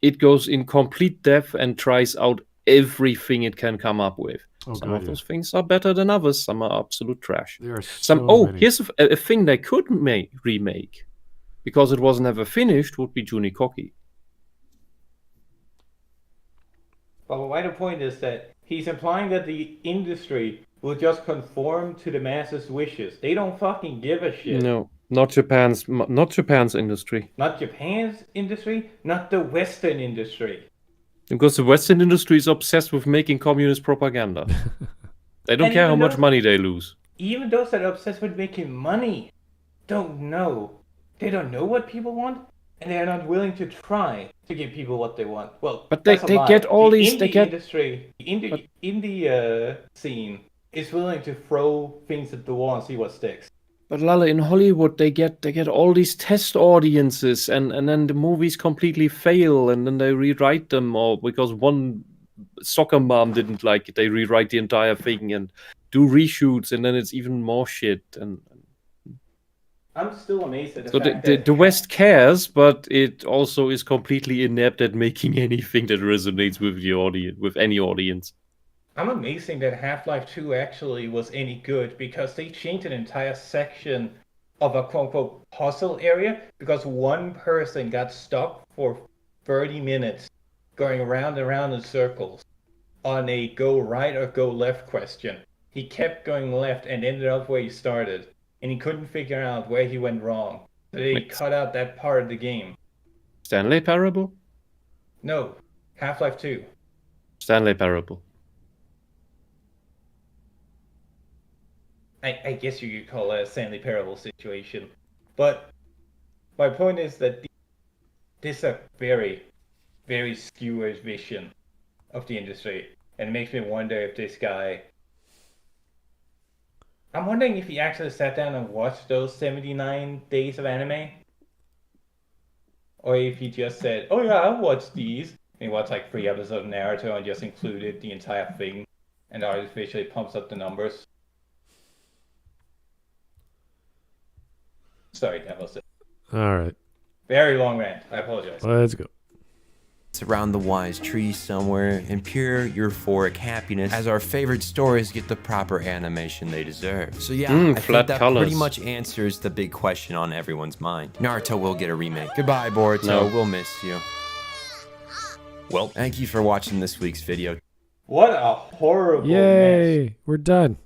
it goes in complete depth and tries out everything it can come up with. Some of those things are better than others. Some are absolute trash. There are so many. Here's a thing they could remake, because it was never finished, would be Junikoki. But my point is that he's implying that the industry will just conform to the masses' wishes. They don't fucking give a shit. No, not Japan's industry. Not Japan's industry, not the Western industry. Because the Western industry is obsessed with making communist propaganda. They don't care how much money they lose. Even those that are obsessed with making money don't know. They don't know what people want, and they are not willing to try to give people what they want. Well, but they get all these. Industry, indie scene is willing to throw things at the wall and see what sticks. But Lala, in Hollywood, they get all these test audiences, and then the movies completely fail, and then they rewrite them, or because one soccer mom didn't like it, they rewrite the entire thing and do reshoots, and then it's even more shit. And I'm still amazed at the fact that the West cares, but it also is completely inept at making anything that resonates with the audience, with any audience. I'm amazing that Half-Life 2 actually was any good, because they changed an entire section of a quote-unquote puzzle area because one person got stuck for 30 minutes going around and around in circles on a go right or go left question. He kept going left and ended up where he started, and he couldn't figure out where he went wrong. So they cut out that part of the game. Stanley Parable? No, Half-Life 2. Stanley Parable. I guess you could call it a Stanley Parable situation. But my point is that this is a very, very skewed vision of the industry. And it makes me wonder if this guy... I'm wondering if he actually sat down and watched those 79 days of anime. Or if he just said, oh yeah, I'll watch these. And he watched like 3 episodes of Naruto and just included the entire thing. And artificially pumps up the numbers. Sorry, that was it. All right. Very long rant. I apologize. Let's go. It's around the wise tree somewhere in pure euphoric happiness as our favorite stories get the proper animation they deserve. So yeah, I think that pretty much answers the big question on everyone's mind. Naruto will get a remake. Goodbye, Boruto. No. We'll miss you. Well, thank you for watching this week's video. What a horrible Yay! mess. We're done.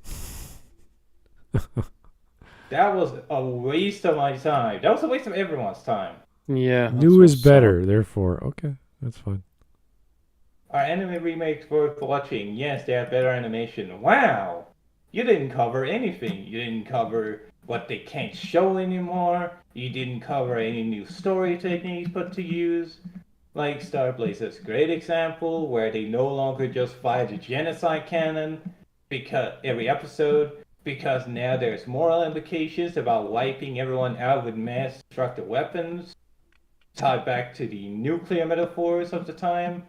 That was a waste of my time. That was a waste of everyone's time. Yeah. New is better, therefore. Okay, that's fine. Are anime remakes worth watching? Yes, they have better animation. Wow! You didn't cover anything. You didn't cover what they can't show anymore. You didn't cover any new story techniques put to use. Like Star Blaze's great example, where they no longer just fire the genocide cannon because every episode. Because now there's moral implications about wiping everyone out with mass destructive weapons, tied back to the nuclear metaphors of the time.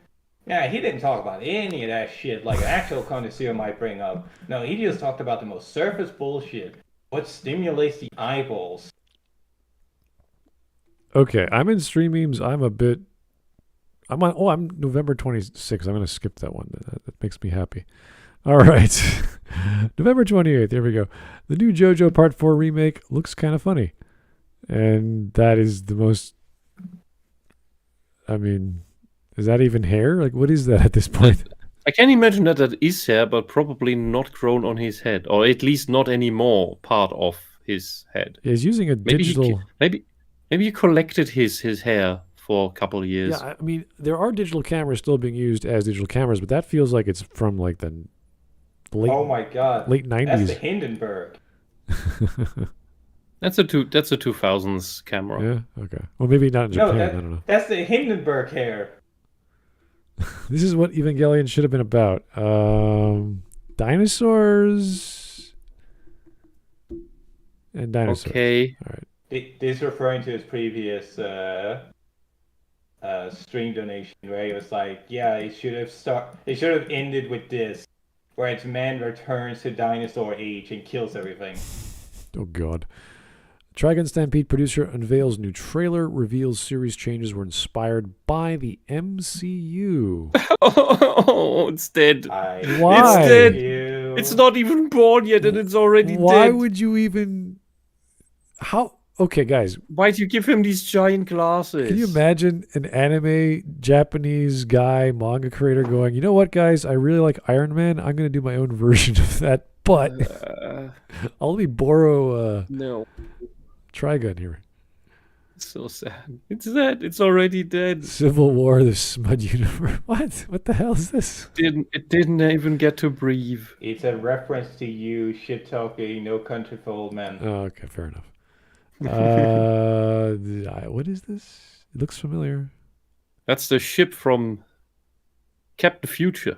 Yeah, he didn't talk about any of that shit like an actual connoisseur might bring up. No, he just talked about the most surface bullshit. What stimulates the eyeballs. Okay, I'm in Stream Memes. I'm November 26th. I'm going to skip that one. That makes me happy. All right. November 28th. Here we go. The new JoJo Part 4 remake looks kind of funny. And that is the most. I mean, is that even hair? Like, what is that at this point? I can imagine that is hair, but probably not grown on his head, or at least not anymore part of his head. He's using a digital. Maybe he collected his hair for a couple of years. Yeah, I mean, there are digital cameras still being used as digital cameras, but that feels like it's from like the late. Oh my god! Late 90s. That's the Hindenburg. That's a 2000s camera. Yeah. Okay. Well, maybe not in Japan. I don't know. That's the Hindenburg hair. This is what Evangelion should have been about. Dinosaurs and dinosaurs. Okay. All right. This referring to his previous stream donation, where he was like, "Yeah, it should have ended with this, where its man returns to dinosaur age and kills everything." Oh God. Trigun Stampede producer unveils new trailer, reveals series changes were inspired by the MCU. Oh, it's dead. Why? It's dead. It's not even born yet, and it's already dead. Why would you even? How? Okay, guys. Why'd you give him these giant glasses? Can you imagine an anime Japanese guy, manga creator going, you know what, guys? I really like Iron Man. I'm going to do my own version of that, but I'll let me borrow no. Trigun here. It's so sad. It's dead. It's already dead. Civil War, the Smud universe. What? What the hell is this? It didn't even get to breathe. It's a reference to you shit talking No Country for Old Men. Oh, okay, fair enough. What is this? It looks familiar. That's the ship from Captain Future.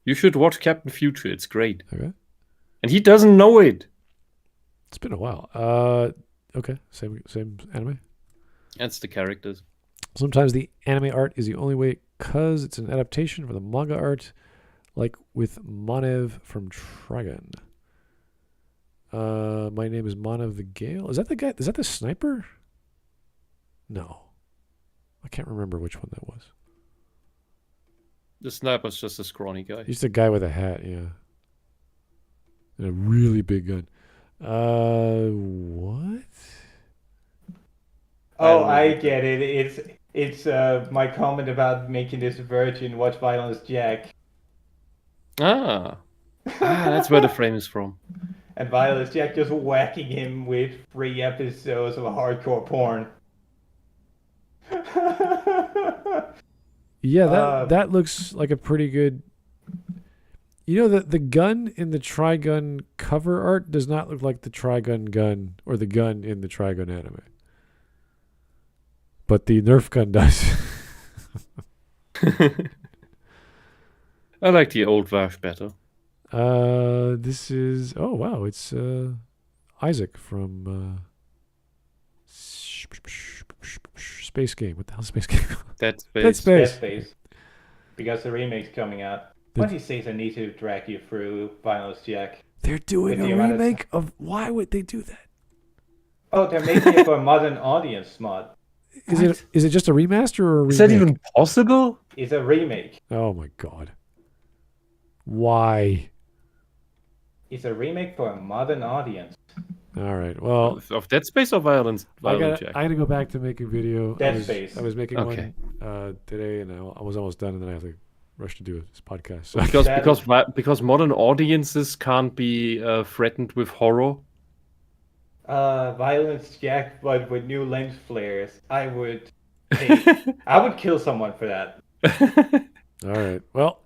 You should watch Captain Future. It's great. Okay. And he doesn't know it. It's been a while. Okay, same anime. That's the characters. Sometimes the anime art is the only way because it's an adaptation from the manga art, like with Monev from Trigun. My name is Monev the Gale. Is that the guy? Is that the sniper? No. I can't remember which one that was. The sniper's just a scrawny guy. He's the guy with a hat, yeah. And a really big gun. What? Oh, I get it. It's my comment about making this virgin watch Violence Jack. That's where the frame is from. And Violence Jack just whacking him with 3 episodes of hardcore porn. Yeah, that looks like a pretty good. You know, the gun in the Trigun cover art does not look like the Trigun gun or the gun in the Trigun anime. But the Nerf gun does. I like the old Vash better. This is... Oh, wow. It's Isaac from Space Game. What the hell is Space Game? Dead Space. Dead Space. Dead Space. Because the remake's coming out. What he says, I need to drag you through Violence Jack. They're doing a remake of... Why would they do that? Oh, they're making it for a modern audience, Smud. Is it just a remaster or a remake? Is that even possible? It's a remake. Oh my god. Why? It's a remake for a modern audience. All right. Well, of Dead Space or Violence I Jack? got to go back to making video. Dead Space. I was making one today, and I was almost done, and then I had to rush to do this podcast. So. Because modern audiences can't be threatened with horror. Violence Jack, but with new lens flares. I would kill someone for that. All right. Well,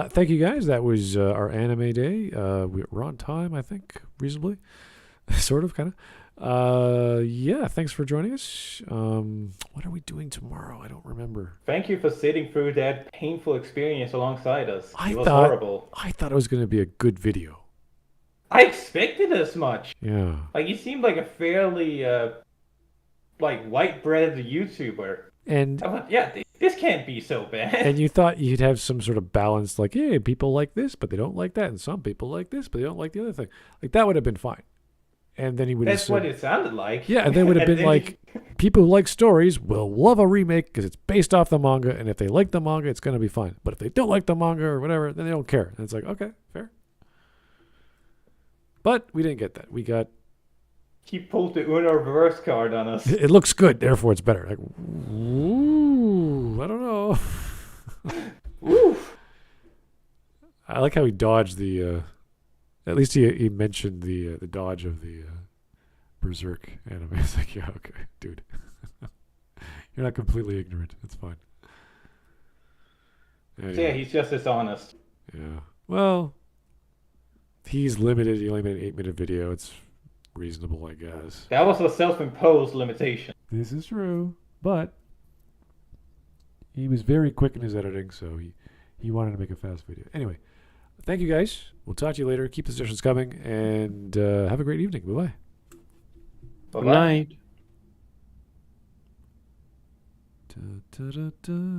thank you guys. That was our anime day. We're on time, I think, reasonably. Sort of, kind of. Yeah, thanks for joining us. What are we doing tomorrow? I don't remember. Thank you for sitting through that painful experience alongside us. It was horrible. I thought it was going to be a good video. I expected as much. Yeah. Like, you seemed like a fairly, white-bread YouTuber. And I thought, yeah, this can't be so bad. And you thought you'd have some sort of balance, like, hey, people like this, but they don't like that. And some people like this, but they don't like the other thing. Like, that would have been fine. And then he would have said... That's what it sounded like. Yeah, and then would have been like, people who like stories will love a remake because it's based off the manga, and if they like the manga, it's going to be fine. But if they don't like the manga or whatever, then they don't care. And it's like, okay, fair. But we didn't get that. We got He pulled the Uno reverse card on us. It looks good, therefore it's better. Like, ooh, I don't know. Oof. I like how he dodged the. At least he mentioned the dodge of the Berserk anime. It's like, yeah, okay, dude. You're not completely ignorant. It's fine. Anyway. Yeah, he's just as honest. Yeah. Well, he's limited. He only made an 8-minute video. It's reasonable, I guess. That was a self-imposed limitation. This is true, but he was very quick in his editing, so he wanted to make a fast video. Anyway, thank you guys. We'll talk to you later. Keep the sessions coming, and have a great evening. Bye-bye. Good night. Da, da, da, da.